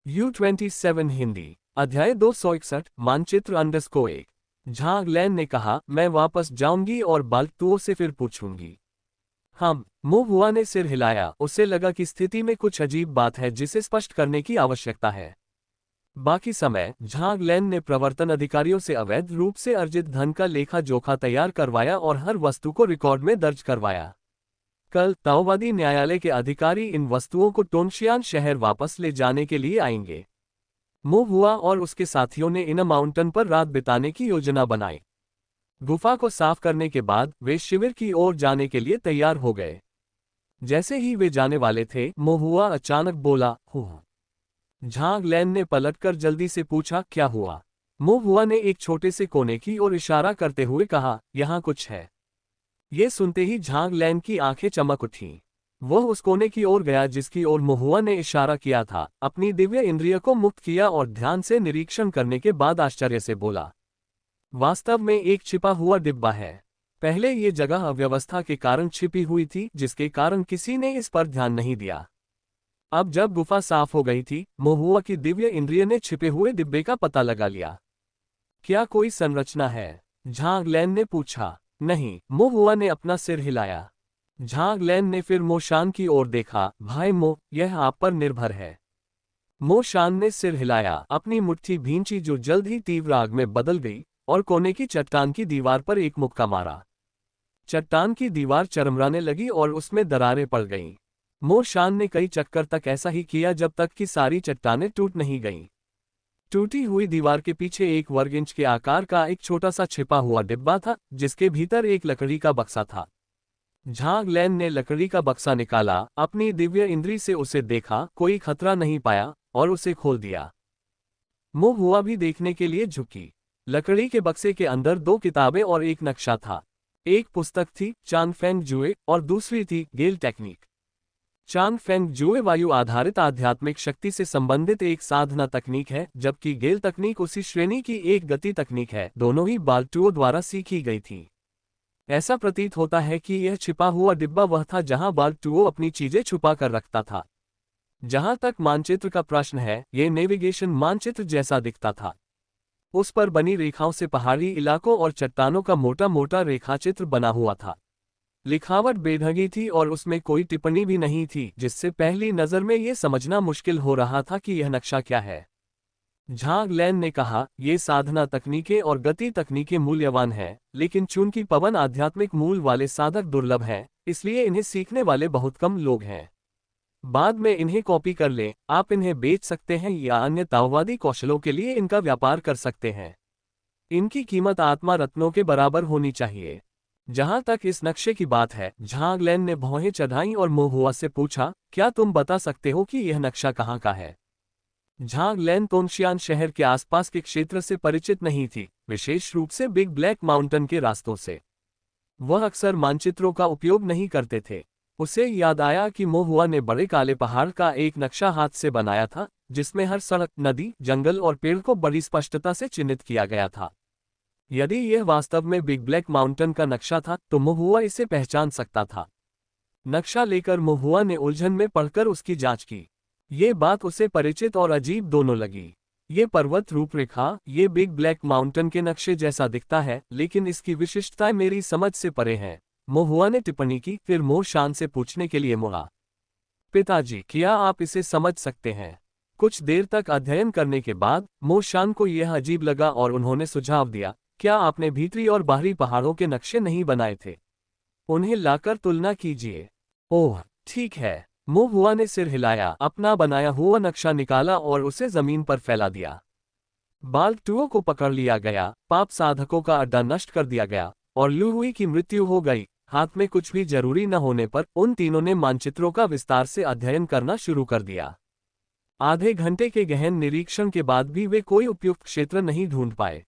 U27 Hindi अध्याय 261 मानचित्र _1। झांग लैन ने कहा, मैं वापस जाऊंगी और बाल्टुओं से फिर पूछूंगी। हम मुंह हुआ ने सिर हिलाया। उसे लगा कि स्थिति में कुछ अजीब बात है जिसे स्पष्ट करने की आवश्यकता है। बाकी समय झांग लैन ने प्रवर्तन अधिकारियों से अवैध रूप से अर्जित धन का लेखा जोखा तैयार करवाया और हर वस्तु को रिकॉर्ड में दर्ज करवाया। कल ताओवादी न्यायालय के अधिकारी इन वस्तुओं को टोंगशियान शहर वापस ले जाने के लिए आएंगे। मो हुआ और उसके साथियों ने इन माउंटेन पर रात बिताने की योजना बनाई। गुफा को साफ करने के बाद वे शिविर की ओर जाने के लिए तैयार हो गए। जैसे ही वे जाने वाले थे, मो हुआ अचानक बोला, हूँ। झांग लैन ने पलटकर जल्दी से पूछा, क्या हुआ? मो हुआ ने एक छोटे से कोने की ओर इशारा करते हुए कहा, यहाँ कुछ है। ये सुनते ही झांग लैन की आंखें चमक उठीं। वह उस कोने की ओर गया जिसकी ओर महुआ ने इशारा किया था, अपनी दिव्य इंद्रिय को मुक्त किया और ध्यान से निरीक्षण करने के बाद आश्चर्य से बोला, वास्तव में एक छिपा हुआ डिब्बा है। पहले ये जगह अव्यवस्था के कारण छिपी हुई थी, जिसके कारण किसी ने इस पर ध्यान नहीं दिया। अब जब गुफा साफ हो गई थी, महुआ की दिव्य इंद्रिय ने छिपे हुए डिब्बे का पता लगा लिया। क्या कोई संरचना है? झांग लैन ने पूछा। नहीं, मो हुआ ने अपना सिर हिलाया। झांग लैन ने फिर मो शान की ओर देखा। भाई मो, यह आप पर निर्भर है। मो शान ने सिर हिलाया। अपनी मुट्ठी भींची जो जल्द ही तीव्र आग में बदल गई और कोने की चट्टान की दीवार पर एक मुक्का मारा। चट्टान की दीवार चरमराने लगी और उसमें दरारें पड़ गईं। मो शान ने कई चक्कर तक ऐसा ही किया जब तक कि सारी चट्टानें टूट नहीं गईं। टूटी हुई दीवार के पीछे एक वर्ग इंच के आकार का एक छोटा सा छिपा हुआ डिब्बा था, जिसके भीतर एक लकड़ी का बक्सा था। झांग लैन ने लकड़ी का बक्सा निकाला, अपनी दिव्य इंद्री से उसे देखा, कोई खतरा नहीं पाया और उसे खोल दिया। मुंह हुआ भी देखने के लिए झुकी। लकड़ी के बक्से के अंदर 2 किताबें और एक नक्शा था। एक पुस्तक थी चांग फेंग जुए और दूसरी थी गेल टेक्निक। चांग फेंग जुए वायु आधारित आध्यात्मिक शक्ति से संबंधित एक साधना तकनीक है, जबकि गेल तकनीक उसी श्रेणी की एक गति तकनीक है। दोनों ही बाल्टुओं द्वारा सीखी गई थी। ऐसा प्रतीत होता है कि यह छिपा हुआ डिब्बा वह था जहां बाल्टुओं अपनी चीजें छुपा कर रखता था। जहां तक मानचित्र का प्रश्न है, यह नेविगेशन मानचित्र जैसा दिखता था। उस पर बनी रेखाओं से पहाड़ी इलाकों और चट्टानों का मोटा मोटा रेखाचित्र बना हुआ था। लिखावट बेढंगी थी और उसमें कोई टिप्पणी भी नहीं थी, जिससे पहली नजर में यह समझना मुश्किल हो रहा था कि यह नक्शा क्या है। झांग लैन ने कहा, ये साधना तकनीकें और गति तकनीकें मूल्यवान हैं, लेकिन चूंकि पवन आध्यात्मिक मूल वाले साधक दुर्लभ हैं, इसलिए इन्हें सीखने वाले बहुत कम लोग हैं। बाद में इन्हें कॉपी कर लें, आप इन्हें बेच सकते हैं या अन्य ताओवादी कौशलों के लिए इनका व्यापार कर सकते हैं। इनकी कीमत आत्मा रत्नों के बराबर होनी चाहिए। जहां तक इस नक्शे की बात है, झांग लैन ने भौहें चढ़ाईं और मोहुआ से पूछा, क्या तुम बता सकते हो कि यह नक्शा कहाँ का है? झांग लैन तोंगशियान शहर के आसपास के क्षेत्र से परिचित नहीं थी, विशेष रूप से बिग ब्लैक माउंटेन के रास्तों से। वह अक्सर मानचित्रों का उपयोग नहीं करते थे। उसे याद आया कि मोहुआ ने बड़े काले पहाड़ का एक नक्शा हाथ से बनाया था, जिसमें हर सड़क, नदी, जंगल और पेड़ को बड़ी स्पष्टता से चिन्हित किया गया था। यदि यह वास्तव में बिग ब्लैक माउंटेन का नक्शा था, तो मोहुआ इसे पहचान सकता था। नक्शा लेकर मोहुआ ने उलझन में पढ़कर उसकी जांच की। ये बात उसे परिचित और अजीब दोनों लगी। ये पर्वत रूपरेखा, ये बिग ब्लैक माउंटेन के नक्शे जैसा दिखता है, लेकिन इसकी विशिष्टताएं मेरी समझ से परे हैं। मोहुआ ने टिप्पणी की, फिर मो शान से पूछने के लिए मुड़ा, पिताजी, क्या आप इसे समझ सकते हैं? कुछ देर तक अध्ययन करने के बाद मो शान को यह अजीब लगा और उन्होंने सुझाव दिया, क्या आपने भीतरी और बाहरी पहाड़ों के नक्शे नहीं बनाए थे? उन्हें लाकर तुलना कीजिए। ओह, ठीक है। मो हुआ ने सिर हिलाया, अपना बनाया हुआ नक्शा निकाला और उसे जमीन पर फैला दिया। बाल्टुओं को पकड़ लिया गया, पाप साधकों का अड्डा नष्ट कर दिया गया और लू हुई की मृत्यु हो गई। हाथ में कुछ भी जरूरी न होने पर उन तीनों ने मानचित्रों का विस्तार से अध्ययन करना शुरू कर दिया। आधे घंटे के गहन निरीक्षण के बाद भी वे कोई उपयुक्त क्षेत्र नहीं ढूंढ पाए।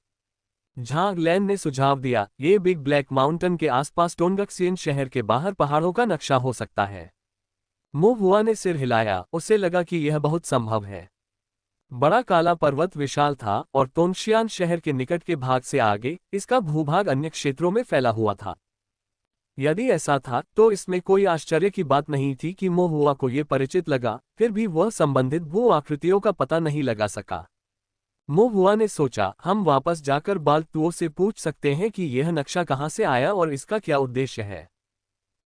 झांग लैन ने सुझाव दिया, ये बिग ब्लैक माउंटेन के आसपास टोंगक्सियन शहर के बाहर पहाड़ों का नक्शा हो सकता है। मो हुआ ने सिर हिलाया, उसे लगा कि यह बहुत संभव है। बड़ा काला पर्वत विशाल था और तोंगशियान शहर के निकट के भाग से आगे इसका भूभाग अन्य क्षेत्रों में फैला हुआ था। यदि ऐसा था तो इसमें कोई आश्चर्य की बात नहीं थी कि मोहुआ को ये परिचित लगा, फिर भी वह संबंधित भू आकृतियों का पता नहीं लगा सका। मोहुआ ने सोचा, हम वापस जाकर बाल्टुओ से पूछ सकते हैं कि यह नक्शा कहाँ से आया और इसका क्या उद्देश्य है।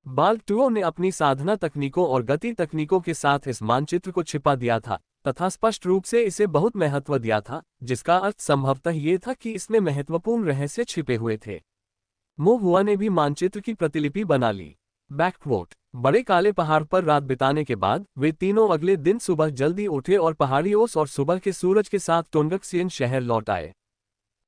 बाल्टुओ ने अपनी साधना तकनीकों और गति तकनीकों के साथ इस मानचित्र को छिपा दिया था तथा स्पष्ट रूप से इसे बहुत महत्व दिया था, जिसका अर्थ संभवतः ये था कि इसमें महत्वपूर्ण रहस्य छिपे हुए थे। मोहुआ ने भी मानचित्र की प्रतिलिपि बना ली। बैकवोट बड़े काले पहाड़ पर रात बिताने के बाद वे तीनों अगले दिन सुबह जल्दी उठे और पहाड़ियों और सुबह के सूरज के साथ टोंगक्सियन शहर लौट आए।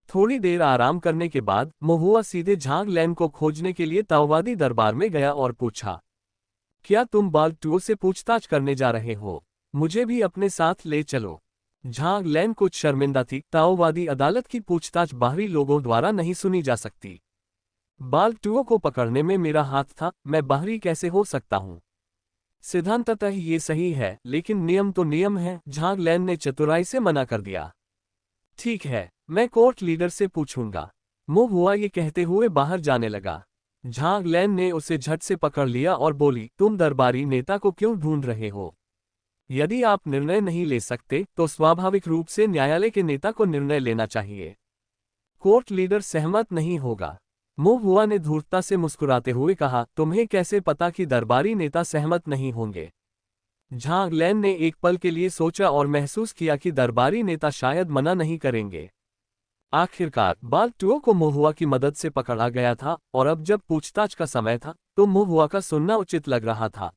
थोड़ी देर आराम करने के बाद मोहुआ सीधे झांग लैन को खोजने के लिए ताओवादी दरबार में गया और पूछा, क्या तुम बाल्टुओ से पूछताछ करने जा रहे हो? मुझे भी अपने साथ ले चलो। झांग लैन कुछ शर्मिंदा थी, ताओवादी अदालत की पूछताछ बाहरी लोगों द्वारा नहीं सुनी जा सकती। बाल्टुओ को पकड़ने में मेरा हाथ था, मैं बाहरी कैसे हो सकता हूँ? सिद्धांततः ये सही है, लेकिन नियम तो नियम है, झांग लैन ने चतुराई से मना कर दिया। ठीक है, मैं कोर्ट लीडर से पूछूंगा। मोहुआ ये कहते हुए बाहर जाने लगा। झांग लैन ने उसे झट से पकड़ लिया और बोली, तुम दरबारी नेता को क्यों ढूंढ रहे हो? यदि आप निर्णय नहीं ले सकते तो स्वाभाविक रूप से न्यायालय के नेता को निर्णय लेना चाहिए। कोर्ट लीडर सहमत नहीं होगा। मोहुआ ने धूर्तता से मुस्कुराते हुए कहा, तुम्हें कैसे पता कि दरबारी नेता सहमत नहीं होंगे? झांग लैन ने एक पल के लिए सोचा और महसूस किया कि दरबारी नेता शायद मना नहीं करेंगे। आखिरकार बाल्टुओ को मोहुआ की मदद से पकड़ा गया था और अब जब पूछताछ का समय था तो मोहुआ का सुनना उचित लग रहा था।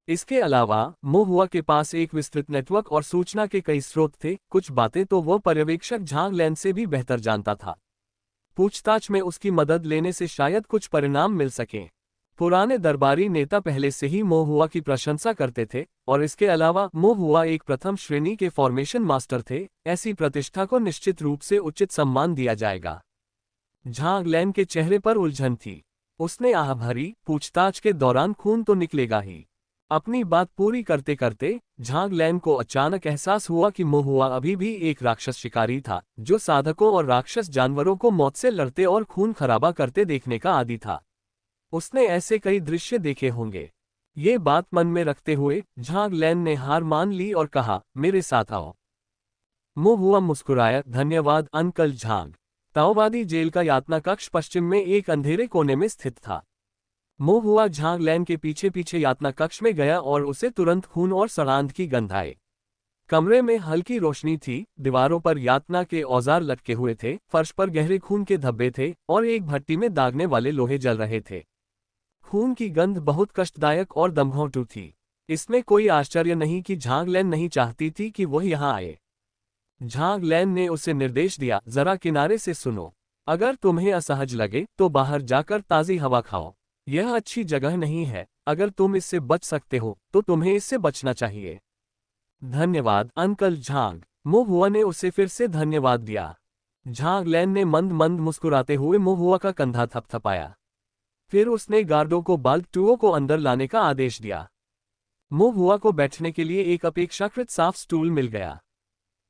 इसके अलावा मोहुआ के पास एक विस्तृत नेटवर्क और सूचना के कई स्रोत थे, कुछ बातें तो वह पर्यवेक्षक झांग लैन से भी बेहतर जानता था। पूछताछ में उसकी मदद लेने से शायद कुछ परिणाम मिल सकें। पुराने दरबारी नेता पहले से ही मोहुआ की प्रशंसा करते थे और इसके अलावा मोहुआ एक प्रथम श्रेणी के फॉर्मेशन मास्टर थे, ऐसी प्रतिष्ठा को निश्चित रूप से उचित सम्मान दिया जाएगा। झांग लैन के चेहरे पर उलझन थी। उसने आह भरी, पूछताछ के दौरान खून तो निकलेगा ही। अपनी बात पूरी करते करते झांग लैन को अचानक एहसास हुआ कि मोहुआ अभी भी एक राक्षस शिकारी था, जो साधकों और राक्षस जानवरों को मौत से लड़ते और खून खराबा करते देखने का आदी था। उसने ऐसे कई दृश्य देखे होंगे। ये बात मन में रखते हुए झांग लैन ने हार मान ली और कहा, मेरे साथ आओ। मोहुआ मुस्कुराया, धन्यवाद अंकल झांग। ताओवादी जेल का यातना कक्ष पश्चिम में एक अंधेरे कोने में स्थित था। मोहुआ झांग लैन के पीछे पीछे यातना कक्ष में गया और उसे तुरंत खून और सड़ांध की गंध आई। कमरे में हल्की रोशनी थी, दीवारों पर यातना के औजार लटके हुए थे, फर्श पर गहरे खून के धब्बे थे और एक भट्टी में दागने वाले लोहे जल रहे थे। खून की गंध बहुत कष्टदायक और दमघोंटू थी। इसमें कोई आश्चर्य नहीं कि झांग लैन नहीं चाहती थी कि वह यहाँ आए। झांग लैन ने उसे निर्देश दिया, जरा किनारे से सुनो। अगर तुम्हें असहज लगे तो बाहर जाकर ताज़ी हवा खाओ। यह अच्छी जगह नहीं है। अगर तुम इससे बच सकते हो तो तुम्हें इससे बचना चाहिए। धन्यवाद अंकल झांग। मोहुआ ने उसे फिर से धन्यवाद दिया। झांग लैन ने मंद मंद मुस्कुराते हुए मोहुआ का कंधा थपथपाया। फिर उसने गार्डों को बाल्टुओ को अंदर लाने का आदेश दिया। मोहुआ को बैठने के लिए एक अपेक्षाकृत साफ स्टूल मिल गया।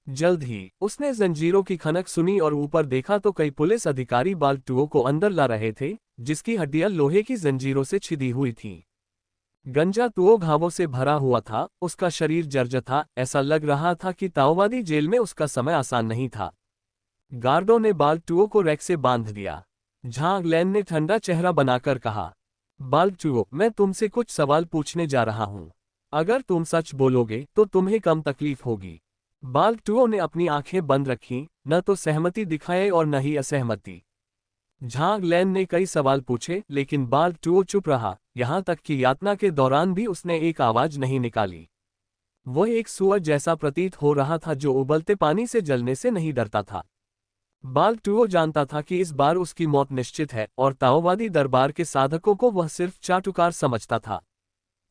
जल्द ही उसने जंजीरों की खनक सुनी और ऊपर देखा तो कई पुलिस अधिकारी बाल्टुओ को अंदर ला रहे थे, जिसकी हड्डियां लोहे की जंजीरों से छिदी हुई थीं। गंजा तुओ घावों से भरा हुआ था, उसका शरीर जर्जर था, ऐसा लग रहा था कि ताओवादी जेल में उसका समय आसान नहीं था। गार्डों ने बाल्टुओ को रैक से बांध दिया। झांग लैन ने ठंडा चेहरा बनाकर कहा, बाल्टुओ, मैं तुमसे कुछ सवाल पूछने जा रहा हूं। अगर तुम सच बोलोगे तो तुम्हें कम तकलीफ होगी। बाल्टुओ ने अपनी आंखें बंद रखीं, न तो सहमति दिखाए और न ही असहमति। झांग लैन ने कई सवाल पूछे लेकिन बाल्टुओ चुप रहा, यहां तक कि यातना के दौरान भी उसने एक आवाज नहीं निकाली। वह एक सुअर जैसा प्रतीत हो रहा था जो उबलते पानी से जलने से नहीं डरता था। बाल्टुओ जानता था कि इस बार उसकी मौत निश्चित है और ताओवादी दरबार के साधकों को वह सिर्फ चाटुकार समझता था।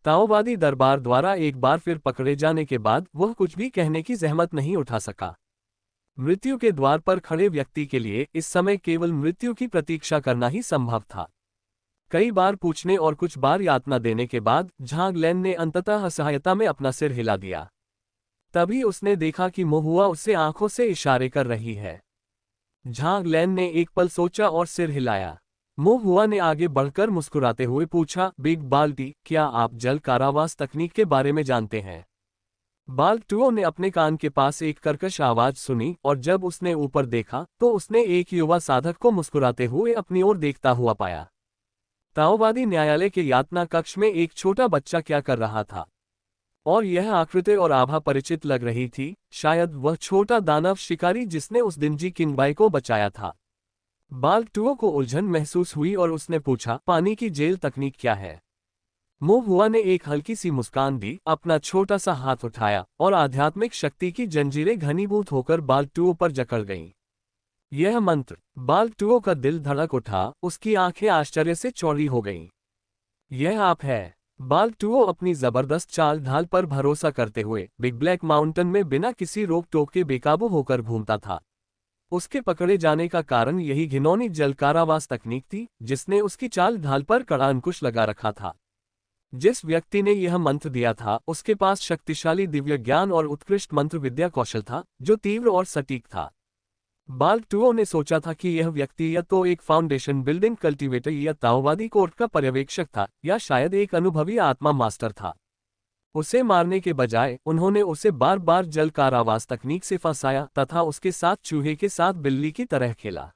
ताओवादी दरबार द्वारा एक बार फिर पकड़े जाने के बाद वह कुछ भी कहने की जहमत नहीं उठा सका। मृत्यु के द्वार पर खड़े व्यक्ति के लिए इस समय केवल मृत्यु की प्रतीक्षा करना ही संभव था। कई बार पूछने और कुछ बार यातना देने के बाद झांग लैन ने अंततः असहायता में अपना सिर हिला दिया। तभी उसने देखा कि मोहुआ उससे आंखों से इशारे कर रही है। झांग लैन ने एक पल सोचा और सिर हिलाया। मुंह हुआ ने आगे बढ़कर मुस्कुराते हुए पूछा, बिग बाल्टी, क्या आप जल कारावास तकनीक के बारे में जानते हैं? बाल्टुओ ने अपने कान के पास एक कर्कश आवाज सुनी और जब उसने ऊपर देखा तो उसने एक युवा साधक को मुस्कुराते हुए अपनी ओर देखता हुआ पाया। ताओवादी न्यायालय के यातना कक्ष में एक छोटा बच्चा क्या कर रहा था? और यह आकृति और आभा परिचित लग रही थी, शायद वह छोटा दानव शिकारी जिसने उस दिन जी किंगबाई को बचाया था। बाल्टुओ को उलझन महसूस हुई और उसने पूछा, पानी की जेल तकनीक क्या है? मुंह हुआ ने एक हल्की सी मुस्कान दी, अपना छोटा सा हाथ उठाया और आध्यात्मिक शक्ति की जंजीरें घनीभूत होकर बाल्टुओ पर जकड़ गईं। यह मंत्र। बाल्टुओ का दिल धड़क उठा, उसकी आंखें आश्चर्य से चौड़ी हो गईं। यह आप है। बाल्टुओ अपनी जबरदस्त चाल ढाल पर भरोसा करते हुए बिग ब्लैक माउंटेन में बिना किसी रोक टोक के बेकाबू होकर घूमता था। उसके पकड़े जाने का कारण यही घिनौनी जल कारावास तकनीक थी, जिसने उसकी चाल ढाल पर कड़ा अंकुश लगा रखा था। जिस व्यक्ति ने यह मंत्र दिया था, उसके पास शक्तिशाली दिव्य ज्ञान और उत्कृष्ट मंत्र विद्या कौशल था, जो तीव्र और सटीक था। बाल्टुओ ने सोचा था कि यह व्यक्ति या तो एक फाउंडेशन बिल्डिंग कल्टीवेटर या ताओवादी कोर्ट का पर्यवेक्षक था, या शायद एक अनुभवी आत्मा मास्टर था। उसे मारने के बजाय उन्होंने उसे बार बार जल कारावास तकनीक से फंसाया तथा उसके साथ चूहे के साथ बिल्ली की तरह खेला।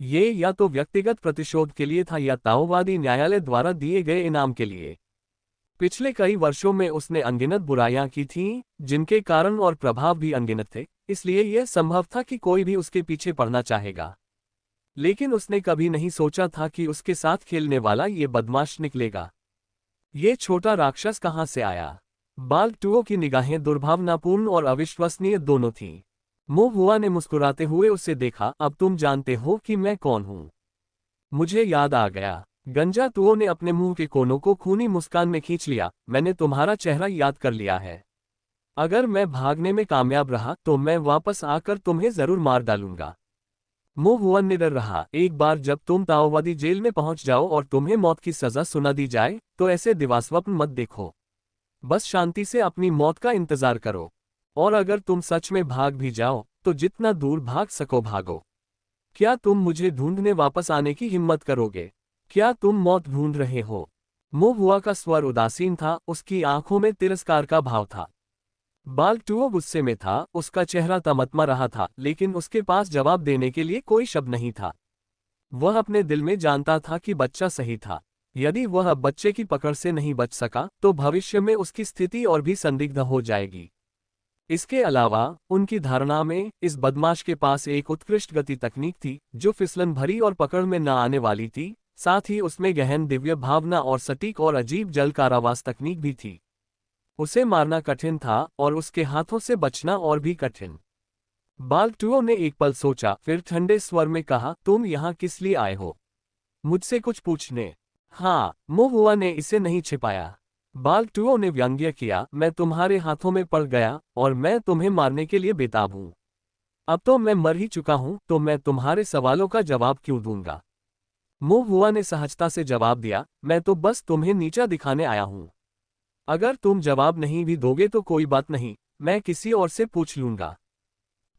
ये या तो व्यक्तिगत प्रतिशोध के लिए था या ताओवादी न्यायालय द्वारा दिए गए इनाम के लिए। पिछले कई वर्षों में उसने अनगिनत बुराइयां की थीं, जिनके कारण और प्रभाव भी अनगिनत थे, इसलिए यह संभव था कि कोई भी उसके पीछे पड़ना चाहेगा। लेकिन उसने कभी नहीं सोचा था कि उसके साथ खेलने वाला ये बदमाश निकलेगा। ये छोटा राक्षस कहाँ से आया? बाल्टुओ की निगाहें दुर्भावनापूर्ण और अविश्वसनीय दोनों थीं। मुंह हुआ ने मुस्कुराते हुए उसे देखा, अब तुम जानते हो कि मैं कौन हूं। मुझे याद आ गया। गंजातुओ ने अपने मुंह के कोनों को खूनी मुस्कान में खींच लिया, मैंने तुम्हारा चेहरा याद कर लिया है। अगर मैं भागने में कामयाब रहा तो मैं वापस आकर तुम्हें जरूर मार डालूंगा। मुंह हुआ निडर रहा, एक बार जब तुम ताओवादी जेल में पहुंच जाओ और तुम्हें मौत की सजा सुना दी जाए, तो ऐसे दिवास्वप्न मत देखो। बस शांति से अपनी मौत का इंतजार करो। और अगर तुम सच में भाग भी जाओ, तो जितना दूर भाग सको भागो। क्या तुम मुझे ढूंढने वापस आने की हिम्मत करोगे? क्या तुम मौत ढूंढ रहे हो? मुंह हुआ का स्वर उदासीन था, उसकी आंखों में तिरस्कार का भाव था। बाल्टुओ गुस्से में था, उसका चेहरा तमतमा रहा था, लेकिन उसके पास जवाब देने के लिए कोई शब्द नहीं था। वह अपने दिल में जानता था कि बच्चा सही था। यदि वह अब बच्चे की पकड़ से नहीं बच सका, तो भविष्य में उसकी स्थिति और भी संदिग्ध हो जाएगी। इसके अलावा उनकी धारणा में इस बदमाश के पास एक उत्कृष्ट गति तकनीक थी, जो फिसलन भरी और पकड़ में न आने वाली थी। साथ ही उसमें गहन दिव्य भावना और सटीक और अजीब जल कारावास तकनीक भी थी। उसे मारना कठिन था और उसके हाथों से बचना और भी कठिन। बाल्टुओ ने एक पल सोचा, फिर ठंडे स्वर में कहा, तुम यहाँ किस लिए आए हो? मुझसे कुछ पूछने? हाँ, मुंह हुआ ने इसे नहीं छिपाया। बाल्टुओ ने व्यंग्य किया, मैं तुम्हारे हाथों में पड़ गया और मैं तुम्हें मारने के लिए बेताब हूं। अब तो मैं मर ही चुका हूं, तो मैं तुम्हारे सवालों का जवाब क्यों दूंगा? मुंह हुआ ने सहजता से जवाब दिया, मैं तो बस तुम्हें नीचा दिखाने आया हूं। अगर तुम जवाब नहीं भी दोगे तो कोई बात नहीं, मैं किसी और से पूछ लूंगा।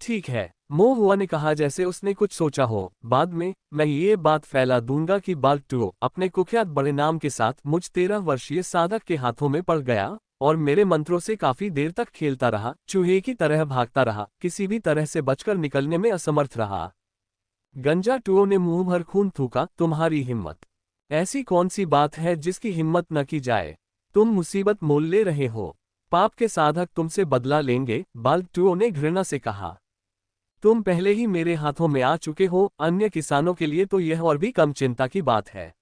ठीक है, मुंह हुआ ने कहा जैसे उसने कुछ सोचा हो, बाद में मैं ये बात फैला दूंगा कि बाल्टुओ अपने कुख्यात बड़े नाम के साथ मुझ 13 वर्षीय साधक के हाथों में पड़ गया और मेरे मंत्रों से काफी देर तक खेलता रहा, चूहे की तरह भागता रहा, किसी भी तरह से बचकर निकलने में असमर्थ रहा। गंजाटुओ ने मुंह भर खून थूका, तुम्हारी हिम्मत? ऐसी कौन सी बात है जिसकी हिम्मत न की जाए? तुम मुसीबत मोल ले रहे हो। पाप के साधक तुमसे बदला लेंगे, बाल्टुओ ने घृणा से कहा। तुम पहले ही मेरे हाथों में आ चुके हो, अन्य किसानों के लिए तो यह और भी कम चिंता की बात है।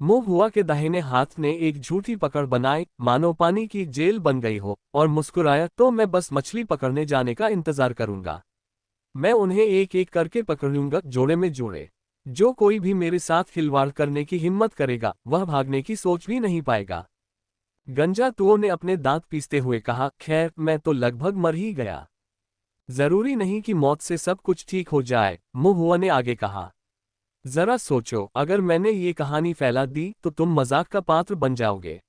मुंह हुआ के दाहिने हाथ ने एक झूठी पकड़ बनाई, मानो पानी की जेल बन गई हो, और मुस्कुराया, तो मैं बस मछली पकड़ने जाने का इंतजार करूंगा। मैं उन्हें एक एक करके पकड़ लूंगा, जोड़े में जोड़े। जो कोई भी मेरे साथ खिलवाड़ करने की हिम्मत करेगा, वह भागने की सोच भी नहीं पाएगा। गंजातुओ ने अपने दांत पीसते हुए कहा, खैर मैं तो लगभग मर ही गया। जरूरी नहीं कि मौत से सब कुछ ठीक हो जाए, मुंह हुआ ने आगे कहा। जरा सोचो, अगर मैंने ये कहानी फैला दी तो तुम मजाक का पात्र बन जाओगे।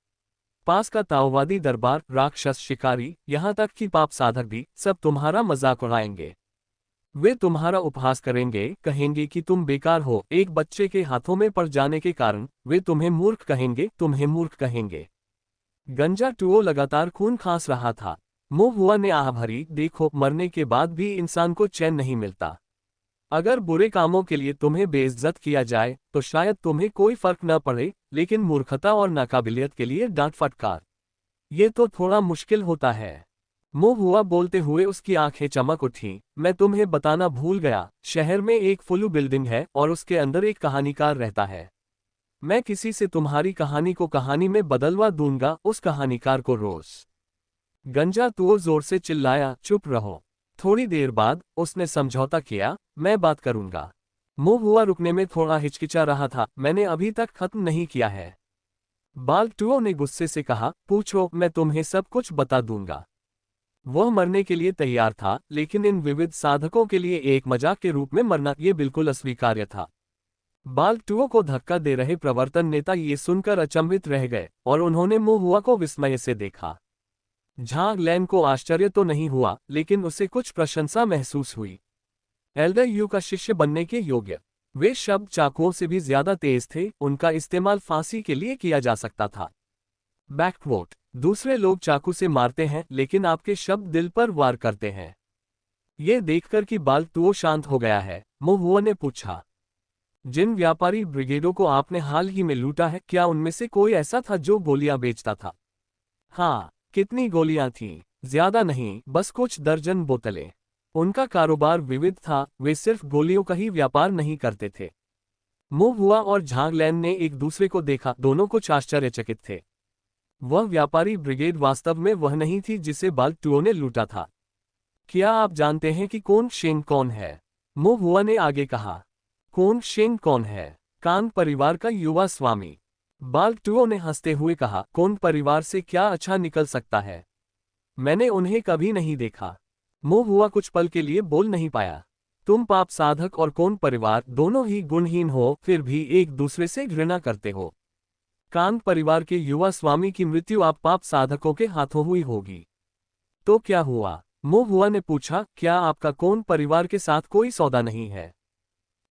पास का ताओवादी दरबार, राक्षस शिकारी, यहाँ तक कि पाप साधक भी सब तुम्हारा मजाक उड़ाएंगे। वे तुम्हारा उपहास करेंगे, कहेंगे कि तुम बेकार हो। एक बच्चे के हाथों में पड़ जाने के कारण वे तुम्हें मूर्ख कहेंगे, तुम्हें मूर्ख कहेंगे। गंजा टुओ लगातार खून खांस रहा था। मुंह हुआ ने आह भरी, देखो, मरने के बाद भी इंसान को चैन नहीं मिलता। अगर बुरे कामों के लिए तुम्हें बेइज्जत किया जाए तो शायद तुम्हें कोई फर्क न पड़े, लेकिन मूर्खता और नाकाबिलियत के लिए डांट फटकार, ये तो थोड़ा मुश्किल होता है। मुंह हुआ बोलते हुए उसकी आंखें चमक उठी। मैं तुम्हें बताना भूल गया, शहर में एक फुल्लू बिल्डिंग है और उसके अंदर एक कहानीकार रहता है। मैं किसी से तुम्हारी कहानी को कहानी में बदलवा दूंगा, उस कहानीकार को रोज। गंजा टुओ जोर से चिल्लाया, चुप रहो। थोड़ी देर बाद उसने समझौता किया, मैं बात करूंगा। मुंह हुआ रुकने में थोड़ा हिचकिचा रहा था, मैंने अभी तक खत्म नहीं किया है। बाल टुओ ने गुस्से से कहा, पूछो, मैं तुम्हें सब कुछ बता दूंगा। वह मरने के लिए तैयार था, लेकिन इन विविध साधकों के लिए एक मजाक के रूप में मरना ये बिल्कुल अस्वीकार्य था। बाल टुओ को धक्का दे रहे प्रवर्तन नेता ये सुनकर अचंभित रह गए और उन्होंने मुंह हुआ को विस्मय से देखा। झांग लैन को आश्चर्य तो नहीं हुआ, लेकिन उसे कुछ प्रशंसा महसूस हुई। एल्डर यू का शिष्य बनने के योग्य। वे शब्द चाकुओं से भी ज्यादा तेज थे, उनका इस्तेमाल फांसी के लिए किया जा सकता था। बैकवोट, दूसरे लोग चाकू से मारते हैं, लेकिन आपके शब्द दिल पर वार करते हैं। ये देखकर कि बाल टुओ शांत हो गया है, मुंह हुआ ने पूछा, जिन व्यापारी ब्रिगेडों को आपने हाल ही में लूटा है, क्या उनमें से कोई ऐसा था जो गोलियां बेचता था? हाँ। कितनी गोलियां थीं? ज्यादा नहीं, बस कुछ दर्जन बोतलें। उनका कारोबार विविध था, वे सिर्फ गोलियों का ही व्यापार नहीं करते थे। मुंह हुआ और झांग लैन ने एक दूसरे को देखा, दोनों कुछ आश्चर्यचकित थे। वह व्यापारी ब्रिगेड वास्तव में वह नहीं थी जिसे बाल टुओ ने लूटा था। क्या आप जानते हैं कि कोन शेंग कौन है? मुंह हुआ ने आगे कहा। कोन शेंग कौन है? कांग परिवार का युवा स्वामी। बाल टुओ ने हंसते हुए कहा, कोन परिवार से क्या अच्छा निकल सकता है? मैंने उन्हें कभी नहीं देखा। मुंह हुआ कुछ पल के लिए बोल नहीं पाया। तुम पाप साधक और कोन परिवार दोनों ही गुणहीन हो, फिर भी एक दूसरे से घृणा करते हो। कांग परिवार के युवा स्वामी की मृत्यु आप पाप साधकों के हाथों हुई होगी। तो क्या हुआ? मुंह हुआ ने पूछा, क्या आपका कोन परिवार के साथ कोई सौदा नहीं है?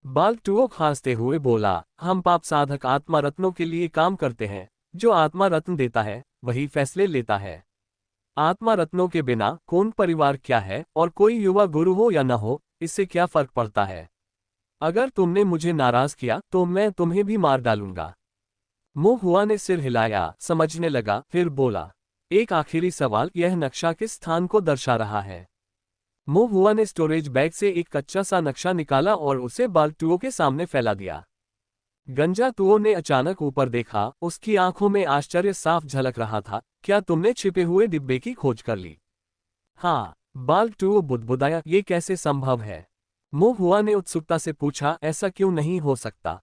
बाल टुओ खांसते हुए बोला, हम पाप साधक आत्मा रत्नों के लिए काम करते हैं। जो आत्मा रत्न देता है वही फैसले लेता है। आत्मा रत्नों के बिना कौन परिवार क्या है, और कोई युवा गुरु हो या न हो, इससे क्या फर्क पड़ता है? अगर तुमने मुझे नाराज किया तो मैं तुम्हें भी मार डालूंगा। मुंह हुआ ने सिर हिलाया, समझने लगा, फिर बोला, एक आखिरी सवाल, यह नक्शा किस स्थान को दर्शा रहा है? मुंह हुआ ने स्टोरेज बैग से एक कच्चा सा नक्शा निकाला और उसे बाल टुओ के सामने फैला दिया। गंजा टुओ ने अचानक ऊपर देखा, उसकी आंखों में आश्चर्य साफ झलक रहा था। क्या तुमने छिपे हुए डिब्बे की खोज कर ली? हाँ। बाल टुओ बुदबुदाया, ये कैसे संभव है? मुंह हुआ ने उत्सुकता से पूछा, ऐसा क्यों नहीं हो सकता?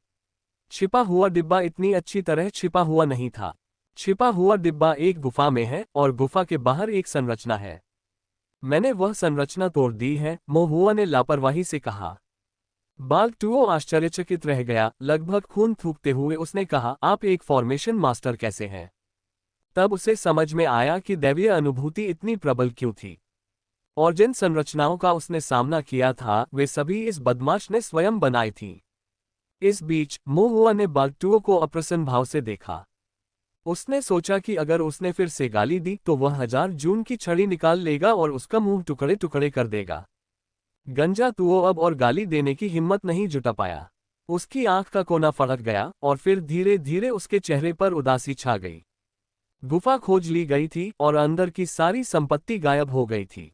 छिपा हुआ डिब्बा इतनी अच्छी तरह छिपा हुआ नहीं था। छिपा हुआ डिब्बा एक गुफा में है और गुफा के बाहर एक संरचना है। मैंने वह संरचना तोड़ दी है, मुंह हुआ ने लापरवाही से कहा। बाल टुओ आश्चर्यचकित रह गया, लगभग खून थूकते हुए उसने कहा, आप एक फॉर्मेशन मास्टर कैसे हैं? तब उसे समझ में आया कि दैवीय अनुभूति इतनी प्रबल क्यों थी, और जिन संरचनाओं का उसने सामना किया था वे सभी इस बदमाश ने स्वयं बनाई थीं। इस बीच मुंह हुआ ने बाल टुओ को अप्रसन्न भाव से देखा। उसने सोचा कि अगर उसने फिर से गाली दी तो वह 1000 जून की छड़ी निकाल लेगा और उसका मुंह टुकड़े टुकड़े कर देगा। गंजा टुओ अब और गाली देने की हिम्मत नहीं जुटा पाया। उसकी आंख का कोना फड़क गया और फिर धीरे धीरे उसके चेहरे पर उदासी छा गई। गुफा खोज ली गई थी और अंदर की सारी संपत्ति गायब हो गई थी।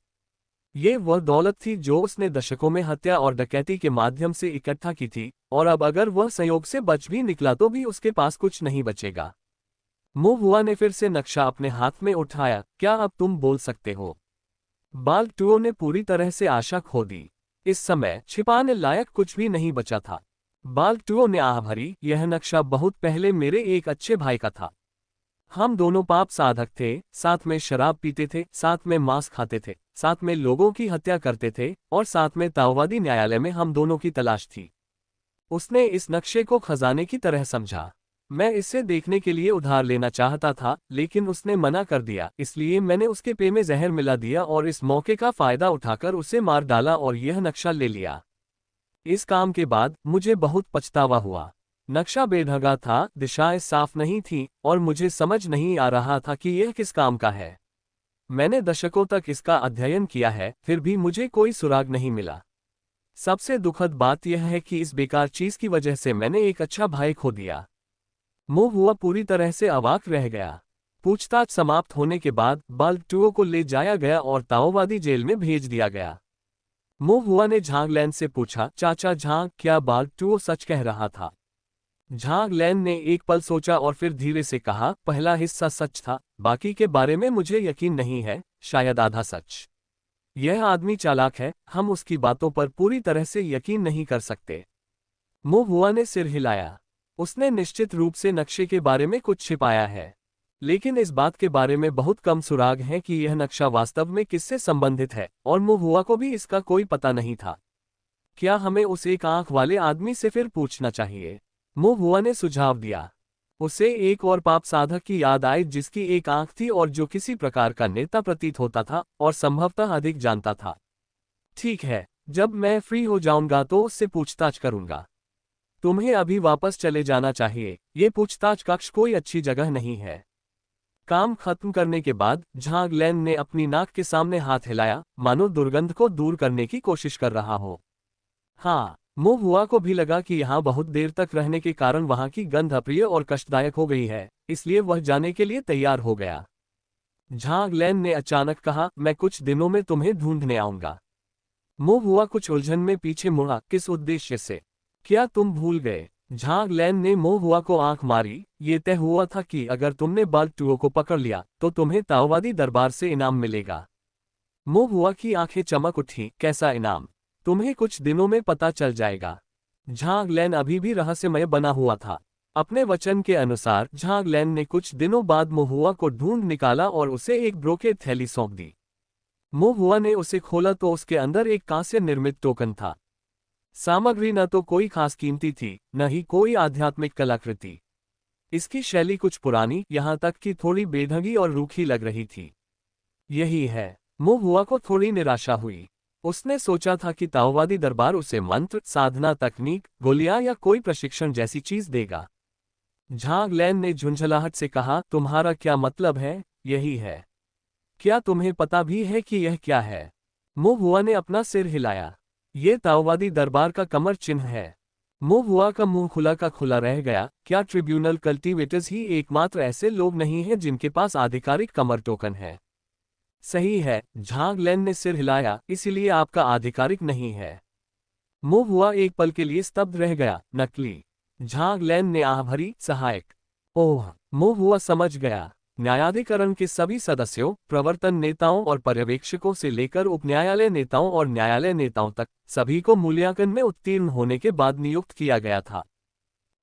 ये वह दौलत थी जो उसने दशकों में हत्या और डकैती के माध्यम से इकट्ठा की थी, और अब अगर वह संयोग से बच भी निकला तो भी उसके पास कुछ नहीं बचेगा। मुंह हुआ ने फिर से नक्शा अपने हाथ में उठाया, क्या अब तुम बोल सकते हो? बाल टुओ ने पूरी तरह से आशा खो दी। इस समय छिपाने लायक कुछ भी नहीं बचा था। बाल टुओ ने आह भरी, यह नक्शा बहुत पहले मेरे एक अच्छे भाई का था। हम दोनों पाप साधक थे, साथ में शराब पीते थे, साथ में मांस खाते थे, साथ में लोगों की हत्या करते थे, और साथ में ताओवादी न्यायालय में हम दोनों की तलाश थी। उसने इस नक्शे को खजाने की तरह समझा। मैं इससे देखने के लिए उधार लेना चाहता था, लेकिन उसने मना कर दिया, इसलिए मैंने उसके पेय में जहर मिला दिया और इस मौके का फायदा उठाकर उसे मार डाला और यह नक्शा ले लिया। इस काम के बाद मुझे बहुत पछतावा हुआ। नक्शा बेढंगा था, दिशाएं साफ नहीं थीं, और मुझे समझ नहीं आ रहा था कि यह किस काम का है। मैंने दशकों तक इसका अध्ययन किया है, फिर भी मुझे कोई सुराग नहीं मिला। सबसे दुखद बात यह है कि इस बेकार चीज की वजह से मैंने एक अच्छा भाई खो दिया। मुंह हुआ पूरी तरह से अवाक रह गया। पूछताछ समाप्त होने के बाद बाल्क टुओ को ले जाया गया और ताओवादी जेल में भेज दिया गया। मुंह हुआ ने झांग लैन से पूछा, चाचा झांग, क्या बाल्क टुओ सच कह रहा था? झांग लैन ने एक पल सोचा और फिर धीरे से कहा, पहला हिस्सा सच था, बाकी के बारे में मुझे यकीन नहीं है, शायद आधा सच। यह आदमी चालाक है, हम उसकी बातों पर पूरी तरह से यकीन नहीं कर सकते। मुंह हुआ ने सिर हिलाया। उसने निश्चित रूप से नक्शे के बारे में कुछ छिपाया है, लेकिन इस बात के बारे में बहुत कम सुराग हैं कि यह नक्शा वास्तव में किससे संबंधित है, और मुंह हुआ को भी इसका कोई पता नहीं था। क्या हमें उस एक आंख वाले आदमी से फिर पूछना चाहिए? मुंह हुआ ने सुझाव दिया। उसे एक और पाप साधक की याद आई जिसकी एक आंख थी और जो किसी प्रकार का नेता प्रतीत होता था और संभवतः अधिक जानता था। ठीक है, जब मैं फ्री हो जाऊंगा तो उससे पूछताछ करूंगा। तुम्हें अभी वापस चले जाना चाहिए, ये पूछताछ कक्ष कोई अच्छी जगह नहीं है। काम खत्म करने के बाद झांग लैन ने अपनी नाक के सामने हाथ हिलाया, मानो दुर्गंध को दूर करने की कोशिश कर रहा हो। हाँ, मुंह हुआ को भी लगा कि यहाँ बहुत देर तक रहने के कारण वहाँ की गंध अप्रिय और कष्टदायक हो गई है, इसलिए वह जाने के लिए तैयार हो गया। झांग लैन ने अचानक कहा, मैं कुछ दिनों में तुम्हें ढूंढने आऊंगा। मुंह हुआ कुछ उलझन में पीछे मुड़ा, किस उद्देश्य से? क्या तुम भूल गए? झांग लैन ने मुंह हुआ को आंख मारी, ये तय हुआ था कि अगर तुमने बाल्क टुओ को पकड़ लिया तो तुम्हें ताओवादी दरबार से इनाम मिलेगा। मुंह हुआ की आंखें चमक उठी, कैसा इनाम? तुम्हें कुछ दिनों में पता चल जाएगा। झांग लैन अभी भी रहस्यमय बना हुआ था। अपने वचन के अनुसार झांग लैन ने कुछ दिनों बाद मुंह हुआ को ढूंढ निकाला और उसे एक ब्रोकेड थैली सौंप दी। मुंह हुआ ने उसे खोला तो उसके अंदर एक कांस्य निर्मित टोकन था। सामग्री न तो कोई खास कीमती थी, न ही कोई आध्यात्मिक कलाकृति। इसकी शैली कुछ पुरानी, यहाँ तक कि थोड़ी बेढंगी और रूखी लग रही थी। यही है। मुंह हुआ को थोड़ी निराशा हुई। उसने सोचा था कि ताओवादी दरबार उसे मंत्र, साधना तकनीक, गोलियां या कोई प्रशिक्षण जैसी चीज देगा। झांग लैन ने झुंझलाहट से कहा, तुम्हारा क्या मतलब है? यही है। क्या तुम्हें पता भी है कि यह क्या है? मुंह हुआ ने अपना सिर हिलाया। ये ताओवादी दरबार का कमर चिन्ह है। मुंह हुआ का मुंह खुला का खुला रह गया। क्या ट्रिब्यूनल कल्टीवेटर्स ही एकमात्र ऐसे लोग नहीं हैं जिनके पास आधिकारिक कमर टोकन है? सही है, झांग लैन ने सिर हिलाया, इसीलिए आपका आधिकारिक नहीं है। मुंह हुआ एक पल के लिए स्तब्ध रह गया। नकली? झांग लैन ने आह भरी, सहायक? ओह, मुंह हुआ समझ गया। न्यायाधिकरण के सभी सदस्यों, प्रवर्तन नेताओं और पर्यवेक्षकों से लेकर उपन्यायालय नेताओं और न्यायालय नेताओं तक सभी को मूल्यांकन में उत्तीर्ण होने के बाद नियुक्त किया गया था।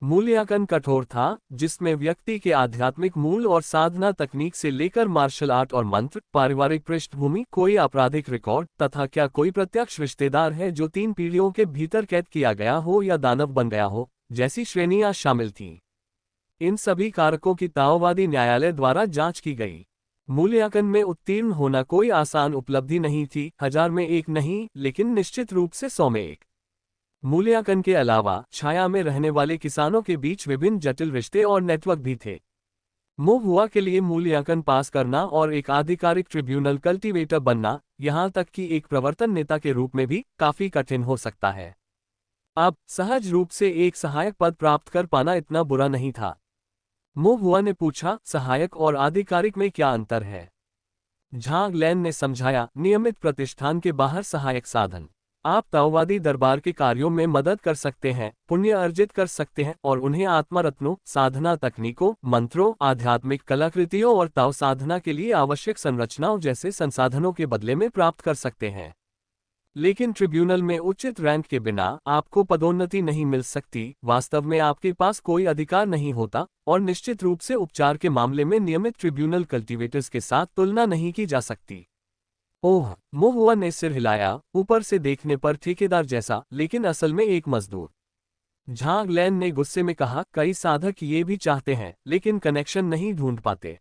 मूल्यांकन कठोर था, जिसमें व्यक्ति के आध्यात्मिक मूल और साधना तकनीक से लेकर मार्शल आर्ट और मंत्र, पारिवारिक पृष्ठभूमि, कोई आपराधिक रिकॉर्ड तथा क्या कोई प्रत्यक्ष रिश्तेदार है जो 3 पीढ़ियों के भीतर कैद किया गया हो या दानव बन गया हो, जैसी श्रेणियां शामिल थीं। इन सभी कारकों की ताओवादी न्यायालय द्वारा जांच की गई। मूल्यांकन में उत्तीर्ण होना कोई आसान उपलब्धि नहीं थी, 1000 में एक नहीं, लेकिन निश्चित रूप से 100 में एक। मूल्यांकन के अलावा छाया में रहने वाले किसानों के बीच विभिन्न जटिल रिश्ते और नेटवर्क भी थे। मुंह हुआ के लिए मूल्यांकन पास करना और एक आधिकारिक ट्रिब्यूनल कल्टीवेटर बनना, यहां तक कि एक प्रवर्तन नेता के रूप में भी काफी कठिन हो सकता है। अब सहज रूप से एक सहायक पद प्राप्त कर पाना इतना बुरा नहीं था। मुंह हुआ ने पूछा, सहायक और आधिकारिक में क्या अंतर है? झांग लैन ने समझाया, नियमित प्रतिष्ठान के बाहर सहायक साधन। आप ताओवादी दरबार के कार्यों में मदद कर सकते हैं, पुण्य अर्जित कर सकते हैं और उन्हें आत्मा रत्नों, साधना तकनीकों, मंत्रों, आध्यात्मिक कलाकृतियों और ताओ साधना के लिए आवश्यक संरचनाओं जैसे संसाधनों के बदले में प्राप्त कर सकते हैं। लेकिन ट्रिब्यूनल में उचित रैंक के बिना आपको पदोन्नति नहीं मिल सकती, वास्तव में आपके पास कोई अधिकार नहीं होता, और निश्चित रूप से उपचार के मामले में नियमित ट्रिब्यूनल कल्टीवेटर्स के साथ तुलना नहीं की जा सकती। ओह, मुंह हुआ ने सिर हिलाया, ऊपर से देखने पर ठेकेदार जैसा, लेकिन असल में एक मजदूर। झांग लैन ने गुस्से में कहा, कई साधक ये भी चाहते हैं लेकिन कनेक्शन नहीं ढूंढ पाते।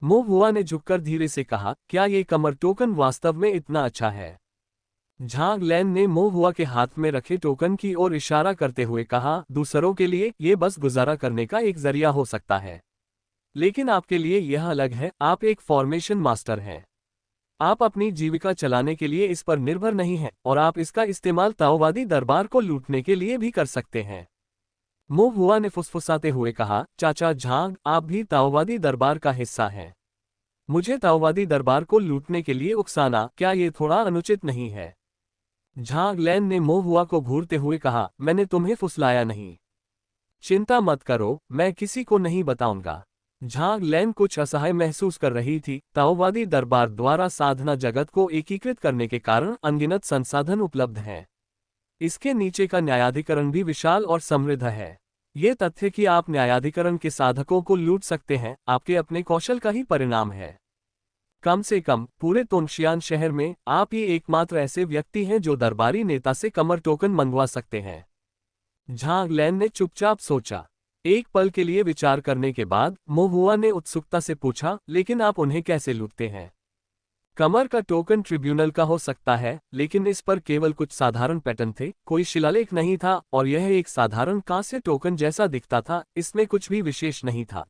मो हुआ ने झुककर धीरे से कहा, क्या ये कमर टोकन वास्तव में इतना अच्छा है? झांग लैन ने मो हुआ के हाथ में रखे टोकन की ओर इशारा करते हुए कहा, दूसरों के लिए ये बस गुजारा करने का एक जरिया हो सकता है, लेकिन आपके लिए यह अलग है। आप एक फॉर्मेशन मास्टर हैं। आप अपनी जीविका चलाने के लिए इस पर निर्भर नहीं हैं और आप इसका इस्तेमाल ताओवादी दरबार को लूटने के लिए भी कर सकते हैं। मो हुआ ने फुसफुसाते हुए कहा, चाचा झांग, आप भी ताओवादी दरबार का हिस्सा हैं। मुझे ताओवादी दरबार को लूटने के लिए उकसाना, क्या ये थोड़ा अनुचित नहीं है? झांग लैन ने मो हुआ को घूरते हुए कहा, मैंने तुम्हें फुसलाया नहीं। चिंता मत करो, मैं किसी को नहीं बताऊंगा। झांग लैन कुछ असहाय महसूस कर रही थी। ताओवादी दरबार द्वारा साधना जगत को एकीकृत करने के कारण अनगिनत संसाधन उपलब्ध हैं। इसके नीचे का न्यायाधिकरण भी विशाल और समृद्ध है। ये तथ्य कि आप न्यायाधिकरण के साधकों को लूट सकते हैं, आपके अपने कौशल का ही परिणाम है। कम से कम पूरे तोंगशियान शहर में आप ही एकमात्र ऐसे व्यक्ति हैं जो दरबारी नेता से कमर टोकन मंगवा सकते हैं। झांग लैन ने चुपचाप सोचा। एक पल के लिए विचार करने के बाद मो हुआ ने उत्सुकता से पूछा, लेकिन आप उन्हें कैसे लूटते हैं? कमर का टोकन ट्रिब्यूनल का हो सकता है, लेकिन इस पर केवल कुछ साधारण पैटर्न थे, कोई शिलालेख नहीं था और यह एक साधारण कांस्य टोकन जैसा दिखता था, इसमें कुछ भी विशेष नहीं था।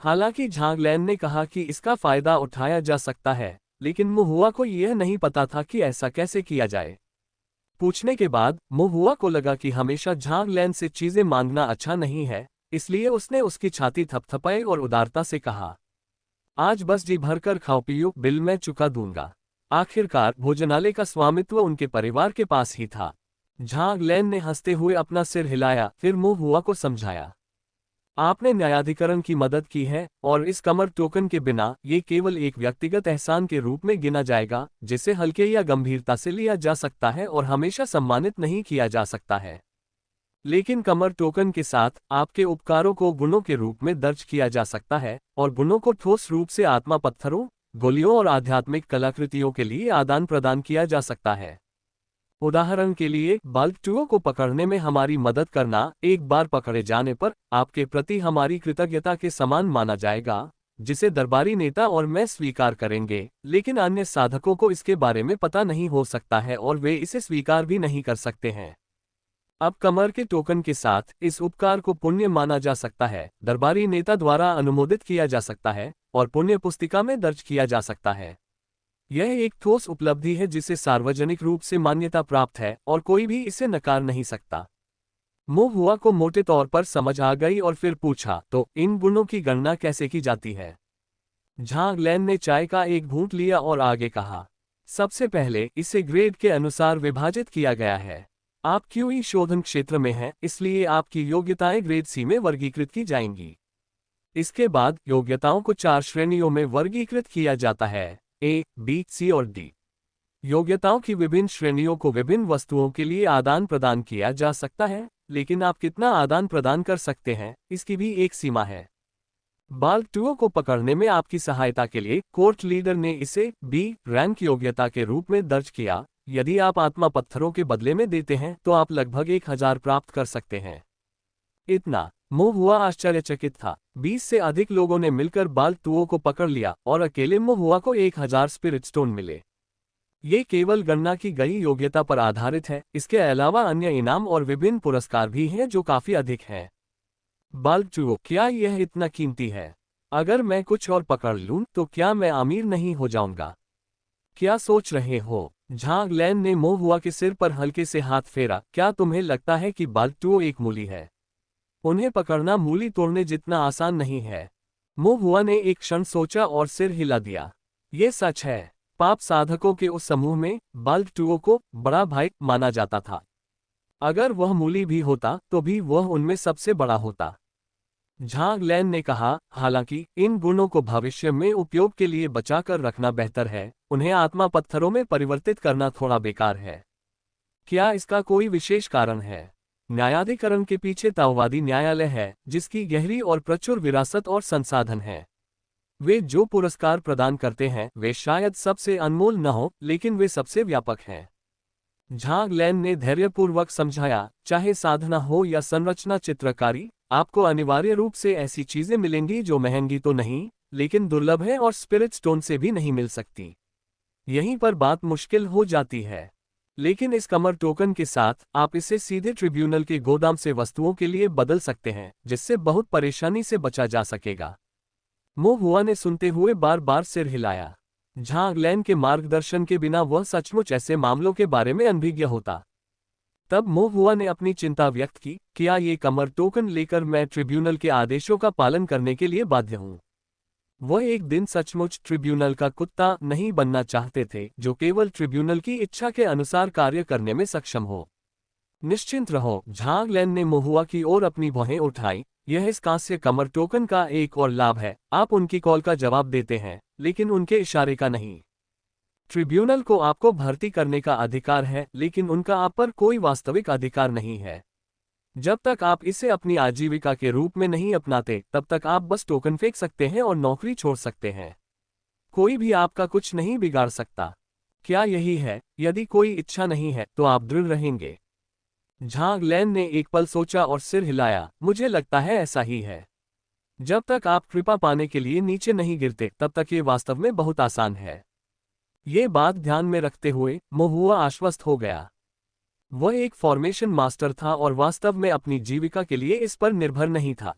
हालांकि झांग लैन ने कहा कि इसका फायदा उठाया जा सकता है, लेकिन मो हुआ को यह नहीं पता था कि ऐसा कैसे किया जाए। पूछने के बाद मो हुआ को लगा कि हमेशा झांग लैन से चीजें मांगना अच्छा नहीं है, इसलिए उसने उसकी छाती थपथपाई और उदारता से कहा, आज बस जी भरकर खाओ पियो, बिल मैं चुका दूंगा। आखिरकार भोजनालय का स्वामित्व उनके परिवार के पास ही था। झांग लैन ने हंसते हुए अपना सिर हिलाया, फिर मो हुआ को समझाया, आपने न्यायाधिकरण की मदद की है और इस कमर टोकन के बिना ये केवल एक व्यक्तिगत एहसान के रूप में गिना जाएगा, जिसे हल्के या गंभीरता से लिया जा सकता है और हमेशा सम्मानित नहीं किया जा सकता है। लेकिन कमर टोकन के साथ आपके उपकारों को गुणों के रूप में दर्ज किया जा सकता है और गुणों को ठोस रूप से आत्मा पत्थरों, गोलियों और आध्यात्मिक कलाकृतियों के लिए आदान प्रदान किया जा सकता है। उदाहरण के लिए, बाल्टुओं को पकड़ने में हमारी मदद करना एक बार पकड़े जाने पर आपके प्रति हमारी कृतज्ञता के समान माना जाएगा, जिसे दरबारी नेता और मैं स्वीकार करेंगे, लेकिन अन्य साधकों को इसके बारे में पता नहीं हो सकता है और वे इसे स्वीकार भी नहीं कर सकते हैं। अब कमर के टोकन के साथ इस उपकार को पुण्य माना जा सकता है, दरबारी नेता द्वारा अनुमोदित किया जा सकता है और पुण्य पुस्तिका में दर्ज किया जा सकता है। यह एक ठोस उपलब्धि है जिसे सार्वजनिक रूप से मान्यता प्राप्त है और कोई भी इसे नकार नहीं सकता। मो हुआ को मोटे तौर पर समझ आ गई और फिर पूछा, तो इन गुणों की गणना कैसे की जाती है? झांग लैन ने चाय का एक घूंट लिया और आगे कहा, सबसे पहले इसे ग्रेड के अनुसार विभाजित किया गया है। आप क्यूई शोधन क्षेत्र में हैं, इसलिए आपकी योग्यताएं ग्रेड सी में वर्गीकृत की जाएंगी। इसके बाद योग्यताओं को 4 श्रेणियों में वर्गीकृत किया जाता है, ए, बी, सी और डी। योग्यताओं की विभिन्न श्रेणियों को विभिन्न वस्तुओं के लिए आदान प्रदान किया जा सकता है, लेकिन आप कितना आदान प्रदान कर सकते हैं, इसकी भी एक सीमा है। बाल्टुओं को पकड़ने में आपकी सहायता के लिए कोर्ट लीडर ने इसे बी रैंक योग्यता के रूप में दर्ज किया। यदि आप आत्मा पत्थरों के बदले में देते हैं तो आप लगभग 1000 प्राप्त कर सकते हैं। इतना। मो हुआ आश्चर्यचकित था। 20 से अधिक लोगों ने मिलकर बाल्टुओं को पकड़ लिया और अकेले मो हुआ को 1000 स्पिरिट स्टोन मिले। ये केवल गणना की गई योग्यता पर आधारित है, इसके अलावा अन्य इनाम और विभिन्न पुरस्कार भी हैं जो काफी अधिक हैं। बाल्टुओ, क्या यह इतना कीमती है? अगर मैं कुछ और पकड़ लूं तो क्या मैं अमीर नहीं हो जाऊंगा? क्या सोच रहे हो? झांग लैन ने मो हुआ के सिर पर हल्के से हाथ फेरा। क्या तुम्हें लगता है कि बाल्टुओ एक मूली है? उन्हें पकड़ना मूली तोड़ने जितना आसान नहीं है। मो हुआ ने एक क्षण सोचा और सिर हिला दिया। ये सच है। पाप साधकों के उस समूह में बाल्टुओ को बड़ा भाई माना जाता था। अगर वह मूली भी होता तो भी वह उनमें सबसे बड़ा होता। झांग लैन ने कहा, हालांकि इन गुणों को भविष्य में उपयोग के लिए बचाकर रखना बेहतर है, उन्हें आत्मा पत्थरों में परिवर्तित करना थोड़ा बेकार है। क्या इसका कोई विशेष कारण है? न्यायाधिकरण के पीछे ताओवादी न्यायालय है, जिसकी गहरी और प्रचुर विरासत और संसाधन है। वे जो पुरस्कार प्रदान करते हैं वे शायद सबसे अनमोल न हो, लेकिन वे सबसे व्यापक हैं। झांग लैन ने धैर्यपूर्वक समझाया, चाहे साधना हो या संरचना चित्रकारी, आपको अनिवार्य रूप से ऐसी चीजें मिलेंगी जो महंगी तो नहीं, लेकिन दुर्लभ है और स्पिरिट स्टोन से भी नहीं मिल सकती। यहीं पर बात मुश्किल हो जाती है। लेकिन इस कमर टोकन के साथ आप इसे सीधे ट्रिब्यूनल के गोदाम से वस्तुओं के लिए बदल सकते हैं, जिससे बहुत परेशानी से बचा जा सकेगा। मो हुआ ने सुनते हुए बार बार सिर हिलाया। झांग लैन के मार्गदर्शन के बिना वह सचमुच ऐसे मामलों के बारे में अनभिज्ञ होता। तब मो हुआ ने अपनी चिंता व्यक्त की, क्या ये कमर टोकन लेकर मैं ट्रिब्यूनल के आदेशों का पालन करने के लिए बाध्य हूं? वह एक दिन सचमुच ट्रिब्यूनल का कुत्ता नहीं बनना चाहते थे, जो केवल ट्रिब्यूनल की इच्छा के अनुसार कार्य करने में सक्षम हो। निश्चिंत रहो, झांग लैन ने महुआ की ओर अपनी भौहें उठाई। यह इस कांस्य कमर टोकन का एक और लाभ है, आप उनकी कॉल का जवाब देते हैं, लेकिन उनके इशारे का नहीं। ट्रिब्यूनल को आपको भर्ती करने का अधिकार है, लेकिन उनका आप पर कोई वास्तविक अधिकार नहीं है। जब तक आप इसे अपनी आजीविका के रूप में नहीं अपनाते, तब तक आप बस टोकन फेंक सकते हैं और नौकरी छोड़ सकते हैं। कोई भी आपका कुछ नहीं बिगाड़ सकता। क्या यही है? यदि कोई इच्छा नहीं है तो आप दृढ़ रहेंगे। झांग लैन ने एक पल सोचा और सिर हिलाया, मुझे लगता है ऐसा ही है। जब तक आप कृपा पाने के लिए नीचे नहीं गिरते, तब तक ये वास्तव में बहुत आसान है। ये बात ध्यान में रखते हुए महुआ आश्वस्त हो गया। वह एक फॉर्मेशन मास्टर था और वास्तव में अपनी जीविका के लिए इस पर निर्भर नहीं था।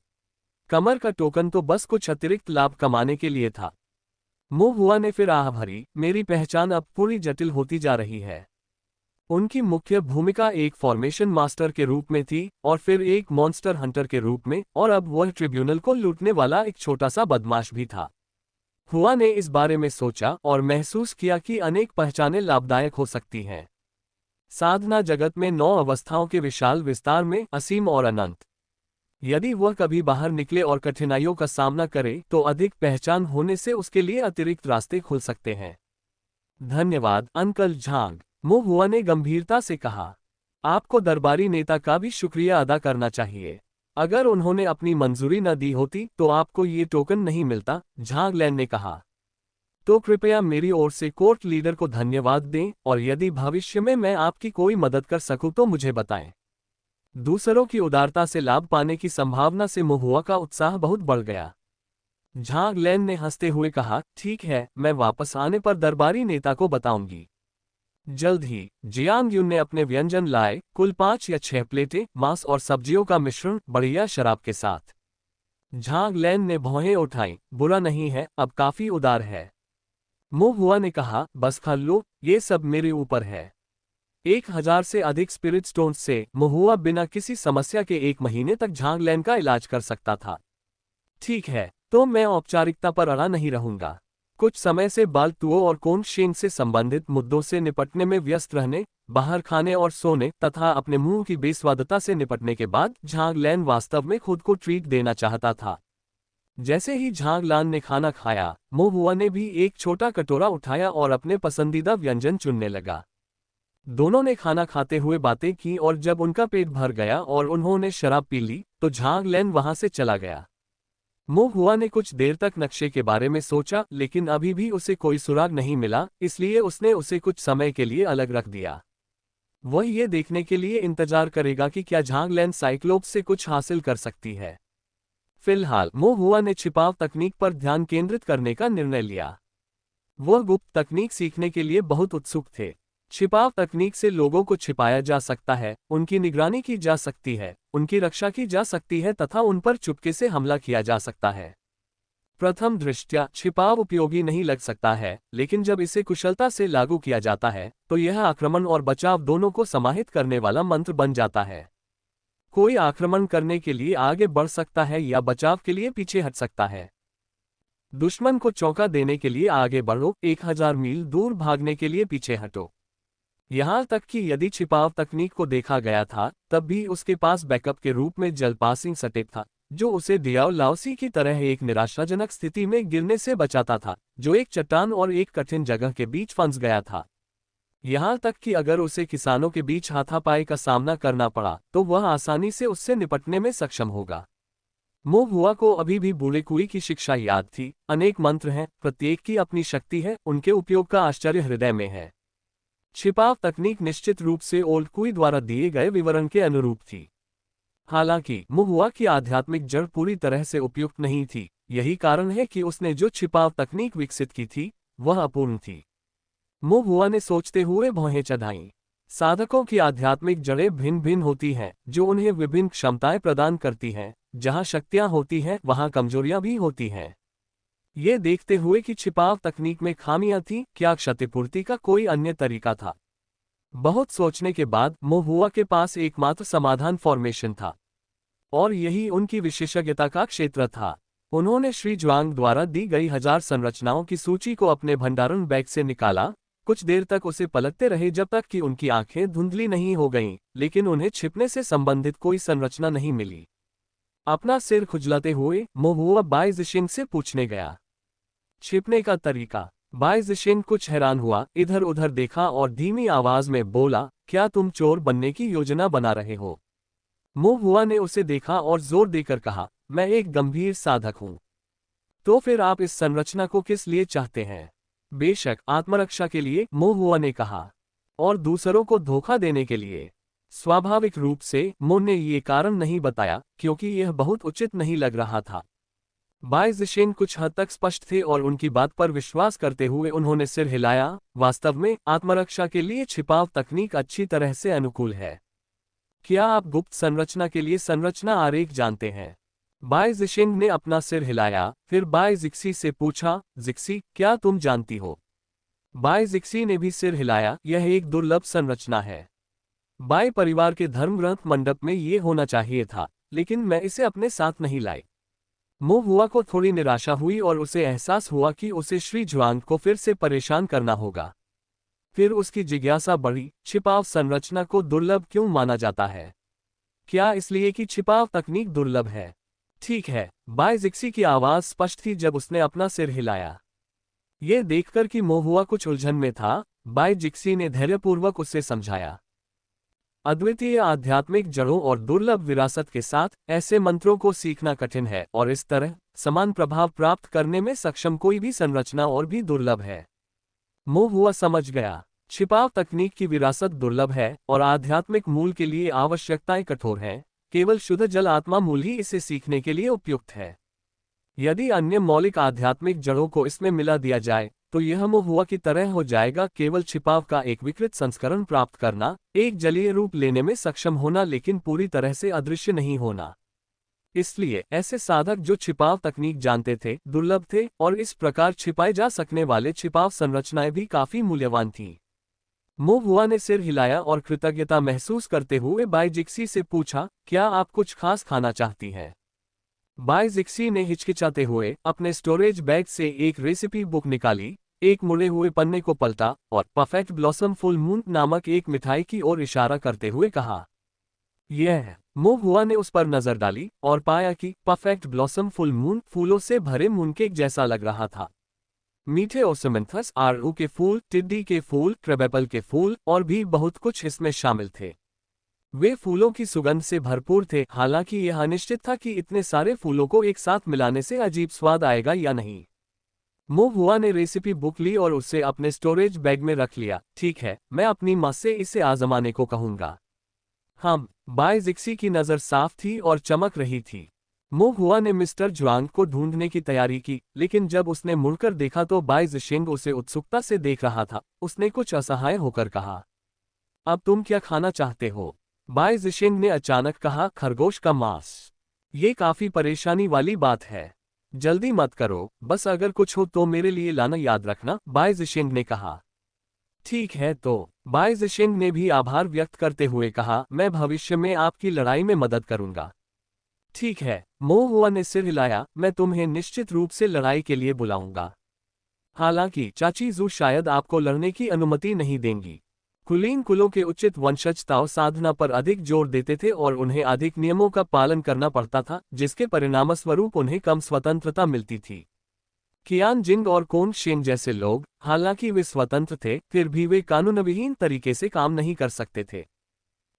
कमर का टोकन तो बस कुछ अतिरिक्त लाभ कमाने के लिए था। महुआ ने फिर आह भरी, मेरी पहचान अब पूरी जटिल होती जा रही है। उनकी मुख्य भूमिका एक फॉर्मेशन मास्टर के रूप में थी, और फिर एक मॉन्स्टर हंटर के रूप में, और अब वह ट्रिब्यूनल को लूटने वाला एक छोटा सा बदमाश भी था। हुआ ने इस बारे में सोचा और महसूस किया कि अनेक पहचानें लाभदायक हो सकती हैं। साधना जगत में 9 अवस्थाओं के विशाल विस्तार में असीम और अनंत। यदि वह कभी बाहर निकले और कठिनाइयों का सामना करे, तो अधिक पहचान होने से उसके लिए अतिरिक्त रास्ते खुल सकते हैं। धन्यवाद अंकल झांग, मो हुआ ने गंभीरता से कहा। आपको दरबारी नेता का भी शुक्रिया अदा करना चाहिए। अगर उन्होंने अपनी मंजूरी न दी होती तो आपको ये टोकन नहीं मिलता, झांग लैन ने कहा। तो कृपया मेरी ओर से कोर्ट लीडर को धन्यवाद दें, और यदि भविष्य में मैं आपकी कोई मदद कर सकूं तो मुझे बताएं। दूसरों की उदारता से लाभ पाने की संभावना से महुआ का उत्साह बहुत बढ़ गया। झांग लैन ने हंसते हुए कहा, ठीक है, मैं वापस आने पर दरबारी नेता को बताऊंगी। जल्द ही जियांग युन ने अपने व्यंजन लाए, कुल 5 या 6 प्लेटें, मांस और सब्जियों का मिश्रण, बढ़िया शराब के साथ। झांग लैन ने भौहें उठाई, बुरा नहीं है, अब काफी उदार है। मो हुआ ने कहा, बस खा लो, ये सब मेरे ऊपर है। 1000 से अधिक स्पिरिट स्टोन्स से महुआ बिना किसी समस्या के 1 महीने तक झांग लैन का इलाज कर सकता था। ठीक है, तो मैं औपचारिकता पर अड़ा नहीं रहूंगा। कुछ समय से बालतुओं और कोन शेंग से संबंधित मुद्दों से निपटने में व्यस्त रहने, बाहर खाने और सोने तथा अपने मुंह की बेस्वादता से निपटने के बाद झांग लैन वास्तव में खुद को ट्रीट देना चाहता था। जैसे ही झांग लान ने खाना खाया, मो हुआ ने भी एक छोटा कटोरा उठाया और अपने पसंदीदा व्यंजन चुनने लगा। दोनों ने खाना खाते हुए बातें की, और जब उनका पेट भर गया और उन्होंने शराब पी ली, तो झांग लैन वहां से चला गया। मो हुआ ने कुछ देर तक नक्शे के बारे में सोचा, लेकिन अभी भी उसे कोई सुराग नहीं मिला, इसलिए उसने उसे कुछ समय के लिए अलग रख दिया। वह ये देखने के लिए इंतजार करेगा कि क्या झांग लैन साइक्लोप्स से कुछ हासिल कर सकती है। फिलहाल मो हुआ ने छिपाव तकनीक पर ध्यान केंद्रित करने का निर्णय लिया। वह गुप्त तकनीक सीखने के लिए बहुत उत्सुक थे। छिपाव तकनीक से लोगों को छिपाया जा सकता है, उनकी निगरानी की जा सकती है, उनकी रक्षा की जा सकती है तथा उन पर चुपके से हमला किया जा सकता है। प्रथम दृष्टया छिपाव उपयोगी नहीं लग सकता है, लेकिन जब इसे कुशलता से लागू किया जाता है, तो यह आक्रमण और बचाव दोनों को समाहित करने वाला मंत्र बन जाता है। कोई आक्रमण करने के लिए आगे बढ़ सकता है या बचाव के लिए पीछे हट सकता है। दुश्मन को चौंका देने के लिए आगे बढ़ो, 1000 मील दूर भागने के लिए पीछे हटो। यहां तक कि यदि छिपाव तकनीक को देखा गया था, तब भी उसके पास बैकअप के रूप में जल पासिंग सटेप था, जो उसे डियाओ लाओसी की तरह एक निराशाजनक स्थिति में गिरने से बचाता था, जो एक चट्टान और एक कठिन जगह के बीच फंस गया था। यहां तक कि अगर उसे किसानों के बीच हाथापाई का सामना करना पड़ा, तो वह आसानी से उससे निपटने में सक्षम होगा। मो हुआ को अभी भी बूढ़े कुई की शिक्षा याद थी। अनेक मंत्र हैं, प्रत्येक की अपनी शक्ति है, उनके उपयोग का आश्चर्य हृदय में है। छिपाव तकनीक निश्चित रूप से ओल्ड कुई द्वारा दिए गए विवरण के अनुरूप थी। हालांकि मुहुआ की आध्यात्मिक जड़ पूरी तरह से उपयुक्त नहीं थी, यही कारण है कि उसने जो छिपाव तकनीक विकसित की थी वह अपूर्ण थी। मुहुआ ने सोचते हुए भौहें चढ़ाईं। साधकों की आध्यात्मिक जड़ें भिन्न भिन्न होती हैं, जो उन्हें विभिन्न क्षमताएं प्रदान करती हैं। जहां शक्तियां होती हैं वहां कमजोरियां भी होती हैं। ये देखते हुए कि छिपाव तकनीक में खामियां थीं, क्या क्षतिपूर्ति का कोई अन्य तरीका था? बहुत सोचने के बाद मुहुआ के पास एकमात्र समाधान फॉर्मेशन था, और यही उनकी विशेषज्ञता का क्षेत्र था। उन्होंने श्री ज्वांग द्वारा दी गई 1000 संरचनाओं की सूची को अपने भंडारण बैग से निकाला। कुछ देर तक उसे पलटते रहे जब तक कि उनकी आंखें धुंधली नहीं हो गईं, लेकिन उन्हें छिपने से संबंधित कोई संरचना नहीं मिली। अपना सिर खुजलाते हुए मुहुआ बाई जिशिंग से पूछने गया, छिपने का तरीका? बाई जिशिंग कुछ हैरान हुआ, इधर उधर देखा और धीमी आवाज में बोला, क्या तुम चोर बनने की योजना बना रहे हो? मुहुआ ने उसे देखा और जोर देकर कहा, मैं एक गंभीर साधक हूं। तो फिर आप इस संरचना को किस लिए चाहते हैं? बेशक आत्मरक्षा के लिए, मुहुआ ने कहा, और दूसरों को धोखा देने के लिए। स्वाभाविक रूप से मो ने ये कारण नहीं बताया, क्योंकि यह बहुत उचित नहीं लग रहा था। बाई जिशिंग कुछ हद तक स्पष्ट थे और उनकी बात पर विश्वास करते हुए उन्होंने सिर हिलाया। वास्तव में आत्मरक्षा के लिए छिपाव तकनीक अच्छी तरह से अनुकूल है। क्या आप गुप्त संरचना के लिए संरचना आरेख जानते हैं? बाई जिशिंग ने अपना सिर हिलाया, फिर बाई जिक्सी से पूछा, जिक्सी, क्या तुम जानती हो? बाई जिक्सी ने भी सिर हिलाया, यह एक दुर्लभ संरचना है। बाई परिवार के धर्म ग्रंथ मंडप में ये होना चाहिए था, लेकिन मैं इसे अपने साथ नहीं लाई। मुहुआ को थोड़ी निराशा हुई और उसे एहसास हुआ कि उसे श्री ज्वांग को फिर से परेशान करना होगा। फिर उसकी जिज्ञासा बढ़ी, छिपाव संरचना को दुर्लभ क्यों माना जाता है? क्या इसलिए कि छिपाव तकनीक दुर्लभ है? ठीक है, बाई जिक्सी की आवाज स्पष्ट थी जब उसने अपना सिर हिलाया। ये देखकर कि मुहुआ कुछ उलझन में था, बाई जिक्सी ने धैर्यपूर्वक उसे समझाया। अद्वितीय आध्यात्मिक जड़ों और दुर्लभ विरासत के साथ ऐसे मंत्रों को सीखना कठिन है, और इस तरह समान प्रभाव प्राप्त करने में सक्षम कोई भी संरचना और भी दुर्लभ है। मुहुआ समझ गया, छिपाव तकनीक की विरासत दुर्लभ है और आध्यात्मिक मूल के लिए आवश्यकताएं कठोर हैं। केवल शुद्ध जल आत्मा मूल ही इसे सीखने के लिए उपयुक्त है। यदि अन्य मौलिक आध्यात्मिक जड़ों को इसमें मिला दिया जाए तो यह मुहुआ की तरह हो जाएगा। केवल छिपाव का एक विकृत संस्करण प्राप्त करना, एक जलीय रूप लेने में सक्षम होना, लेकिन पूरी तरह से अदृश्य नहीं होना। इसलिए ऐसे साधक जो छिपाव तकनीक जानते थे दुर्लभ थे, और इस प्रकार छिपाए जा सकने वाले छिपाव संरचनाएं भी काफी मूल्यवान थीं। मुहुआ ने सिर हिलाया और कृतज्ञता महसूस करते हुए बाई जिक्सी से पूछा, क्या आप कुछ खास खाना चाहती हैं? बाई जिक्सी ने हिचकिचाते हुए अपने स्टोरेज बैग से एक रेसिपी बुक निकाली, एक मुड़े हुए पन्ने को पलटा और परफेक्ट ब्लॉसम फुल मून नामक एक मिठाई की ओर इशारा करते हुए कहा, यह। मुहुआ ने उस पर नजर डाली और पाया कि परफेक्ट ब्लॉसम फुल मून फूलों से भरे मूनकेक जैसा लग रहा था। मीठे ओसमेंथस, आड़ू के फूल, टिड्डी के फूल, क्रेबेपल के फूल और भी बहुत कुछ इसमें शामिल थे। वे फूलों की सुगंध से भरपूर थे, हालांकि यह अनिश्चित था कि इतने सारे फूलों को एक साथ मिलाने से अजीब स्वाद आएगा या नहीं। मुहुआ ने रेसिपी बुक ली और उसे अपने स्टोरेज बैग में रख लिया। ठीक है, मैं अपनी मां से इसे आजमाने को कहूंगा। बाई जिक्सी की नजर साफ थी और चमक रही थी। मुहुआ ने मिस्टर ज्वांग को ढूंढने की तैयारी की, लेकिन जब उसने मुड़कर देखा तो बाई जिशिंग उसे उत्सुकता से देख रहा था। उसने कुछ असहाय होकर कहा, अब तुम क्या खाना चाहते हो? बाई जिशिंग ने अचानक कहा, खरगोश का मांस। ये काफी परेशानी वाली बात है। जल्दी मत करो, बस अगर कुछ हो तो मेरे लिए लाना याद रखना, बाई जिशिंग ने कहा। ठीक है तो, बाई जिशिंग ने भी आभार व्यक्त करते हुए कहा, मैं भविष्य में आपकी लड़ाई में मदद करूंगा। ठीक है, मुहुआ ने सिर हिलाया, मैं तुम्हें निश्चित रूप से लड़ाई के लिए बुलाऊंगा। हालांकि चाची जू शायद आपको लड़ने की अनुमति नहीं देंगी। कुलीन कुलों के उचित वंशजताओं साधना पर अधिक जोर देते थे और उन्हें अधिक नियमों का पालन करना पड़ता था, जिसके परिणामस्वरूप उन्हें कम स्वतंत्रता मिलती थी। कियान जिंग और कोन शेंग जैसे लोग, हालांकि वे स्वतंत्र थे, फिर भी वे कानूनविहीन तरीके से काम नहीं कर सकते थे।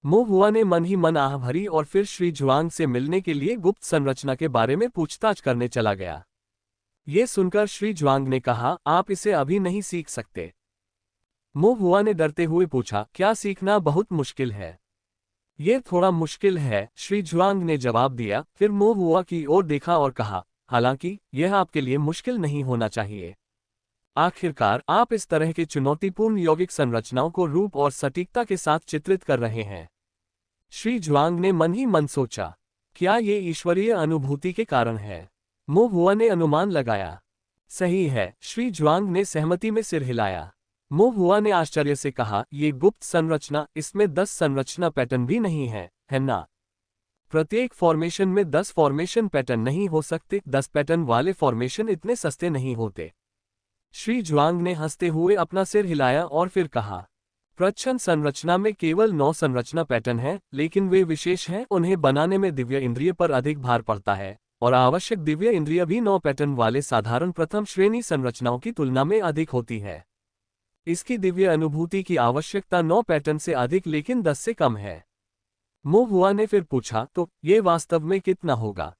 मुहुआ ने मन ही मन आह भरी और फिर श्री जुआंग से मिलने के लिए गुप्त संरचना के बारे में पूछताछ करने चला गया। ये सुनकर श्री जुआंग ने कहा, आप इसे अभी नहीं सीख सकते। मो हुआ ने डरते हुए पूछा, क्या सीखना बहुत मुश्किल है? ये थोड़ा मुश्किल है, श्री जुआंग ने जवाब दिया। फिर मो हुआ की ओर देखा और कहा, हालांकि यह आपके लिए मुश्किल नहीं होना चाहिए। आखिरकार आप इस तरह के चुनौतीपूर्ण यौगिक संरचनाओं को रूप और सटीकता के साथ चित्रित कर रहे हैं। श्री जुआंग ने मन ही मन सोचा, क्या ये ईश्वरीय अनुभूति के कारण है? मो हुआ ने अनुमान लगाया। सही है, श्री जुआंग ने सहमति में सिर हिलाया। मो हुआ ने आश्चर्य से कहा, ये गुप्त संरचना, इसमें 10 संरचना पैटर्न भी नहीं है ना? प्रत्येक फॉर्मेशन में 10 फॉर्मेशन पैटर्न नहीं हो सकते, 10 पैटर्न वाले फॉर्मेशन इतने सस्ते नहीं होते। श्री जुआंग ने हंसते हुए अपना सिर हिलाया और फिर कहा, प्रच्छन्न संरचना में केवल 9 संरचना पैटर्न हैं, लेकिन वे विशेष हैं, उन्हें बनाने में दिव्य इंद्रिय पर अधिक भार पड़ता है, और आवश्यक दिव्य इंद्रिय भी 9 पैटर्न वाले साधारण प्रथम श्रेणी संरचनाओं की तुलना में अधिक होती है। इसकी दिव्य अनुभूति की आवश्यकता 9 पैटर्न से अधिक लेकिन 10 से कम है। मो हुआ ने फिर पूछा, तो ये वास्तव में कितना होगा?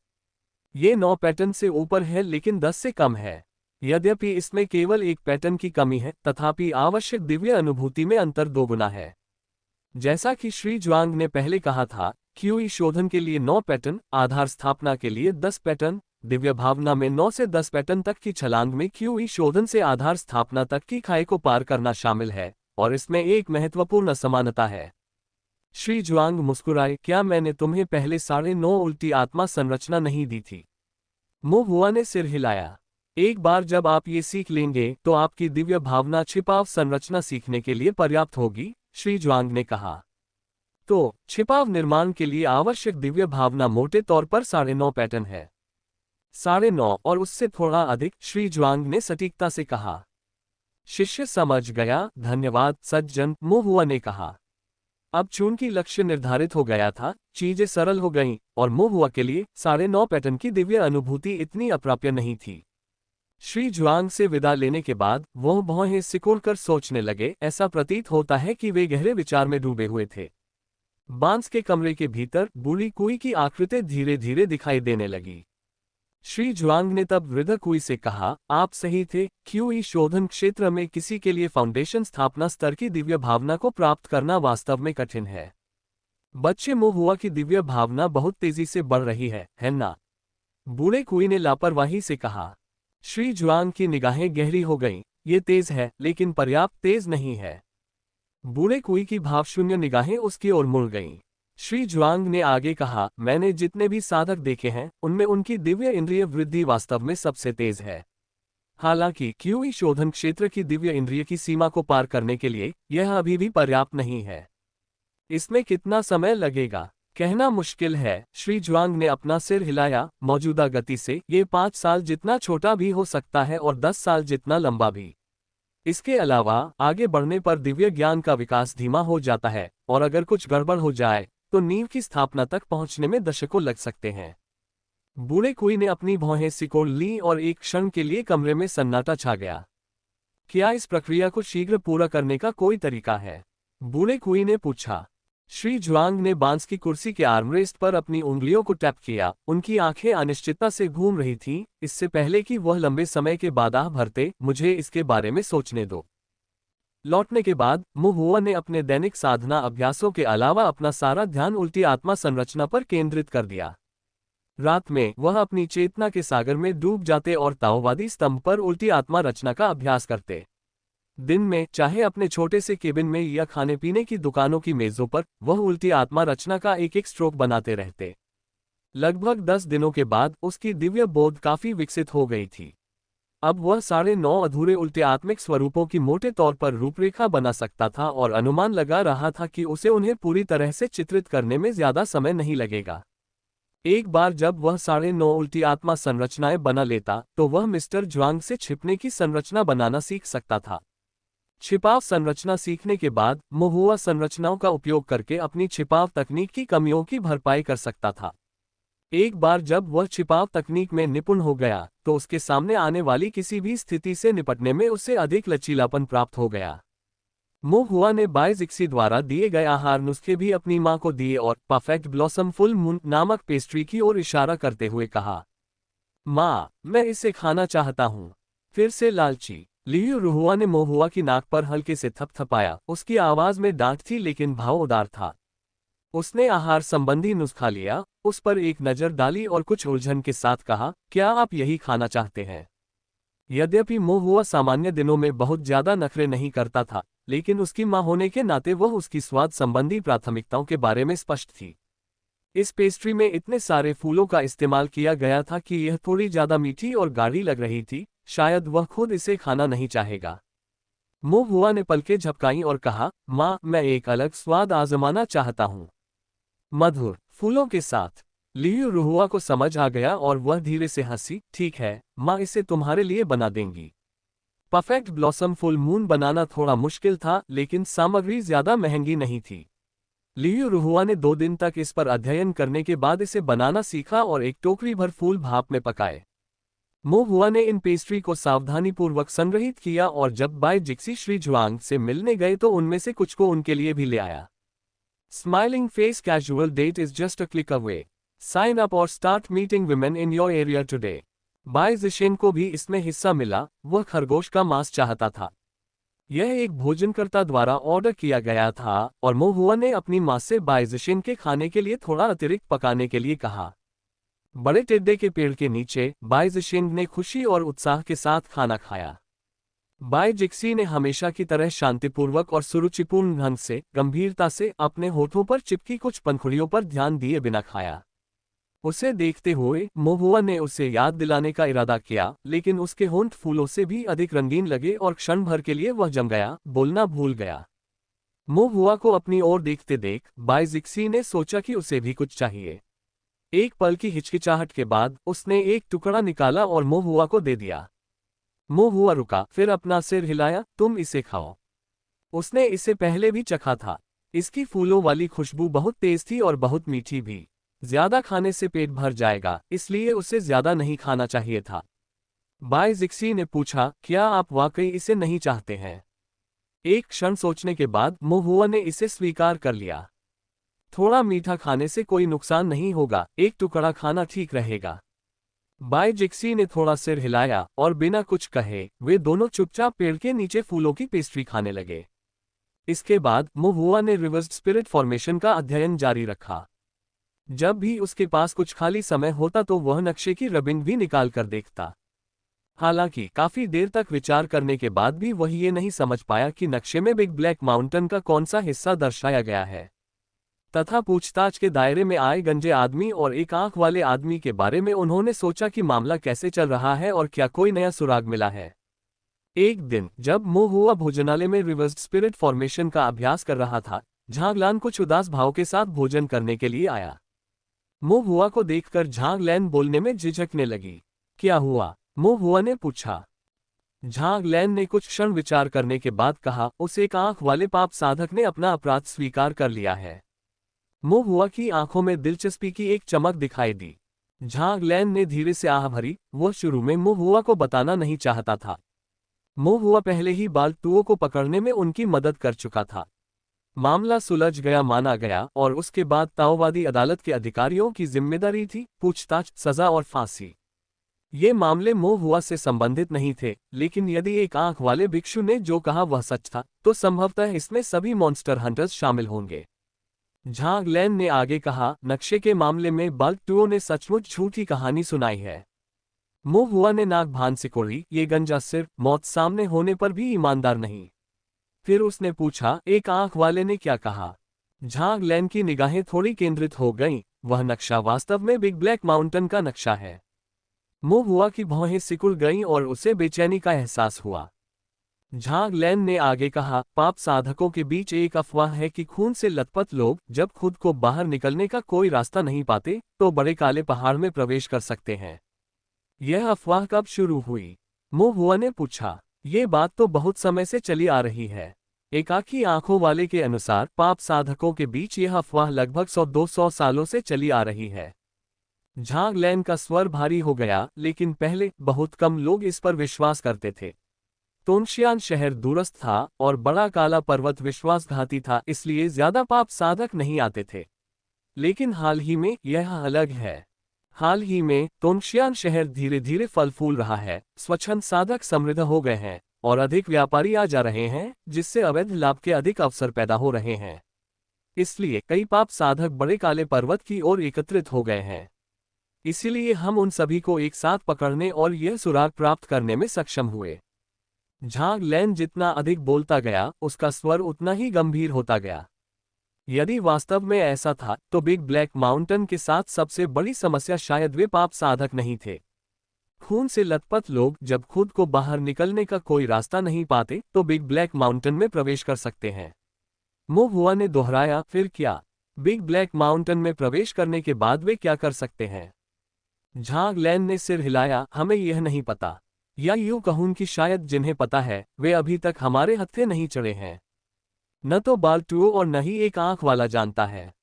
ये 9 पैटर्न से ऊपर है लेकिन 10 से कम है। यद्यपि इसमें केवल एक पैटर्न की कमी है, तथापि आवश्यक दिव्य अनुभूति में अंतर 2 गुना है। जैसा कि श्री जुआंग ने पहले कहा था, क्यूई शोधन के लिए 9 पैटर्न, आधार स्थापना के लिए 10 पैटर्न, दिव्य भावना में 9 से 10 पैटर्न तक की छलांग में क्यूई शोधन से आधार स्थापना तक की खाई को पार करना शामिल है, और इसमें एक महत्वपूर्ण असमानता है। श्री जुआंग मुस्कुराए, क्या मैंने तुम्हें पहले 9.5 उल्टी आत्मा संरचना नहीं दी थी? मो हुआ ने सिर हिलाया। एक बार जब आप ये सीख लेंगे तो आपकी दिव्य भावना छिपाव संरचना सीखने के लिए पर्याप्त होगी, श्री जुआंग ने कहा। तो छिपाव निर्माण के लिए आवश्यक दिव्य भावना मोटे तौर पर 9.5 पैटर्न है। 9.5 और उससे थोड़ा अधिक, श्री जुआंग ने सटीकता से कहा। शिष्य समझ गया, धन्यवाद सज्जन, मो हुआ ने कहा। अब चूंकि लक्ष्य निर्धारित हो गया था, चीजें सरल हो गईं, और मो हुआ के लिए 9.5 पैटर्न की दिव्य अनुभूति इतनी अप्राप्य नहीं थी। श्री जुआंग से विदा लेने के बाद वह भौहें सिकोड़कर सोचने लगे। ऐसा प्रतीत होता है कि वे गहरे विचार में डूबे हुए थे। बांस के कमरे के भीतर बूढ़ी कुई की आकृति धीरे धीरे दिखाई देने लगी। श्री जुआंग ने तब वृद्ध कुई से कहा, आप सही थे, क्यूई शोधन क्षेत्र में किसी के लिए फाउंडेशन स्थापना स्तर की दिव्य भावना को प्राप्त करना वास्तव में कठिन है। बच्चे मो हुआ की दिव्य भावना बहुत तेजी से बढ़ रही है ना? बूढ़े कुई ने लापरवाही से कहा। श्री जुआंग की निगाहें गहरी हो गईं। ये तेज है, लेकिन पर्याप्त तेज नहीं है। बूढ़े कुई की भावशून्य निगाहें उसकी ओर मुड़ गईं। श्री जुआंग ने आगे कहा, मैंने जितने भी साधक देखे हैं, उनमें उनकी दिव्य इंद्रिय वृद्धि वास्तव में सबसे तेज है। हालांकि क्यूई शोधन क्षेत्र की दिव्य इंद्रिय की सीमा को पार करने के लिए यह अभी भी पर्याप्त नहीं है। इसमें कितना समय लगेगा, कहना मुश्किल है। श्री जुआंग ने अपना सिर हिलाया। मौजूदा गति से ये 5 साल जितना छोटा भी हो सकता है और 10 साल जितना लंबा भी। इसके अलावा आगे बढ़ने पर दिव्य ज्ञान का विकास धीमा हो जाता है, और अगर कुछ गड़बड़ हो जाए तो नींव की स्थापना तक पहुंचने में दशकों लग सकते हैं। बूढ़े कुई ने अपनी भौहें सिकोड़ ली और एक क्षण के लिए कमरे में सन्नाटा छा गया। क्या इस प्रक्रिया को शीघ्र पूरा करने का कोई तरीका है? बूढ़े कुई ने पूछा। श्री जुआंग ने बांस की कुर्सी के आर्मरेस्ट पर अपनी उंगलियों को टैप किया। उनकी आंखें अनिश्चितता से घूम रही थीं, इससे पहले कि वह लंबे समय के बाद आह भरते, मुझे इसके बारे में सोचने दो। लौटने के बाद मो हुआ ने अपने दैनिक साधना अभ्यासों के अलावा अपना सारा ध्यान उल्टी आत्मा संरचना पर केंद्रित कर दिया। रात में वह अपनी चेतना के सागर में डूब जाते और ताओवादी स्तंभ पर उल्टी आत्मा रचना का अभ्यास करते। दिन में चाहे अपने छोटे से केबिन में या खाने पीने की दुकानों की मेजों पर, वह उल्टी आत्मा रचना का एक एक स्ट्रोक बनाते रहते। लगभग 10 दिनों के बाद उसकी दिव्य बोध काफी विकसित हो गई थी। अब वह 9.5 अधूरे उल्टे आत्मिक स्वरूपों की मोटे तौर पर रूपरेखा बना सकता था और अनुमान लगा रहा था कि उसे उन्हें पूरी तरह से चित्रित करने में ज्यादा समय नहीं लगेगा। एक बार जब वह 9.5 उल्टी आत्मा संरचनाएं बना लेता तो वह मिस्टर जुआंग से छिपने की संरचना बनाना सीख सकता था। छिपाव संरचना सीखने के बाद मो हुआ संरचनाओं का उपयोग करके अपनी छिपाव तकनीक की कमियों की भरपाई कर सकता था। एक बार जब वह छिपाव तकनीक में निपुण हो गया तो उसके सामने आने वाली किसी भी स्थिति से निपटने में उसे अधिक लचीलापन प्राप्त हो गया। मो हुआ ने बायजिक्सी द्वारा दिए गए आहार नुस्खे भी अपनी मां को दिए और परफेक्ट ब्लॉसम फुल मून नामक पेस्ट्री की ओर इशारा करते हुए कहा, मां, मैं इसे खाना चाहता हूं। फिर से लालची लियू रुहुआ ने मोहुआ की नाक पर हल्के से थपथपाया। उसकी आवाज में डांट थी लेकिन भाव उदार था। उसने आहार संबंधी नुस्खा लिया, उस पर एक नज़र डाली और कुछ उलझन के साथ कहा, क्या आप यही खाना चाहते हैं? यद्यपि मोहुआ सामान्य दिनों में बहुत ज्यादा नखरे नहीं करता था, लेकिन उसकी मां होने के नाते वह उसकी स्वाद संबंधी प्राथमिकताओं के बारे में स्पष्ट थी। इस पेस्ट्री में इतने सारे फूलों का इस्तेमाल किया गया था कि यह थोड़ी ज्यादा मीठी और गाढ़ी लग रही थी। शायद वह खुद इसे खाना नहीं चाहेगा। मोहुआ ने पलकें झपकाई और कहा, माँ, मैं एक अलग स्वाद आजमाना चाहता हूँ, मधुर फूलों के साथ। लियू रुहुआ को समझ आ गया और वह धीरे से हंसी। ठीक है माँ, इसे तुम्हारे लिए बना देंगी। परफेक्ट ब्लॉसम फुल मून बनाना थोड़ा मुश्किल था, लेकिन सामग्री ज्यादा महंगी नहीं थी। लियू रुहुआ ने 2 दिन तक इस पर अध्ययन करने के बाद इसे बनाना सीखा और एक टोकरी भर फूल भाप में पकाए। मोहुआ ने इन पेस्ट्री को सावधानीपूर्वक संग्रहित किया और जब बाय जिक्सी श्री जुआंग से मिलने गए तो उनमें से कुछ को उनके लिए भी ले आया। Smiling face casual date is just a click away. Sign up और start meeting women in your area today. बाय जिशेन को भी इसमें हिस्सा मिला। वह खरगोश का मांस चाहता था। यह एक भोजनकर्ता द्वारा ऑर्डर किया गया था और मोहुआ ने अपनी मां से बाय जिशेन के खाने के लिए थोड़ा अतिरिक्त पकाने के लिए कहा। बड़े टिड्डे के पेड़ के नीचे बाय जिशेन ने खुशी और उत्साह के साथ खाना खाया। बाय जिक्सी ने हमेशा की तरह शांतिपूर्वक और सुरुचिपूर्ण ढंग से गंभीरता से अपने होठों पर चिपकी कुछ पंखुड़ियों पर ध्यान दिए बिना खाया। उसे देखते हुए मोहुआ ने उसे याद दिलाने का इरादा किया, लेकिन उसके होंठ फूलों से भी अधिक रंगीन लगे और क्षण भर के लिए वह जम गया, बोलना भूल गया। मोहुआ को अपनी ओर देखते देख बाय जिक्सी ने सोचा कि उसे भी कुछ चाहिए। एक पल की हिचकिचाहट के बाद उसने एक टुकड़ा निकाला और मोहुआ को दे दिया। मोहुआ रुका, फिर अपना सिर हिलाया। तुम इसे खाओ। उसने इसे पहले भी चखा था। इसकी फूलों वाली खुशबू बहुत तेज थी और बहुत मीठी भी। ज्यादा खाने से पेट भर जाएगा, इसलिए उसे ज्यादा नहीं खाना चाहिए था। बाय जिक्सी ने पूछा, क्या आप वाकई इसे नहीं चाहते हैं? एक क्षण सोचने के बाद मोहुआ ने इसे स्वीकार कर लिया। थोड़ा मीठा खाने से कोई नुकसान नहीं होगा, एक टुकड़ा खाना ठीक रहेगा। बाय जिक्सी ने थोड़ा सिर हिलाया और बिना कुछ कहे वे दोनों चुपचाप पेड़ के नीचे फूलों की पेस्ट्री खाने लगे। इसके बाद मोहुआ ने रिवर्स्ड स्पिरिट फॉर्मेशन का अध्ययन जारी रखा। जब भी उसके पास कुछ खाली समय होता तो वह नक्शे की रबिंग भी निकाल कर देखता। हालांकि काफी देर तक विचार करने के बाद भी वह ये नहीं समझ पाया कि नक्शे में बिग ब्लैक माउंटेन का कौन सा हिस्सा दर्शाया गया है, तथा पूछताछ के दायरे में आए गंजे आदमी और एक आंख वाले आदमी के बारे में उन्होंने सोचा कि मामला कैसे चल रहा है और क्या कोई नया सुराग मिला है। एक दिन जब मोहुआ भोजनालय में रिवर्स्ड स्पिरिट फॉर्मेशन का अभ्यास कर रहा था, झांगलान कुछ उदास भाव के साथ भोजन करने के लिए आया। मोहुआ को देखकर झांगलैन बोलने में झिझकने लगी। क्या हुआ? मोहुआ ने पूछा। झांगलैन ने कुछ क्षण विचार करने के बाद कहा, उस एक आंख वाले पाप साधक ने अपना अपराध स्वीकार कर लिया है। मोहुआ की आंखों में दिलचस्पी की एक चमक दिखाई दी। झांगलैन ने धीरे से आह भरी। वह शुरू में मोहुआ को बताना नहीं चाहता था। मोहुआ पहले ही बाल्टुओं को पकड़ने में उनकी मदद कर चुका था। मामला सुलझ गया माना गया और उसके बाद ताओवादी अदालत के अधिकारियों की जिम्मेदारी थी पूछताछ, सजा और फांसी। ये मामले मोहुआ से संबंधित नहीं थे, लेकिन यदि एक आंख वाले भिक्षु ने जो कहा वह सच था, तो संभवतः इसमें सभी मॉन्स्टर हंटर्स शामिल होंगे। झांगलैन ने आगे कहा, नक्शे के मामले में बाल्टुओं ने सचमुच झूठी कहानी सुनाई है। मोहुआ ने नाक भान सिकोड़ी। ये गंजा सिर्फ मौत सामने होने पर भी ईमानदार नहीं। फिर उसने पूछा, एक आंख वाले ने क्या कहा? झांगलैन की निगाहें थोड़ी केंद्रित हो गईं। वह नक्शा वास्तव में बिग ब्लैक माउंटेन का नक्शा है। मोहुआ की भौहें सिकुड़ गईं और उसे बेचैनी का एहसास हुआ। झांगलैन ने आगे कहा, पाप साधकों के बीच एक अफवाह है कि खून से लथपथ लोग जब खुद को बाहर निकलने का कोई रास्ता नहीं पाते तो बड़े काले पहाड़ में प्रवेश कर सकते हैं। यह अफवाह कब शुरू हुई? मोहुआ ने पूछा। ये बात तो बहुत समय से चली आ रही है। एकाकी आंखों वाले के अनुसार पाप साधकों के बीच यह अफवाह लगभग 100-200 सालों से चली आ रही है। झांगलैन का स्वर भारी हो गया, लेकिन पहले बहुत कम लोग इस पर विश्वास करते थे। तोंगशियान शहर दूरस्थ था और बड़ा काला पर्वत विश्वासघाती था, इसलिए ज्यादा पाप साधक नहीं आते थे। लेकिन हाल ही में यह अलग है। हाल ही में तोंगशियान शहर धीरे धीरे फल फूल रहा है, स्वच्छंद साधक समृद्ध हो गए हैं, और अधिक व्यापारी आ जा रहे हैं, जिससे अवैध लाभ के अधिक अवसर पैदा हो रहे हैं। इसलिए कई पाप साधक बड़े काले पर्वत की ओर एकत्रित हो गए हैं। इसीलिए हम उन सभी को एक साथ पकड़ने और यह सुराग प्राप्त करने में सक्षम हुए। झांग लैन जितना अधिक बोलता गया, उसका स्वर उतना ही गंभीर होता गया। यदि वास्तव में ऐसा था, तो बिग ब्लैक माउंटेन के साथ सबसे बड़ी समस्या शायद वे पाप साधक नहीं थे। खून से लथपथ लोग जब खुद को बाहर निकलने का कोई रास्ता नहीं पाते, तो बिग ब्लैक माउंटेन में प्रवेश कर सकते हैं। मो हुआ ने दोहराया, फिर क्या? बिग ब्लैक माउंटेन में प्रवेश करने के बाद वे क्या कर सकते हैं? झांग लैन ने सिर हिलाया, हमें यह नहीं पता। या यूं कहूं कि शायद जिन्हें पता है, वे अभी तक हमारे हत्थे नहीं चढ़े हैं। न तो बाल्टुओ और न ही एक आंख वाला जानता है।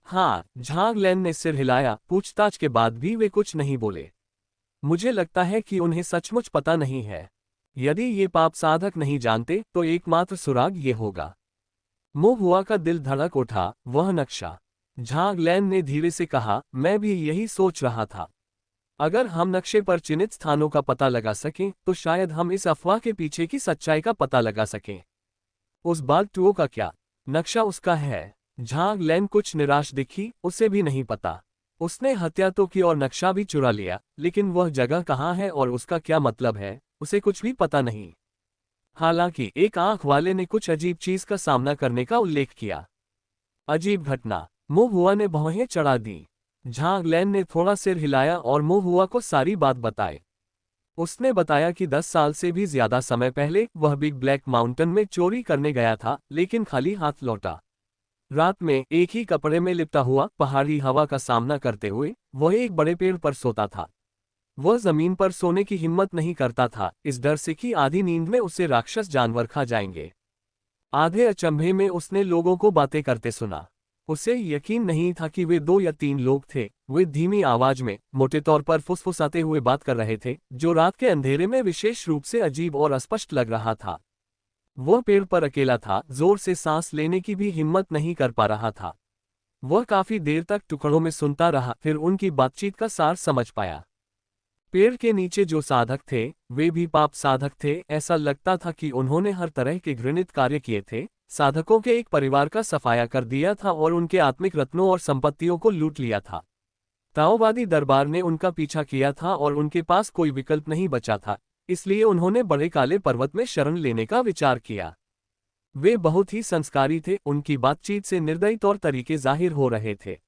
हाँ, झांग लैन ने सिर हिलाया, पूछताछ के बाद भी वे कुछ नहीं बोले। मुझे लगता है कि उन्हें सचमुच पता नहीं है। यदि ये पाप साधक नहीं जानते, तो एकमात्र सुराग ये होगा। मो हुआ का दिल धड़क उठा, वह नक्शा। झांग लैन ने धीरे से कहा, मैं भी यही सोच रहा था। अगर हम नक्शे पर चिन्हित स्थानों का पता लगा सकें, तो शायद हम इस अफवाह के पीछे की सच्चाई का पता लगा सकें। उस बाल्टुओ का क्या? नक्शा उसका है। झांग लैन कुछ निराश दिखी, उसे भी नहीं पता। उसने हत्या तो की और नक्शा भी चुरा लिया, लेकिन वह जगह कहाँ है और उसका क्या मतलब है, उसे कुछ भी पता नहीं। हालांकि एक आंख वाले ने कुछ अजीब चीज का सामना करने का उल्लेख किया। अजीब घटना? मो हुआ ने भौहें चढ़ा दी। झांग लैन ने थोड़ा सिर हिलाया और मो हुआ को सारी बात बताई। उसने बताया कि 10 साल से भी ज्यादा समय पहले वह बिग ब्लैक माउंटेन में चोरी करने गया था, लेकिन खाली हाथ लौटा। रात में एक ही कपड़े में लिपटा हुआ पहाड़ी हवा का सामना करते हुए वह एक बड़े पेड़ पर सोता था। वह जमीन पर सोने की हिम्मत नहीं करता था, इस डर से कि आधी नींद में उसे राक्षस जानवर खा जाएंगे। आधे अचंभे में उसने लोगों को बातें करते सुना। उसे यकीन नहीं था कि वे 2 या 3 लोग थे। वे धीमी आवाज में, मोटे तौर पर फुसफुसाते हुए बात कर रहे थे, जो रात के अंधेरे में विशेष रूप से अजीब और अस्पष्ट लग रहा था। वह पेड़ पर अकेला था, जोर से सांस लेने की भी हिम्मत नहीं कर पा रहा था। वह काफी देर तक टुकड़ों में सुनता रहा, फिर उनकी बातचीत का सार समझ पाया। पेड़ के नीचे जो साधक थे, वे भी पाप साधक थे। ऐसा लगता था कि उन्होंने हर तरह के घृणित कार्य किए थे, साधकों के एक परिवार का सफाया कर दिया था और उनके आत्मिक रत्नों और संपत्तियों को लूट लिया था। ताओवादी दरबार ने उनका पीछा किया था और उनके पास कोई विकल्प नहीं बचा था, इसलिए उन्होंने बड़े काले पर्वत में शरण लेने का विचार किया। वे बहुत ही संस्कारी थे, उनकी बातचीत से निर्दयी तौर तरीके जाहिर हो रहे थे।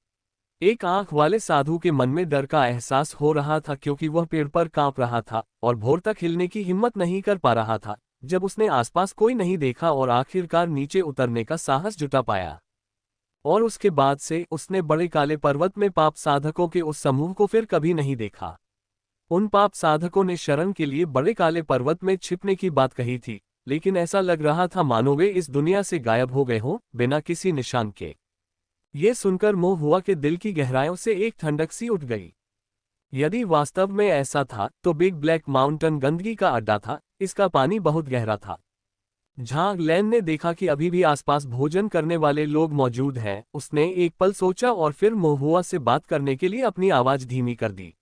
एक आंख वाले साधु के मन में डर का एहसास हो रहा था, क्योंकि वह पेड़ पर कांप रहा था और भोर तक हिलने की हिम्मत नहीं कर पा रहा था। जब उसने आसपास कोई नहीं देखा और आखिरकार नीचे उतरने का साहस जुटा पाया, और उसके बाद से उसने बड़े काले पर्वत में पाप साधकों के उस समूह को फिर कभी नहीं देखा। उन पाप साधकों ने शरण के लिए बड़े काले पर्वत में छिपने की बात कही थी, लेकिन ऐसा लग रहा था मानो वे इस दुनिया से गायब हो गए हों, बिना किसी निशान के। ये सुनकर मो हुआ के दिल की गहराइयों से एक ठंडक सी उठ गई। यदि वास्तव में ऐसा था, तो बिग ब्लैक माउंटेन गंदगी का अड्डा था, इसका पानी बहुत गहरा था। झांग लैन ने देखा कि अभी भी आसपास भोजन करने वाले लोग मौजूद हैं। उसने एक पल सोचा और फिर मो हुआ से बात करने के लिए अपनी आवाज धीमी कर दी।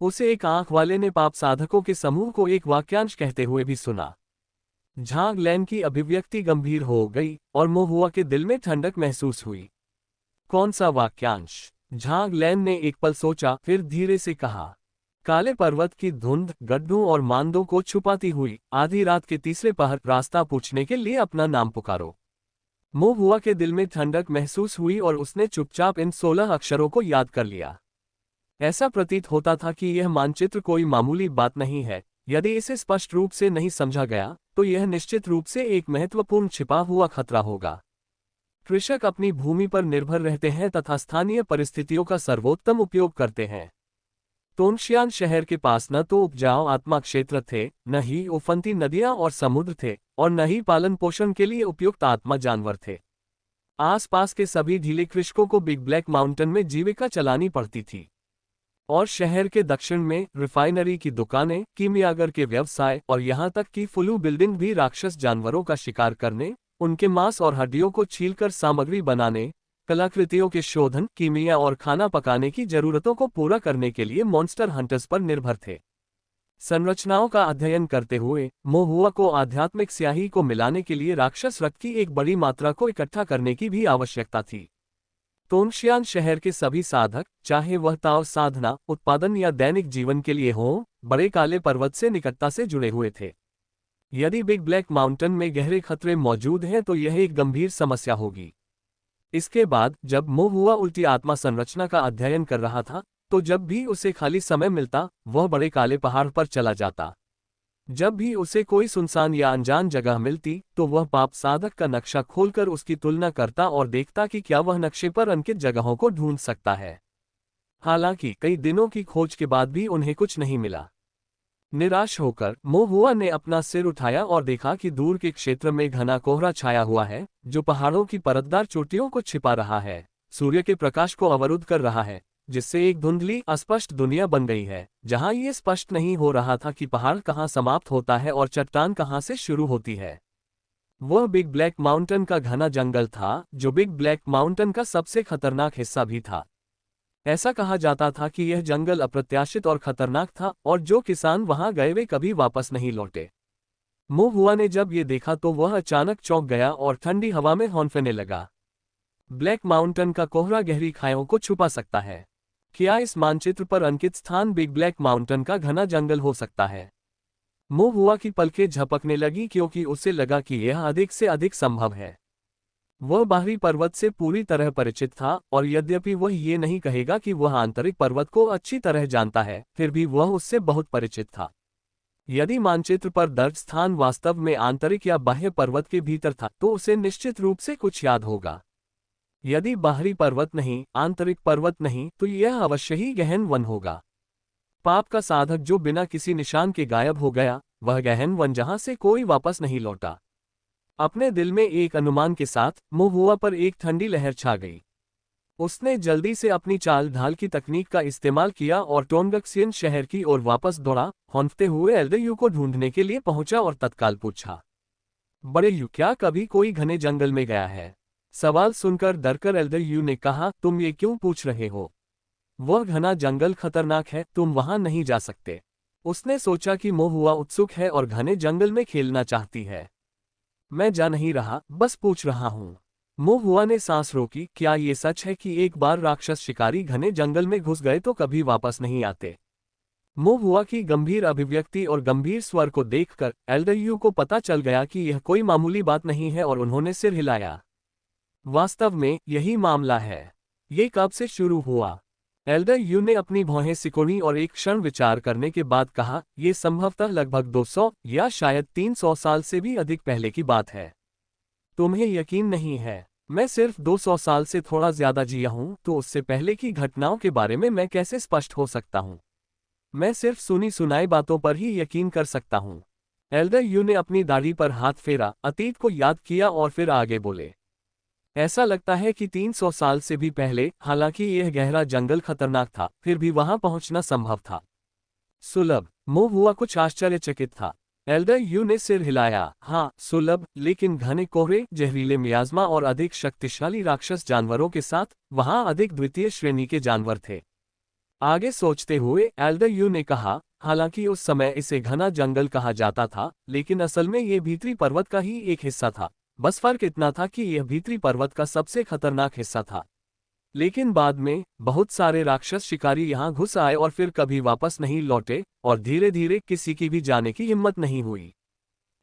उसे एक आंख वाले ने पाप साधकों के समूह को एक वाक्यांश कहते हुए भी सुना। झांग लैन की अभिव्यक्ति गंभीर हो गई और मो हुआ के दिल में ठंडक महसूस हुई। कौन सा वाक्यांश? झांग लैन ने एक पल सोचा, फिर धीरे से कहा, काले पर्वत की धुंध, गड्ढों और मांदों को छुपाती हुई आधी रात के तीसरे पहर रास्ता पूछने के लिए अपना नाम पुकारो। मो हुआ के दिल में ठंडक महसूस हुई और उसने चुपचाप इन 16 अक्षरों को याद कर लिया। ऐसा प्रतीत होता था कि यह मानचित्र कोई मामूली बात नहीं है। यदि इसे स्पष्ट रूप से नहीं समझा गया, तो यह निश्चित रूप से एक महत्वपूर्ण छिपा हुआ खतरा होगा। कृषक अपनी भूमि पर निर्भर रहते हैं तथा स्थानीय परिस्थितियों का सर्वोत्तम उपयोग करते हैं। तोंगशियान शहर के पास न तो उपजाऊ आत्मा क्षेत्र थे, न ही उफनती नदियां और समुद्र थे, और न ही पालन पोषण के लिए उपयुक्त आत्मा जानवर थे। आसपास के सभी ढीले कृषकों को बिग ब्लैक माउंटेन में जीविका चलानी पड़ती थी। और शहर के दक्षिण में रिफाइनरी की दुकानें, कीमियागर के व्यवसाय और यहाँ तक कि फ्लू बिल्डिंग भी राक्षस जानवरों का शिकार करने, उनके मांस और हड्डियों को छीलकर सामग्री बनाने, कलाकृतियों के शोधन, कीमिया और खाना पकाने की जरूरतों को पूरा करने के लिए मॉन्स्टर हंटर्स पर निर्भर थे। संरचनाओं का अध्ययन करते हुए मोहुआ को आध्यात्मिक स्याही को मिलाने के लिए राक्षस रक्त की एक बड़ी मात्रा को इकट्ठा करने की भी आवश्यकता थी। तोंगशियान शहर के सभी साधक, चाहे वह ताओ साधना, उत्पादन या दैनिक जीवन के लिए हों, बड़े काले पर्वत से निकटता से जुड़े हुए थे। यदि बिग ब्लैक माउंटेन में गहरे खतरे मौजूद हैं तो यह एक गंभीर समस्या होगी। इसके बाद जब मोहुआ उल्टी आत्मा संरचना का अध्ययन कर रहा था, तो जब भी उसे खाली समय मिलता, वह बड़े काले पहाड़ पर चला जाता। जब भी उसे कोई सुनसान या अनजान जगह मिलती, तो वह पाप साधक का नक्शा खोलकर उसकी तुलना करता और देखता कि क्या वह नक्शे पर अंकित जगहों को ढूंढ सकता है। हालांकि कई दिनों की खोज के बाद भी उन्हें कुछ नहीं मिला। निराश होकर मोहुआ ने अपना सिर उठाया और देखा कि दूर के क्षेत्र में घना कोहरा छाया हुआ है, जो पहाड़ों की परतदार चोटियों को छिपा रहा है, सूर्य के प्रकाश को अवरुद्ध कर रहा है, जिससे एक धुंधली अस्पष्ट दुनिया बन गई है, जहां ये स्पष्ट नहीं हो रहा था कि पहाड़ कहां समाप्त होता है और चट्टान कहां से शुरू होती है। वह बिग ब्लैक माउंटेन का घना जंगल था, जो बिग ब्लैक माउंटेन का सबसे खतरनाक हिस्सा भी था। ऐसा कहा जाता था कि यह जंगल अप्रत्याशित और खतरनाक था और जो किसान वहां गए वे कभी वापस नहीं लौटे। मोहुआ ने जब ये देखा तो वह अचानक चौंक गया और ठंडी हवा में हौंफने लगा। ब्लैक माउंटेन का कोहरा गहरी खाइयों को छुपा सकता है। क्या इस मानचित्र पर अंकित स्थान बिग ब्लैक माउंटेन का घना जंगल हो सकता है? मोहुआ की पलकें झपकने लगी क्योंकि उसे लगा कि यह अधिक से अधिक संभव है। वह बाहरी पर्वत से पूरी तरह परिचित था और यद्यपि वह ये नहीं कहेगा कि वह आंतरिक पर्वत को अच्छी तरह जानता है, फिर भी वह उससे बहुत परिचित था। यदि मानचित्र पर दर्ज स्थान वास्तव में आंतरिक या बाह्य पर्वत के भीतर था तो उसे निश्चित रूप से कुछ याद होगा। यदि बाहरी पर्वत नहीं, आंतरिक पर्वत नहीं, तो यह अवश्य ही गहन वन होगा। पाप का साधक जो बिना किसी निशान के गायब हो गया, वह गहन वन जहां से कोई वापस नहीं लौटा। अपने दिल में एक अनुमान के साथ मोहुआ पर एक ठंडी लहर छा गई। उसने जल्दी से अपनी चाल ढाल की तकनीक का इस्तेमाल किया और टोंगक्सियन शहर की ओर वापस दौड़ा, हौंफते हुए एल्डर यू को ढूंढने के लिए पहुंचा और तत्काल पूछा, बड़े यू, क्या कभी कोई घने जंगल में गया है? सवाल सुनकर डरकर एल्डर यू ने कहा, तुम ये क्यों पूछ रहे हो? वह घना जंगल खतरनाक है, तुम वहां नहीं जा सकते। उसने सोचा कि मोहुआ उत्सुक है और घने जंगल में खेलना चाहती है। मैं जा नहीं रहा, बस पूछ रहा हूं। मोहुआ ने सांस रोकी, क्या ये सच है कि एक बार राक्षस शिकारी घने जंगल में घुस गए तो कभी वापस नहीं आते? मोहुआ की गंभीर अभिव्यक्ति और गंभीर स्वर को देखकर एल्डर यू को पता चल गया कि यह कोई मामूली बात नहीं है और उन्होंने सिर हिलाया। वास्तव में यही मामला है। ये कब से शुरू हुआ? एल्डर यू ने अपनी भौहें सिकोड़ी और एक क्षण विचार करने के बाद कहा, यह संभवतः लगभग 200 या शायद 300 साल से भी अधिक पहले की बात है। तुम्हें यकीन नहीं है? मैं सिर्फ 200 साल से थोड़ा ज्यादा जिया हूं, तो उससे पहले की घटनाओं के बारे में मैं कैसे स्पष्ट हो सकता हूं? मैं सिर्फ सुनी सुनाई बातों पर ही यकीन कर सकता हूं। एल्डर यू ने अपनी दाढ़ी पर हाथ फेरा, अतीत को याद किया और फिर आगे बोले, ऐसा लगता है कि 300 साल से भी पहले, हालांकि यह गहरा जंगल खतरनाक था, फिर भी वहां पहुंचना संभव था। सुलभ। मोहुआ कुछ आश्चर्यचकित था। एल्डर यू ने सिर हिलाया, हाँ सुलभ, लेकिन घने कोहरे, जहरीले मियाज़मा और अधिक शक्तिशाली राक्षस जानवरों के साथ, वहां अधिक द्वितीय श्रेणी के जानवर थे। आगे सोचते हुए एल्डर यू ने कहा, हालांकि उस समय इसे घना जंगल कहा जाता था, लेकिन असल में यह भीतरी पर्वत का ही एक हिस्सा था। बस फर्क इतना था कि यह भीतरी पर्वत का सबसे खतरनाक हिस्सा था। लेकिन बाद में बहुत सारे राक्षस शिकारी यहां घुस आए और फिर कभी वापस नहीं लौटे, और धीरे धीरे किसी की भी जाने की हिम्मत नहीं हुई।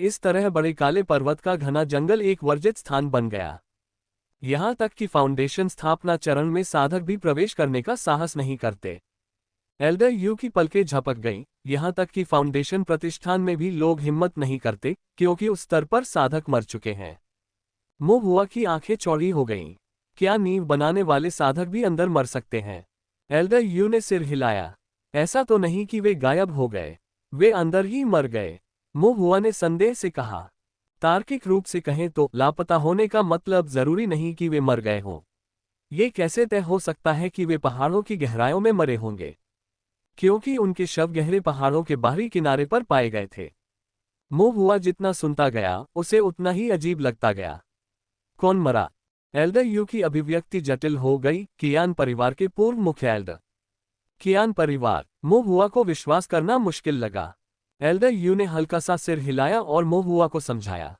इस तरह बड़े काले पर्वत का घना जंगल एक वर्जित स्थान बन गया। यहां तक कि फाउंडेशन स्थापना चरण में साधक भी प्रवेश करने का साहस नहीं करते। एल्डर यू की पलकें झपक गईं, यहां तक कि फाउंडेशन प्रतिष्ठान में भी लोग हिम्मत नहीं करते, क्योंकि उस स्तर पर साधक मर चुके हैं। मोहुआ की आंखें चौड़ी हो गईं। क्या नींव बनाने वाले साधक भी अंदर मर सकते हैं? एल्डर यू ने सिर हिलाया। ऐसा तो नहीं कि वे गायब हो गए, वे अंदर ही मर गए। मोहुआ ने संदेह से कहा, तार्किक रूप से कहें तो लापता होने का मतलब जरूरी नहीं कि वे मर गए हों। ये कैसे तय हो सकता है कि वे पहाड़ों की गहराइयों में मरे होंगे? क्योंकि उनके शव गहरे पहाड़ों के बाहरी किनारे पर पाए गए थे। मोहुआ जितना सुनता गया, उसे उतना ही अजीब लगता गया। कौन मरा? एल्डर यू की अभिव्यक्ति जटिल हो गई। कियान परिवार के पूर्व मुख्य एल्डर। कियान परिवार। मोहुआ को विश्वास करना मुश्किल लगा। एल्डर यू ने हल्का सा सिर हिलाया और मोहुआ को समझाया।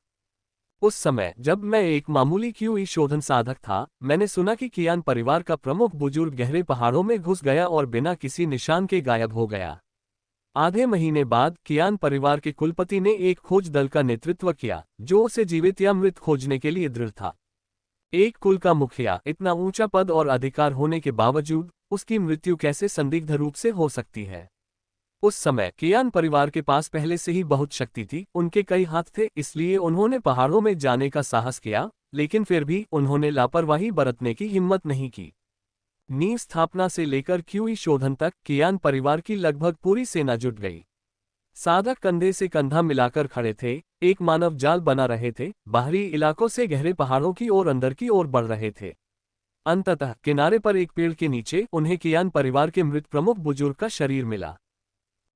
उस समय जब मैं एक मामूली क्यूई शोधन साधक था, मैंने सुना कि कियान परिवार का प्रमुख बुजुर्ग गहरे पहाड़ों में घुस गया और बिना किसी निशान के गायब हो गया। आधे महीने बाद कियान परिवार के कुलपति ने एक खोज दल का नेतृत्व किया, जो उसे जीवित या मृत खोजने के लिए दृढ़ था। एक कुल का मुखिया, इतना ऊंचा पद और अधिकार होने के बावजूद उसकी मृत्यु कैसे संदिग्ध रूप से हो सकती है। उस समय कियान परिवार के पास पहले से ही बहुत शक्ति थी, उनके कई हाथ थे, इसलिए उन्होंने पहाड़ों में जाने का साहस किया, लेकिन फिर भी उन्होंने लापरवाही बरतने की हिम्मत नहीं की। नींव स्थापना से लेकर क्यूई शोधन तक कियान परिवार की लगभग पूरी सेना जुट गई। साधक कंधे से कंधा मिलाकर खड़े थे, एक मानव जाल बना रहे थे, बाहरी इलाकों से गहरे पहाड़ों की ओर अंदर की ओर बढ़ रहे थे। अंततः किनारे पर एक पेड़ के नीचे उन्हें कियान परिवार के मृत प्रमुख बुजुर्ग का शरीर मिला।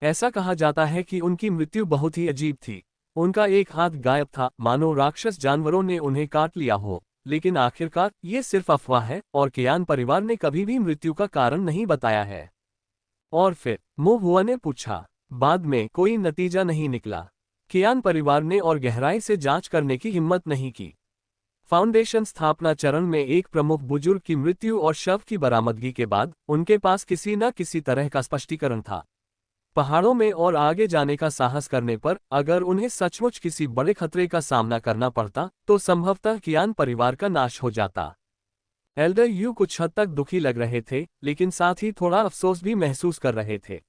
ऐसा कहा जाता है कि उनकी मृत्यु बहुत ही अजीब थी। उनका एक हाथ गायब था, मानो राक्षस जानवरों ने उन्हें काट लिया हो, लेकिन आखिरकार ये सिर्फ अफवाह है और कियान परिवार ने कभी भी मृत्यु का कारण नहीं बताया है। और फिर मोहुआ ने पूछा। बाद में कोई नतीजा नहीं निकला। कियान परिवार ने और गहराई से जांच करने की हिम्मत नहीं की। फाउंडेशन स्थापना चरण में एक प्रमुख बुजुर्ग की मृत्यु और शव की बरामदगी के बाद उनके पास किसी न किसी तरह का स्पष्टीकरण था। पहाड़ों में और आगे जाने का साहस करने पर अगर उन्हें सचमुच किसी बड़े खतरे का सामना करना पड़ता तो संभवतः कियान परिवार का नाश हो जाता। एल्डर यू कुछ हद तक दुखी लग रहे थे, लेकिन साथ ही थोड़ा अफसोस भी महसूस कर रहे थे।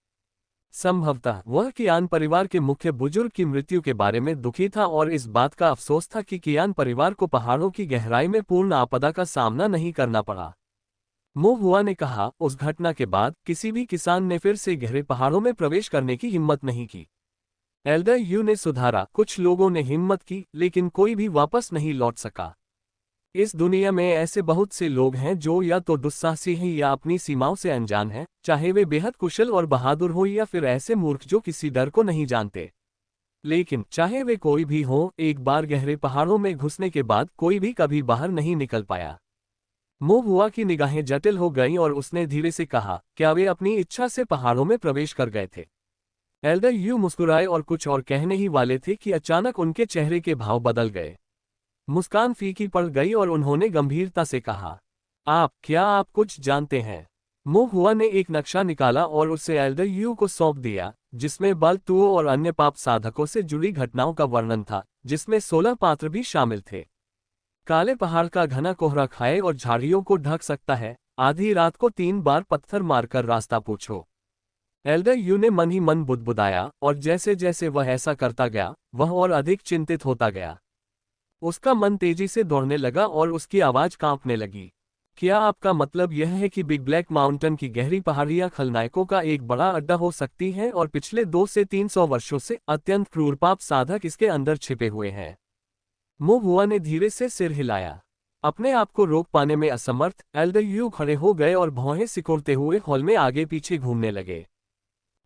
संभवतः वह कियान परिवार के मुख्य बुजुर्ग की मृत्यु के बारे में दुखी था और इस बात का अफसोस था कि कियान परिवार को पहाड़ों की गहराई में पूर्ण आपदा का सामना नहीं करना पड़ा। मोहुआ ने कहा, उस घटना के बाद किसी भी किसान ने फिर से गहरे पहाड़ों में प्रवेश करने की हिम्मत नहीं की। एल्डर यू ने सुधारा, कुछ लोगों ने हिम्मत की, लेकिन कोई भी वापस नहीं लौट सका। इस दुनिया में ऐसे बहुत से लोग हैं जो या तो दुस्साहसी हैं या अपनी सीमाओं से अनजान हैं, चाहे वे बेहद कुशल और बहादुर हो या फिर ऐसे मूर्ख जो किसी डर को नहीं जानते। लेकिन चाहे वे कोई भी हो, एक बार गहरे पहाड़ों में घुसने के बाद कोई भी कभी बाहर नहीं निकल पाया। मोहुआ की निगाहें जटिल हो गईं और उसने धीरे से कहा, क्या वे अपनी इच्छा से पहाड़ों में प्रवेश कर गए थे? एल्डर यू मुस्कुराए और कुछ और कहने ही वाले थे कि अचानक उनके चेहरे के भाव बदल गए। मुस्कान फीकी पड़ गई और उन्होंने गंभीरता से कहा, क्या आप कुछ जानते हैं? मोहुआ ने एक नक्शा निकाला और उसे एल्डर यू को सौंप दिया, जिसमें बलतुओं और अन्य पाप साधकों से जुड़ी घटनाओं का वर्णन था, जिसमें 16 पात्र भी शामिल थे। काले पहाड़ का घना कोहरा खाए और झाड़ियों को ढक सकता है। आधी रात को 3 बार पत्थर मारकर रास्ता पूछो। एल्डर यू ने मन ही मन बुदबुदाया और जैसे जैसे वह ऐसा करता गया, वह और अधिक चिंतित होता गया। उसका मन तेजी से दौड़ने लगा और उसकी आवाज कांपने लगी। क्या आपका मतलब यह है कि बिग ब्लैक माउंटेन की गहरी पहाड़ियां खलनायकों का एक बड़ा अड्डा हो सकती हैं और पिछले 200 से 300 वर्षों से अत्यंत क्रूर पाप साधक इसके अंदर छिपे हुए हैं? मोहुआ ने धीरे से सिर हिलाया। अपने आप को रोक पाने में असमर्थ, एल्डर यू खड़े हो गए और भौहें सिकोड़ते हुए हॉल में आगे पीछे घूमने लगे।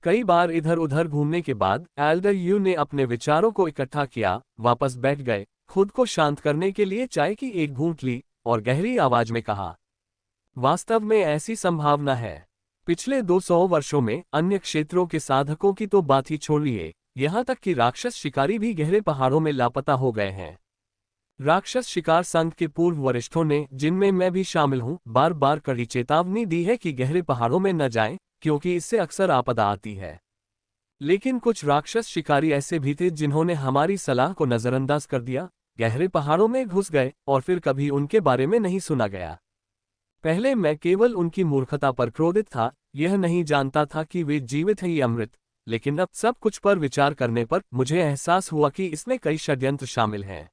कई बार इधर उधर घूमने के बाद एल्डर यू ने अपने विचारों को इकट्ठा किया, वापस बैठ गए, खुद को शांत करने के लिए चाय की एक घूंट ली और गहरी आवाज में कहा, वास्तव में ऐसी संभावना है। पिछले 200 वर्षों में अन्य क्षेत्रों के साधकों की तो बात ही छोड़िए, यहां तक कि राक्षस शिकारी भी गहरे पहाड़ों में लापता हो गए हैं। राक्षस शिकार संघ के पूर्व वरिष्ठों ने, जिनमें मैं भी शामिल हूं, बार बार कड़ी चेतावनी दी है कि गहरे पहाड़ों में न जाएं, क्योंकि इससे अक्सर आपदा आती है। लेकिन कुछ राक्षस शिकारी ऐसे भी थे जिन्होंने हमारी सलाह को नजरअंदाज कर दिया, गहरे पहाड़ों में घुस गए और फिर कभी उनके बारे में नहीं सुना गया। पहले मैं केवल उनकी मूर्खता पर क्रोधित था, यह नहीं जानता था कि वे जीवित हैं या मृत, लेकिन अब सब कुछ पर विचार करने पर मुझे एहसास हुआ कि इसमें कई षड्यंत्र शामिल हैं।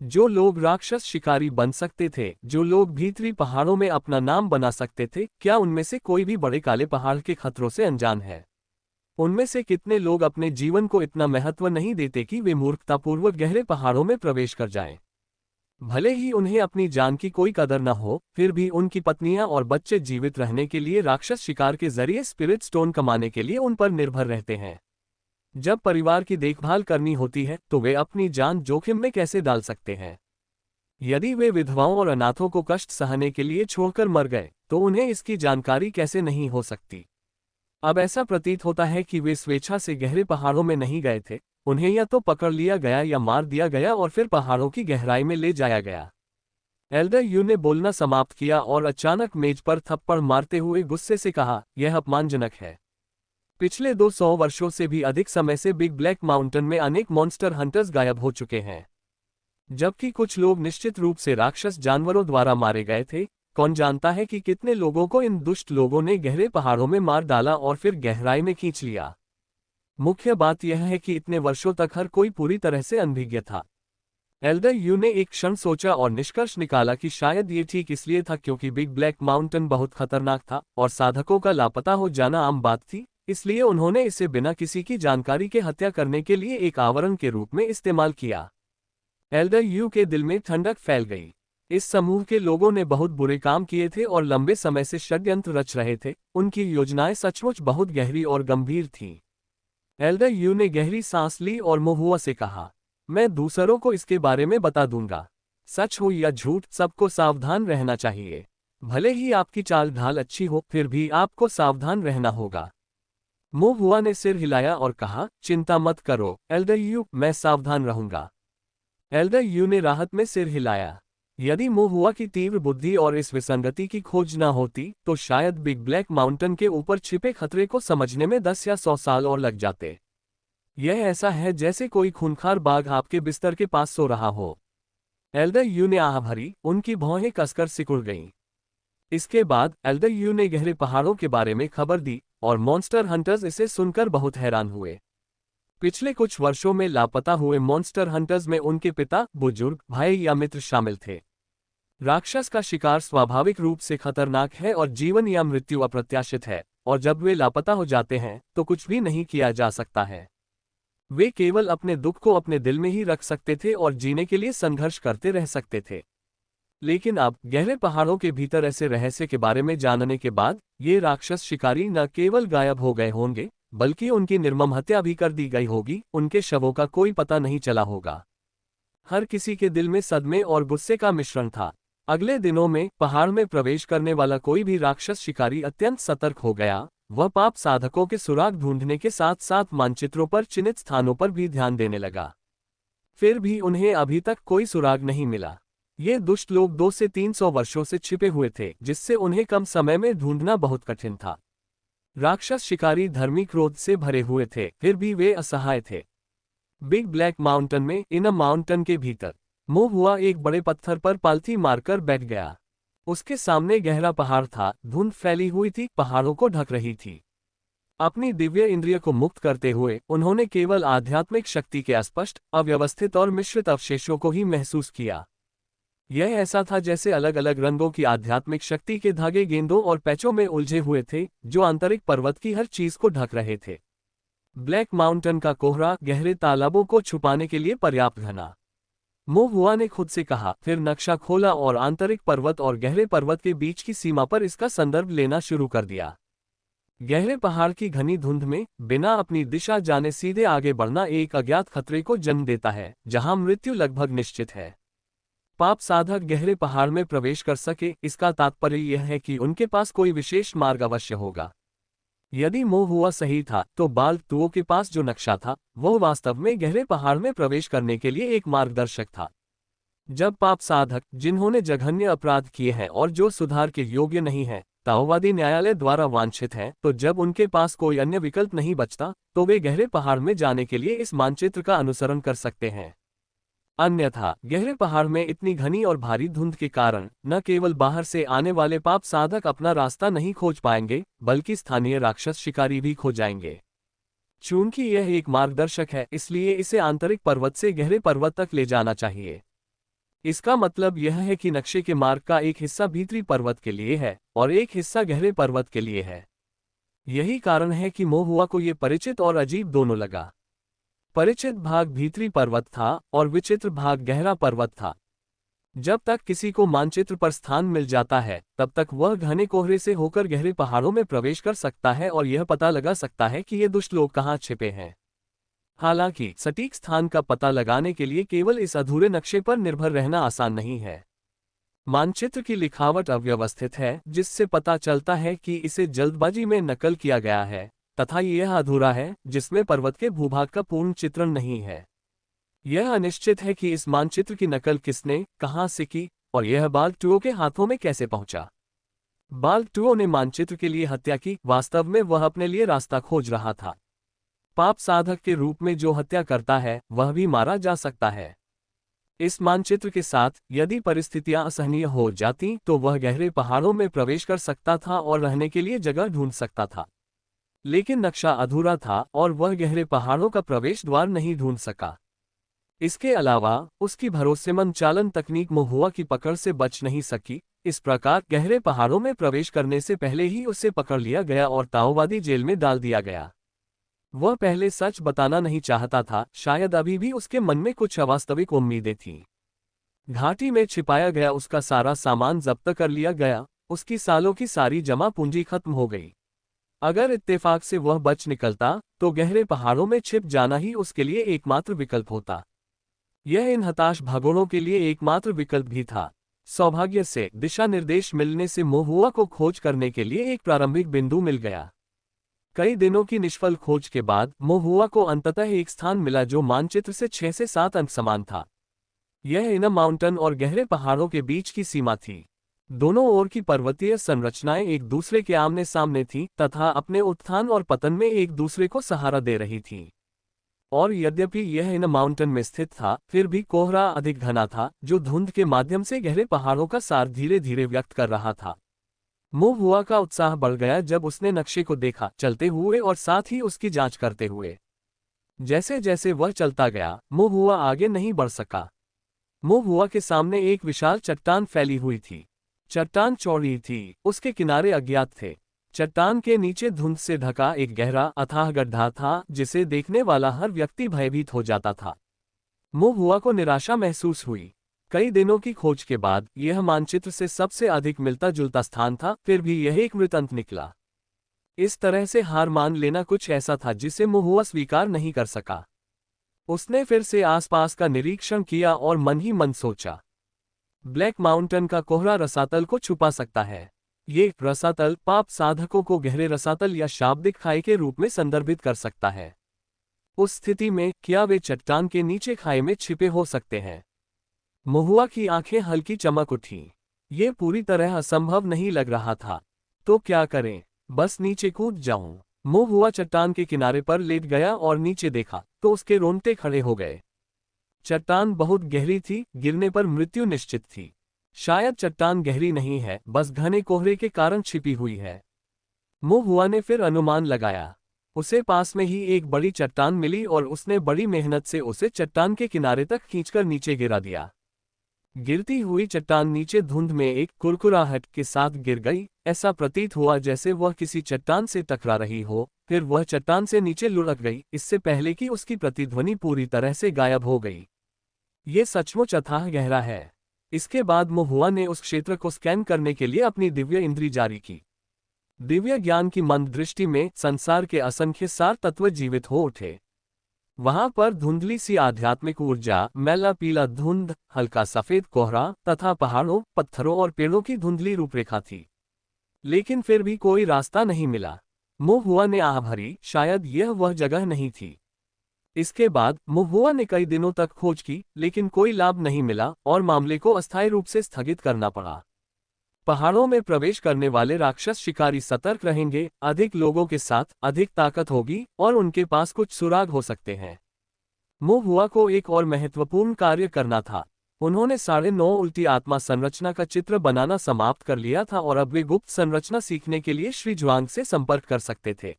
जो लोग राक्षस शिकारी बन सकते थे, जो लोग भीतरी पहाड़ों में अपना नाम बना सकते थे, क्या उनमें से कोई भी बड़े काले पहाड़ के खतरों से अनजान है? उनमें से कितने लोग अपने जीवन को इतना महत्व नहीं देते कि वे मूर्खतापूर्वक गहरे पहाड़ों में प्रवेश कर जाएं? भले ही उन्हें अपनी जान की कोई कदर न हो, फिर भी उनकी पत्नियां और बच्चे जीवित रहने के लिए राक्षस शिकार के जरिए स्पिरिट स्टोन कमाने के लिए उन पर निर्भर रहते हैं। जब परिवार की देखभाल करनी होती है तो वे अपनी जान जोखिम में कैसे डाल सकते हैं? यदि वे विधवाओं और अनाथों को कष्ट सहने के लिए छोड़कर मर गए तो उन्हें इसकी जानकारी कैसे नहीं हो सकती? अब ऐसा प्रतीत होता है कि वे स्वेच्छा से गहरे पहाड़ों में नहीं गए थे, उन्हें या तो पकड़ लिया गया या मार दिया गया और फिर पहाड़ों की गहराई में ले जाया गया। एल्डर यू ने बोलना समाप्त किया और अचानक मेज पर थप्पड़ मारते हुए गुस्से से कहा, यह अपमानजनक है। पिछले 200 वर्षों से भी अधिक समय से बिग ब्लैक माउंटेन में अनेक मॉन्स्टर हंटर्स गायब हो चुके हैं। जबकि कुछ लोग निश्चित रूप से राक्षस जानवरों द्वारा मारे गए थे, कौन जानता है कि कितने लोगों को इन दुष्ट लोगों ने गहरे पहाड़ों में मार डाला और फिर गहराई में खींच लिया। मुख्य बात यह है कि इतने वर्षों तक हर कोई पूरी तरह से अनभिज्ञ था। एल्डर यू ने एक क्षण सोचा और निष्कर्ष निकाला कि शायद ये ठीक इसलिए था क्योंकि बिग ब्लैक माउंटेन बहुत खतरनाक था और साधकों का लापता हो जाना आम बात थी, इसलिए उन्होंने इसे बिना किसी की जानकारी के हत्या करने के लिए एक आवरण के रूप में इस्तेमाल किया। एल्डर यू के दिल में ठंडक फैल गई। इस समूह के लोगों ने बहुत बुरे काम किए थे और लंबे समय से षड्यंत्र रच रहे थे, उनकी योजनाएं सचमुच बहुत गहरी और गंभीर थीं। एल्डर यू ने गहरी सांस ली और महुआ से कहा, मैं दूसरों को इसके बारे में बता दूंगा। सच हो या झूठ, सबको सावधान रहना चाहिए। भले ही आपकी चाल ढाल अच्छी हो, फिर भी आपको सावधान रहना होगा। महुआ ने सिर हिलाया और कहा, चिंता मत करो एल्डर यू, मैं सावधान रहूंगा। एल्डर यू ने राहत में सिर हिलाया। यदि महुआ की तीव्र बुद्धि और इस विसंगति की खोज न होती तो शायद बिग ब्लैक माउंटेन के ऊपर छिपे खतरे को समझने में 10 या 100 साल और लग जाते। यह ऐसा है जैसे कोई खूंखार बाघ आपके बिस्तर के पास सो रहा हो। एल्डर यू ने आह भरी, उनकी भौहें कसकर सिकुड़ गईं। इसके बाद एल्डर यू ने गहरे पहाड़ों के बारे में खबर दी और मॉन्स्टर हंटर्स इसे सुनकर बहुत हैरान हुए। पिछले कुछ वर्षों में लापता हुए मॉन्स्टर हंटर्स में उनके पिता, बुजुर्ग, भाई या मित्र शामिल थे। राक्षस का शिकार स्वाभाविक रूप से खतरनाक है और जीवन या मृत्यु अप्रत्याशित है, और जब वे लापता हो जाते हैं तो कुछ भी नहीं किया जा सकता है। वे केवल अपने दुख को अपने दिल में ही रख सकते थे और जीने के लिए संघर्ष करते रह सकते थे। लेकिन अब गहरे पहाड़ों के भीतर ऐसे रहस्य के बारे में जानने के बाद ये राक्षस शिकारी न केवल गायब हो गए होंगे, बल्कि उनकी निर्मम हत्या भी कर दी गई होगी, उनके शवों का कोई पता नहीं चला होगा। हर किसी के दिल में सदमे और गुस्से का मिश्रण था। अगले दिनों में पहाड़ में प्रवेश करने वाला कोई भी राक्षस शिकारी अत्यंत सतर्क हो गया। वह पाप साधकों के सुराग ढूंढने के साथ साथ मानचित्रों पर चिन्हित स्थानों पर भी ध्यान देने लगा। फिर भी उन्हें अभी तक कोई सुराग नहीं मिला। ये दुष्ट लोग 200 से 300 वर्षों से छिपे हुए थे, जिससे उन्हें कम समय में ढूंढना बहुत कठिन था। राक्षस शिकारी धर्मी क्रोध से भरे हुए थे, फिर भी वे असहाय थे। बिग ब्लैक माउंटेन में इन माउंटेन के भीतर महुआ एक बड़े पत्थर पर पालथी मारकर बैठ गया। उसके सामने गहरा पहाड़ था, धुंध फैली हुई थी, पहाड़ों को ढक रही थी। अपनी दिव्य इंद्रिय को मुक्त करते हुए उन्होंने केवल आध्यात्मिक शक्ति के अस्पष्ट, अव्यवस्थित और मिश्रित अवशेषों को ही महसूस किया। यह ऐसा था जैसे अलग अलग रंगों की आध्यात्मिक शक्ति के धागे गेंदों और पैचों में उलझे हुए थे, जो आंतरिक पर्वत की हर चीज को ढक रहे थे। ब्लैक माउंटेन का कोहरा गहरे तालाबों को छुपाने के लिए पर्याप्त घना। महुआ ने खुद से कहा, फिर नक्शा खोला और आंतरिक पर्वत और गहरे पर्वत के बीच की सीमा पर इसका संदर्भ लेना शुरू कर दिया। गहरे पहाड़ की घनी धुंध में बिना अपनी दिशा जाने सीधे आगे बढ़ना एक अज्ञात खतरे को जन्म देता है, जहां मृत्यु लगभग निश्चित है। पाप साधक गहरे पहाड़ में प्रवेश कर सके, इसका तात्पर्य यह है कि उनके पास कोई विशेष मार्ग अवश्य होगा। यदि महुआ सही था तो बाल तुओं के पास जो नक्शा था वह वास्तव में गहरे पहाड़ में प्रवेश करने के लिए एक मार्गदर्शक था। जब पाप साधक, जिन्होंने जघन्य अपराध किए हैं और जो सुधार के योग्य नहीं हैं, ताओवादी न्यायालय द्वारा वांछित हैं, तो जब उनके पास कोई अन्य विकल्प नहीं बचता तो वे गहरे पहाड़ में जाने के लिए इस मानचित्र का अनुसरण कर सकते हैं। अन्यथा गहरे पहाड़ में इतनी घनी और भारी धुंध के कारण न केवल बाहर से आने वाले पाप साधक अपना रास्ता नहीं खोज पाएंगे, बल्कि स्थानीय राक्षस शिकारी भी खो जाएंगे। चूंकि यह एक मार्गदर्शक है, इसलिए इसे आंतरिक पर्वत से गहरे पर्वत तक ले जाना चाहिए। इसका मतलब यह है कि नक्शे के मार्ग का एक हिस्सा भीतरी पर्वत के लिए है और एक हिस्सा गहरे पर्वत के लिए है। यही कारण है कि महुआ को ये परिचित और अजीब दोनों लगा। परिचित भाग भीतरी पर्वत था और विचित्र भाग गहरा पर्वत था। जब तक किसी को मानचित्र पर स्थान मिल जाता है, तब तक वह घने कोहरे से होकर गहरे पहाड़ों में प्रवेश कर सकता है और यह पता लगा सकता है कि ये दुष्ट लोग कहाँ छिपे हैं। हालांकि सटीक स्थान का पता लगाने के लिए केवल इस अधूरे नक्शे पर निर्भर रहना आसान नहीं है। मानचित्र की लिखावट अव्यवस्थित है, जिससे पता चलता है कि इसे जल्दबाजी में नकल किया गया है, तथा यह अधूरा है, जिसमें पर्वत के भूभाग का पूर्ण चित्रण नहीं है। यह अनिश्चित है कि इस मानचित्र की नकल किसने, कहां से की, और यह बाल्टुओ के हाथों में कैसे पहुंचा। बाल्टुओ ने मानचित्र के लिए हत्या की, वास्तव में वह अपने लिए रास्ता खोज रहा था। पाप साधक के रूप में जो हत्या करता है, वह भी मारा जा सकता है। इस मानचित्र के साथ यदि परिस्थितियां असहनीय हो जाती तो वह गहरे पहाड़ों में प्रवेश कर सकता था और रहने के लिए जगह ढूंढ सकता था। लेकिन नक्शा अधूरा था और वह गहरे पहाड़ों का प्रवेश द्वार नहीं ढूंढ सका। इसके अलावा उसकी भरोसेमंद चालन तकनीक महुआ की पकड़ से बच नहीं सकी। इस प्रकार गहरे पहाड़ों में प्रवेश करने से पहले ही उसे पकड़ लिया गया और ताओवादी जेल में डाल दिया गया। वह पहले सच बताना नहीं चाहता था, शायद अभी भी उसके मन में कुछ अवास्तविक उम्मीदें थीं। घाटी में छिपाया गया उसका सारा सामान जब्त कर लिया गया, उसकी सालों की सारी जमा पूंजी खत्म हो गई। अगर इत्तेफाक से वह बच निकलता तो गहरे पहाड़ों में छिप जाना ही उसके लिए एकमात्र विकल्प होता। यह इन हताश भगोड़ों के लिए एकमात्र विकल्प भी था। सौभाग्य से दिशा निर्देश मिलने से महुआ को खोज करने के लिए एक प्रारंभिक बिंदु मिल गया। कई दिनों की निष्फल खोज के बाद महुआ को अंततः एक स्थान मिला जो मानचित्र से 6 से 7 अंक समान था। यह इन माउंटेन और गहरे पहाड़ों के बीच की सीमा थी। दोनों ओर की पर्वतीय संरचनाएं एक दूसरे के आमने सामने थीं तथा अपने उत्थान और पतन में एक दूसरे को सहारा दे रही थीं। और यद्यपि यह इन माउंटेन में स्थित था, फिर भी कोहरा अधिक घना था, जो धुंध के माध्यम से गहरे पहाड़ों का सार धीरे धीरे व्यक्त कर रहा था। महुआ का उत्साह बढ़ गया जब उसने नक्शे को देखा, चलते हुए और साथ ही उसकी जांच करते हुए। जैसे जैसे वह चलता गया, महुआ आगे नहीं बढ़ सका। महुआ के सामने एक विशाल चट्टान फैली हुई थी। चट्टान चौड़ी थी, उसके किनारे अज्ञात थे। चट्टान के नीचे धुंध से ढका एक गहरा अथाह गड्ढा था, जिसे देखने वाला हर व्यक्ति भयभीत हो जाता था। महुआ को निराशा महसूस हुई। कई दिनों की खोज के बाद यह मानचित्र से सबसे अधिक मिलता जुलता स्थान था, फिर भी यह एक मृत अंत निकला। इस तरह से हार मान लेना कुछ ऐसा था जिसे महुआ स्वीकार नहीं कर सका। उसने फिर से आसपास का निरीक्षण किया और मन ही मन सोचा, ब्लैक माउंटेन का कोहरा रसातल को छुपा सकता है। ये रसातल पाप साधकों को गहरे रसातल या शाब्दिक खाई के रूप में संदर्भित कर सकता है। उस स्थिति में क्या वे चट्टान के नीचे खाई में छिपे हो सकते हैं? महुआ की आंखें हल्की चमक उठीं। ये पूरी तरह असंभव नहीं लग रहा था। तो क्या करें? बस नीचे कूद जाऊं। महुआ चट्टान के किनारे पर लेट गया और नीचे देखा तो उसके रोंगटे खड़े हो गए। चट्टान बहुत गहरी थी, गिरने पर मृत्यु निश्चित थी। शायद चट्टान गहरी नहीं है, बस घने कोहरे के कारण छिपी हुई है। महुआ ने फिर अनुमान लगाया। उसे पास में ही एक बड़ी चट्टान मिली और उसने बड़ी मेहनत से उसे चट्टान के किनारे तक खींचकर नीचे गिरा दिया। गिरती हुई चट्टान नीचे धुंध में एक कुरकुराहट के साथ गिर गई। ऐसा प्रतीत हुआ जैसे वह किसी चट्टान से टकरा रही हो, फिर वह चट्टान से नीचे लुढ़क गई, इससे पहले कि उसकी प्रतिध्वनि पूरी तरह से गायब हो गई। ये सचमुच अथाह गहरा है। इसके बाद महुआ ने उस क्षेत्र को स्कैन करने के लिए अपनी दिव्य इंद्री जारी की। दिव्य ज्ञान की मंद दृष्टि में संसार के असंख्य सार तत्व जीवित हो उठे। वहां पर धुंधली सी आध्यात्मिक ऊर्जा, मैला पीला धुंध, हल्का सफेद कोहरा तथा पहाड़ों, पत्थरों और पेड़ों की धुंधली रूपरेखा थी। लेकिन फिर भी कोई रास्ता नहीं मिला। महुआ ने आह भरी, शायद यह वह जगह नहीं थी। इसके बाद महुआ ने कई दिनों तक खोज की, लेकिन कोई लाभ नहीं मिला और मामले को अस्थायी रूप से स्थगित करना पड़ा। पहाड़ों में प्रवेश करने वाले राक्षस शिकारी सतर्क रहेंगे, अधिक लोगों के साथ अधिक ताकत होगी और उनके पास कुछ सुराग हो सकते हैं। महुआ को एक और महत्वपूर्ण कार्य करना था। उन्होंने 9.5 उल्टी आत्मा संरचना का चित्र बनाना समाप्त कर लिया था और अब वे गुप्त संरचना सीखने के लिए श्री जुआंग से संपर्क कर सकते थे।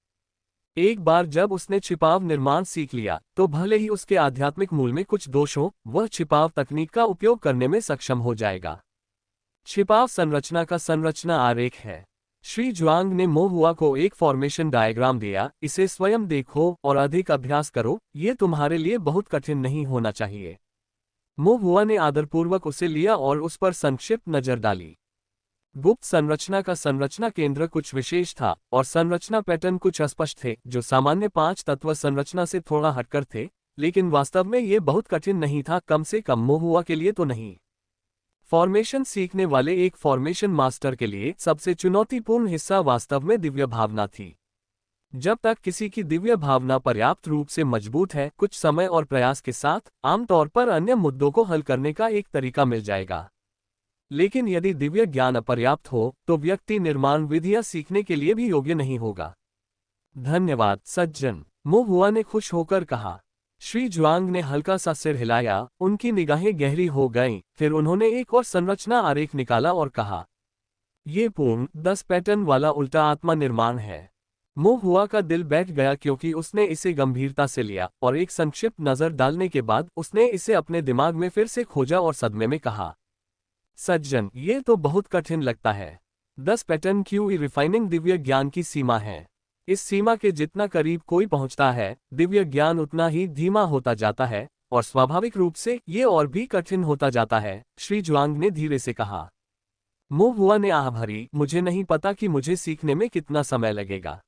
एक बार जब उसने छिपाव निर्माण सीख लिया तो भले ही उसके आध्यात्मिक मूल में कुछ दोष हो, वह छिपाव तकनीक का उपयोग करने में सक्षम हो जाएगा। छिपाव संरचना का संरचना आरेख है। श्री जुआंग ने महुआ को एक फॉर्मेशन डायग्राम दिया, इसे स्वयं देखो और अधिक अभ्यास करो, ये तुम्हारे लिए बहुत कठिन नहीं होना चाहिए। महुआ ने आदरपूर्वक उसे लिया और उस पर संक्षिप्त नजर डाली। गुप्त संरचना का संरचना केंद्र कुछ विशेष था और संरचना पैटर्न कुछ अस्पष्ट थे, जो सामान्य 5 तत्व संरचना से थोड़ा हटकर थे, लेकिन वास्तव में ये बहुत कठिन नहीं था, कम से कम महुआ के लिए तो नहीं। फॉर्मेशन सीखने वाले एक फॉर्मेशन मास्टर के लिए सबसे चुनौतीपूर्ण हिस्सा वास्तव में दिव्य भावना थी। जब तक किसी की दिव्य भावना पर्याप्त रूप से मजबूत है, कुछ समय और प्रयास के साथ आमतौर पर अन्य मुद्दों को हल करने का एक तरीका मिल जाएगा। लेकिन यदि दिव्य ज्ञान अपर्याप्त हो, तो व्यक्ति निर्माण विधियां सीखने के लिए भी योग्य नहीं होगा। धन्यवाद सज्जन, मो हुआ ने खुश होकर कहा। श्री जुआंग ने हल्का सा सिर हिलाया, उनकी निगाहें गहरी हो गईं, फिर उन्होंने एक और संरचना आरेख निकाला और कहा, ये पूर्ण 10 पैटर्न वाला उल्टा आत्मा निर्माण है। मो हुआ का दिल बैठ गया क्योंकि उसने इसे गंभीरता से लिया, और एक संक्षिप्त नजर डालने के बाद उसने इसे अपने दिमाग में फिर से खोजा और सदमे में कहा, सज्जन, ये तो बहुत कठिन लगता है। 10 पैटर्न क्यूई रिफाइनिंग दिव्य ज्ञान की सीमा है। इस सीमा के जितना करीब कोई पहुंचता है, दिव्य ज्ञान उतना ही धीमा होता जाता है, और स्वाभाविक रूप से ये और भी कठिन होता जाता है, श्री जुआंग ने धीरे से कहा। मो हुआ ने आह भरी, मुझे नहीं पता कि मुझे सीखने में कितना समय लगेगा।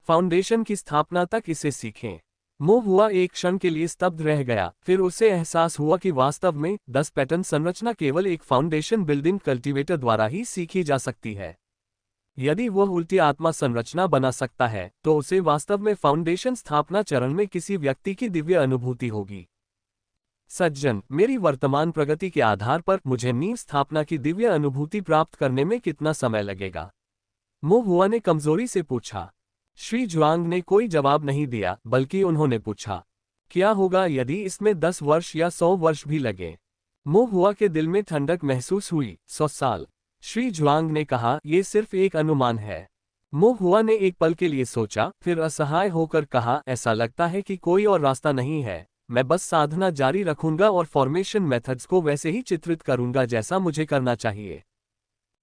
फाउंडेशन की स्थापना तक इसे सीखें। मो हुआ एक क्षण के लिए स्तब्ध रह गया, फिर उसे एहसास हुआ कि वास्तव में 10 पैटर्न संरचना केवल एक फाउंडेशन बिल्डिंग कल्टीवेटर द्वारा ही सीखी जा सकती है। यदि वह उल्टी आत्मा संरचना बना सकता है, तो उसे वास्तव में फाउंडेशन स्थापना चरण में किसी व्यक्ति की दिव्य अनुभूति होगी। सज्जन, मेरी वर्तमान प्रगति के आधार पर मुझे नींव स्थापना की दिव्य अनुभूति प्राप्त करने में कितना समय लगेगा? मो हुआ ने कमजोरी से पूछा। श्री जुआंग ने कोई जवाब नहीं दिया, बल्कि उन्होंने पूछा, क्या होगा यदि इसमें 10 वर्ष या 100 वर्ष भी लगे? मो हुआ के दिल में ठंडक महसूस हुई। 100 साल। श्री जुआंग ने कहा, यह सिर्फ एक अनुमान है। मो हुआ ने एक पल के लिए सोचा, फिर असहाय होकर कहा, ऐसा लगता है कि कोई और रास्ता नहीं है। मैं बस साधना जारी रखूंगा और फॉर्मेशन मेथड्स को वैसे ही चित्रित करूंगा जैसा मुझे करना चाहिए।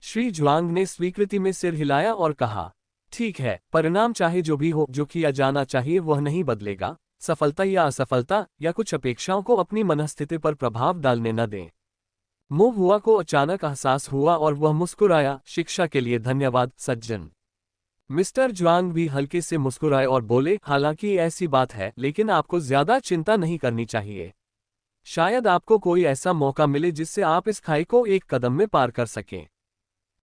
श्री जुआंग ने स्वीकृति में सिर हिलाया और कहा, ठीक है, परिणाम चाहे जो भी हो, जो किया जाना चाहिए वह नहीं बदलेगा। सफलता या असफलता या कुछ अपेक्षाओं को अपनी मनस्थिति पर प्रभाव डालने न दें। मो हुआ को अचानक एहसास हुआ और वह मुस्कुराया, शिक्षा के लिए धन्यवाद सज्जन। मिस्टर जुआंग भी हल्के से मुस्कुराए और बोले, हालांकि ऐसी बात है, लेकिन आपको ज्यादा चिंता नहीं करनी चाहिए। शायद आपको कोई ऐसा मौका मिले जिससे आप इस खाई को एक कदम में पार कर सकें।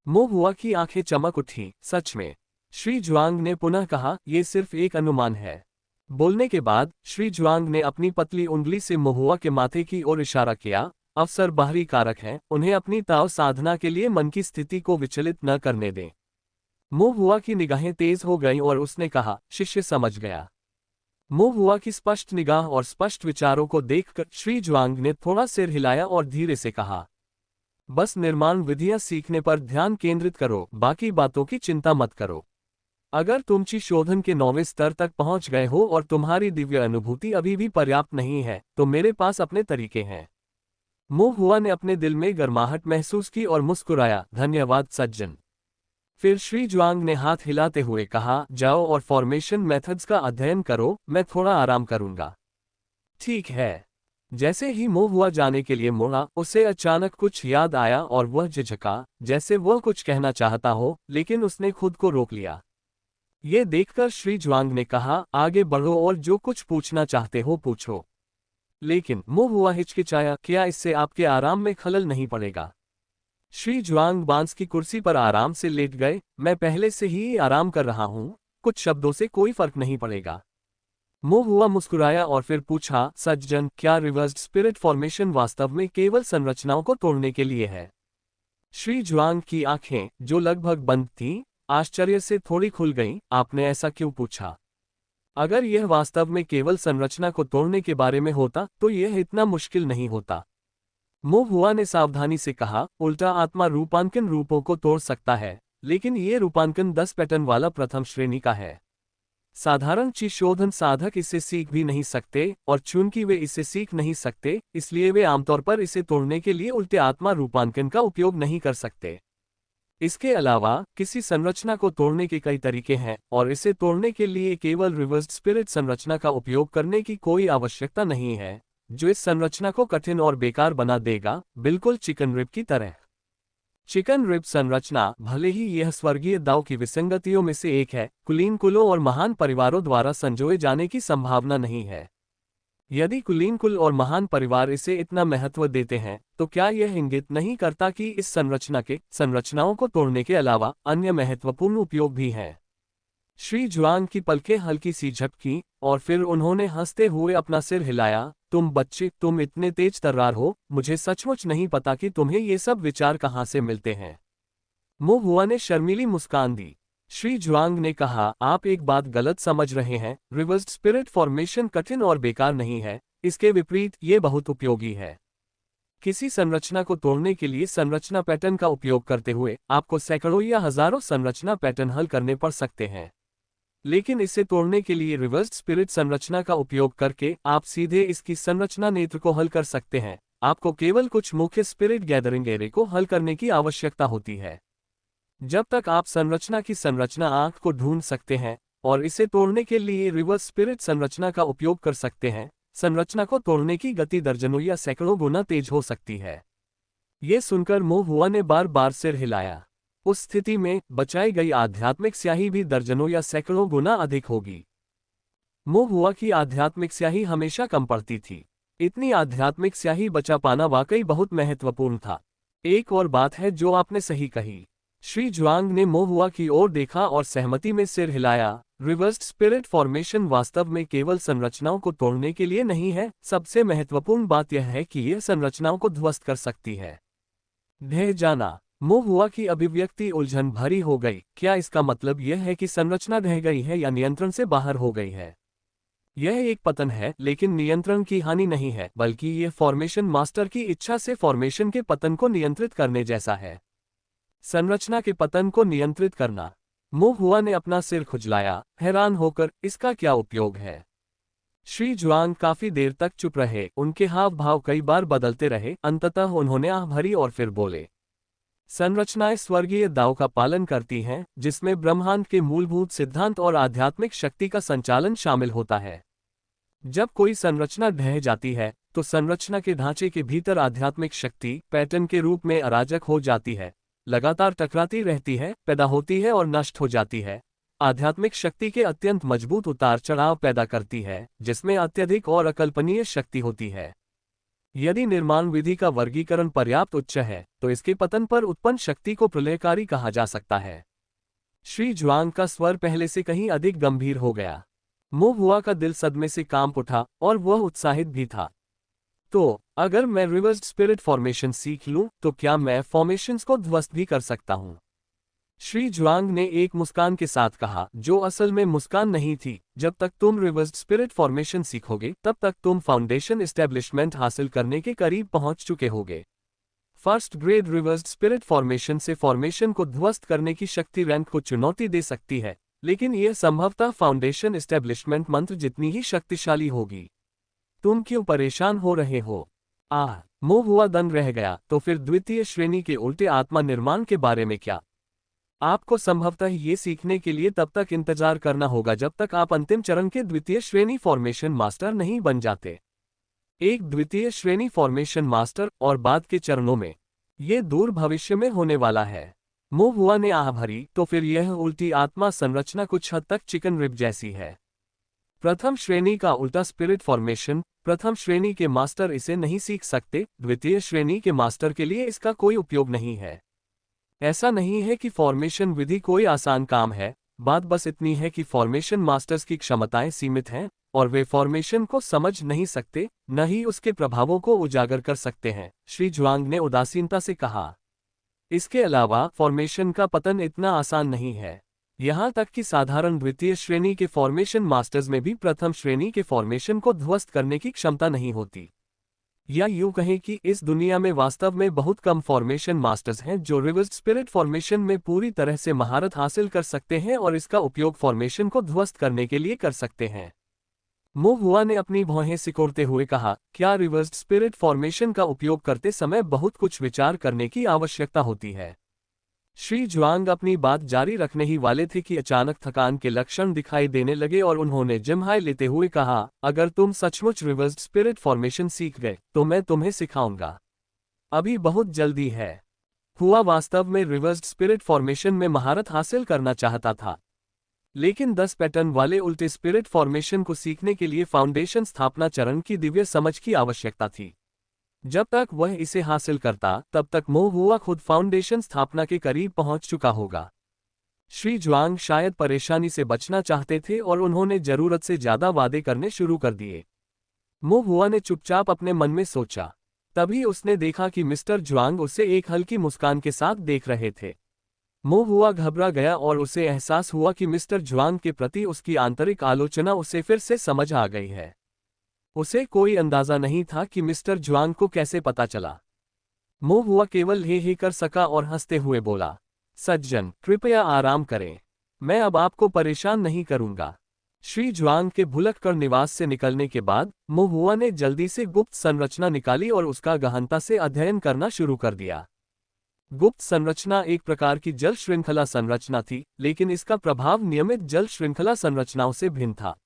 मो हुआ की आंखें चमक उठी, सच में? श्री जुआंग ने पुनः कहा, यह सिर्फ एक अनुमान है। बोलने के बाद श्री जुआंग ने अपनी पतली उंगली से मो हुआ के माथे की ओर इशारा किया। अवसर बाहरी कारक हैं, उन्हें अपनी ताव साधना के लिए मन की स्थिति को विचलित न करने दें। मो हुआ की निगाहें तेज हो गईं और उसने कहा, शिष्य समझ गया। मो हुआ की स्पष्ट निगाह और स्पष्ट विचारों को देखकर श्री जुआंग ने थोड़ा सिर हिलाया और धीरे से कहा, बस निर्माण विधियां सीखने पर ध्यान केंद्रित करो, बाकी बातों की चिंता मत करो। अगर तुम ची शोधन के 9वें स्तर तक पहुंच गए हो और तुम्हारी दिव्य अनुभूति अभी भी पर्याप्त नहीं है, तो मेरे पास अपने तरीके हैं। मो हुआ ने अपने दिल में गर्माहट महसूस की और मुस्कुराया, धन्यवाद सज्जन। फिर श्री जुआंग ने हाथ हिलाते हुए कहा, जाओ और फॉर्मेशन मेथड्स का अध्ययन करो, मैं थोड़ा आराम करूंगा। ठीक है। जैसे ही मो हुआ जाने के लिए मुड़ा, उसे अचानक कुछ याद आया और वह झिझका, जैसे वह कुछ कहना चाहता हो, लेकिन उसने खुद को रोक लिया। ये देखकर श्री जुआंग ने कहा, आगे बढ़ो और जो कुछ पूछना चाहते हो पूछो। लेकिन मो हुआ हिचकिचाया, क्या इससे आपके आराम में खलल नहीं पड़ेगा? श्री जुआंग बांस की कुर्सी पर आराम से लेट गए, मैं पहले से ही आराम कर रहा हूं, कुछ शब्दों से कोई फर्क नहीं पड़ेगा। मो हुआ मुस्कुराया और फिर पूछा, सज्जन, क्या रिवर्स्ड स्पिरिट फॉर्मेशन वास्तव में केवल संरचनाओं को तोड़ने के लिए है? श्री जुआंग की आंखें, जो लगभग बंद थीं, आश्चर्य से थोड़ी खुल गईं। आपने ऐसा क्यों पूछा? अगर यह वास्तव में केवल संरचना को तोड़ने के बारे में होता, तो यह इतना मुश्किल नहीं होता। मो हुआ ने सावधानी से कहा, उल्टा आत्मा रूपांकन रूपों को तोड़ सकता है, लेकिन ये रूपांकन 10 पैटर्न वाला प्रथम श्रेणी का है। साधारण ची शोधन साधक इसे सीख भी नहीं सकते, और चूंकि वे इसे सीख नहीं सकते, इसलिए वे आमतौर पर इसे तोड़ने के लिए उल्टे आत्मा रूपांकन का उपयोग नहीं कर सकते। इसके अलावा किसी संरचना को तोड़ने के कई तरीके हैं, और इसे तोड़ने के लिए केवल रिवर्स्ड स्पिरिट संरचना का उपयोग करने की कोई आवश्यकता नहीं है, जो इस संरचना को कठिन और बेकार बना देगा, बिल्कुल चिकन रिब की तरह। चिकन रिब संरचना, भले ही यह स्वर्गीय दाव की विसंगतियों में से एक है, कुलीन कुलों और महान परिवारों द्वारा संजोए जाने की संभावना नहीं है। यदि कुलीन कुल और महान परिवार इसे इतना महत्व देते हैं, तो क्या यह इंगित नहीं करता कि इस संरचनाओं को तोड़ने के अलावा अन्य महत्वपूर्ण उपयोग भी हैं? श्री जुआंग की पलकें हल्की सी झपकी, और फिर उन्होंने हंसते हुए अपना सिर हिलाया। तुम बच्चे, तुम इतने तेज तर्रार हो, मुझे सचमुच नहीं पता कि तुम्हें ये सब विचार कहाँ से मिलते हैं। मो हुआ ने शर्मीली मुस्कान दी। श्री जुआंग ने कहा, आप एक बात गलत समझ रहे हैं, रिवर्स्ड स्पिरिट फॉर्मेशन कठिन और बेकार नहीं है, इसके विपरीत ये बहुत उपयोगी है। किसी संरचना को तोड़ने के लिए संरचना पैटर्न का उपयोग करते हुए आपको सैकड़ों या हजारों संरचना पैटर्न हल करने पड़ सकते हैं। लेकिन इसे तोड़ने के लिए रिवर्स्ड स्पिरिट संरचना का उपयोग करके आप सीधे इसकी संरचना नेत्र को हल कर सकते हैं। आपको केवल कुछ मुख्य स्पिरिट गैदरिंग एरे को हल करने की आवश्यकता होती है। जब तक आप संरचना की संरचना आंख को ढूंढ सकते हैं और इसे तोड़ने के लिए रिवर्स स्पिरिट संरचना का उपयोग कर सकते हैं, संरचना को तोड़ने की गति दर्जनों या सैकड़ों गुना तेज हो सकती है। ये सुनकर मो हुआ ने बार बार सिर हिलाया। उस स्थिति में बचाई गई आध्यात्मिक स्याही भी दर्जनों या सैकड़ों गुना अधिक होगी। मो हुआ की आध्यात्मिक स्याही हमेशा कम पड़ती थी। इतनी आध्यात्मिक स्याही बचा पाना वाकई बहुत महत्वपूर्ण था। एक और बात है जो आपने सही कही। श्री जुआंग ने मो हुआ की ओर देखा और सहमति में सिर हिलाया। रिवर्स्ड स्पिरिट फॉर्मेशन वास्तव में केवल संरचनाओं को तोड़ने के लिए नहीं है, सबसे महत्वपूर्ण बात यह है कि यह संरचनाओं को ध्वस्त कर सकती है। ढह जाना। मो हुआ की अभिव्यक्ति उलझन भरी हो गई। क्या इसका मतलब यह है कि संरचना ढह गई है या नियंत्रण से बाहर हो गई है? यह एक पतन है, लेकिन नियंत्रण की हानि नहीं है, बल्कि यह फॉर्मेशन मास्टर की इच्छा से फॉर्मेशन के पतन को नियंत्रित करने जैसा है। संरचना के पतन को नियंत्रित करना। मो हुआ ने अपना सिर खुजलाया, हैरान होकर, इसका क्या उपयोग है? श्री जुआंग काफी देर तक चुप रहे, उनके हाव भाव कई बार बदलते रहे। अंततः उन्होंने आह भरी और फिर बोले, संरचनाएं स्वर्गीय दाव का पालन करती हैं, जिसमें ब्रह्मांड के मूलभूत सिद्धांत और आध्यात्मिक शक्ति का संचालन शामिल होता है। जब कोई संरचना ढह जाती है, तो संरचना के ढांचे के भीतर आध्यात्मिक शक्ति पैटर्न के रूप में अराजक हो जाती है, लगातार टकराती रहती है, पैदा होती है और नष्ट हो जाती है। आध्यात्मिक शक्ति के अत्यंत मजबूत उतार चढ़ाव पैदा करती है, जिसमें अत्यधिक और अकल्पनीय शक्ति होती है। यदि निर्माण विधि का वर्गीकरण पर्याप्त उच्च है, तो इसके पतन पर उत्पन्न शक्ति को प्रलयकारी कहा जा सकता है। श्री जुआंग का स्वर पहले से कहीं अधिक गंभीर हो गया। मो हुआ का दिल सदमे से कांप उठा और वह उत्साहित भी था। तो अगर मैं रिवर्स्ड स्पिरिट फॉर्मेशन सीख लूं, तो क्या मैं फॉर्मेशंस को ध्वस्त भी कर सकता हूं? श्री जुआंग ने एक मुस्कान के साथ कहा, जो असल में मुस्कान नहीं थी। जब तक तुम रिवर्स्ड स्पिरिट फॉर्मेशन सीखोगे, तब तक तुम फाउंडेशन एस्टेब्लिशमेंट हासिल करने के करीब पहुंच चुके होगे। First grade reversed spirit formation से फॉर्मेशन को ध्वस्त करने की शक्ति रैंक को चुनौती दे सकती है, लेकिन यह संभवतः फाउंडेशन एस्टेब्लिशमेंट मंत्र जितनी ही शक्तिशाली होगी। तुम क्यों परेशान हो रहे हो? मो हुआ दंग रह गया। तो फिर द्वितीय श्रेणी के उल्टे आत्मा निर्माण के बारे में क्या? आपको संभवतः ये सीखने के लिए तब तक इंतजार करना होगा जब तक आप अंतिम चरण के द्वितीय श्रेणी फॉर्मेशन मास्टर नहीं बन जाते। एक द्वितीय श्रेणी फॉर्मेशन मास्टर और बाद के चरणों में ये दूर भविष्य में होने वाला है। मो हुआ ने आह भरी। तो फिर यह उल्टी आत्मा संरचना कुछ हद तक चिकन रिब जैसी है। प्रथम श्रेणी का उल्टा स्पिरिट फॉर्मेशन, प्रथम श्रेणी के मास्टर इसे नहीं सीख सकते, द्वितीय श्रेणी के मास्टर के लिए इसका कोई उपयोग नहीं है। ऐसा नहीं है कि फॉर्मेशन विधि कोई आसान काम है, बात बस इतनी है कि फॉर्मेशन मास्टर्स की क्षमताएं सीमित हैं और वे फॉर्मेशन को समझ नहीं सकते, न ही उसके प्रभावों को उजागर कर सकते हैं। श्री जुआंग ने उदासीनता से कहा, इसके अलावा फॉर्मेशन का पतन इतना आसान नहीं है। यहां तक कि साधारण द्वितीय श्रेणी के फॉर्मेशन मास्टर्स में भी प्रथम श्रेणी के फॉर्मेशन को ध्वस्त करने की क्षमता नहीं होती। या यूं कहें कि इस दुनिया में वास्तव में बहुत कम फॉर्मेशन मास्टर्स हैं जो रिवर्स्ड स्पिरिट फॉर्मेशन में पूरी तरह से महारत हासिल कर सकते हैं और इसका उपयोग फॉर्मेशन को ध्वस्त करने के लिए कर सकते हैं। मो हुआ ने अपनी भौहें सिकोड़ते हुए कहा, क्या रिवर्स्ड स्पिरिट फॉर्मेशन का उपयोग करते समय बहुत कुछ विचार करने की आवश्यकता होती है? श्री जुआंग अपनी बात जारी रखने ही वाले थे कि अचानक थकान के लक्षण दिखाई देने लगे और उन्होंने जिम्हाई लेते हुए कहा, अगर तुम सचमुच रिवर्स्ड स्पिरिट फॉर्मेशन सीख गए, तो मैं तुम्हें सिखाऊंगा। अभी बहुत जल्दी है। हुआ वास्तव में रिवर्स्ड स्पिरिट फॉर्मेशन में महारत हासिल करना चाहता था। लेकिन 10 पैटर्न वाले उल्टे स्पिरिट फॉर्मेशन को सीखने के लिए फाउंडेशन स्थापना चरण की दिव्य समझ की आवश्यकता थी। जब तक वह इसे हासिल करता तब तक मो हुआ खुद फाउंडेशन स्थापना के करीब पहुंच चुका होगा। श्री जुआंग शायद परेशानी से बचना चाहते थे और उन्होंने जरूरत से ज्यादा वादे करने शुरू कर दिए। मो हुआ ने चुपचाप अपने मन में सोचा। तभी उसने देखा कि मिस्टर जुआंग उसे एक हल्की मुस्कान के साथ देख रहे थे। मो हुआ घबरा गया और उसे एहसास हुआ कि मिस्टर जुआंग के प्रति उसकी आंतरिक आलोचना उसे फिर से समझ आ गई है। उसे कोई अंदाजा नहीं था कि मिस्टर जुआंग को कैसे पता चला। मो हुआ केवल हे कर सका और हंसते हुए बोला, सज्जन, कृपया आराम करें। मैं अब आपको परेशान नहीं करूंगा। श्री जुआंग के भुलक्कड़ निवास से निकलने के बाद मो हुआ ने जल्दी से गुप्त संरचना निकाली और उसका गहनता से अध्ययन करना शुरू कर दिया। गुप्त संरचना एक प्रकार की जल श्रृंखला संरचना थी, लेकिन इसका प्रभाव नियमित जल श्रृंखला संरचनाओं से भिन्न था।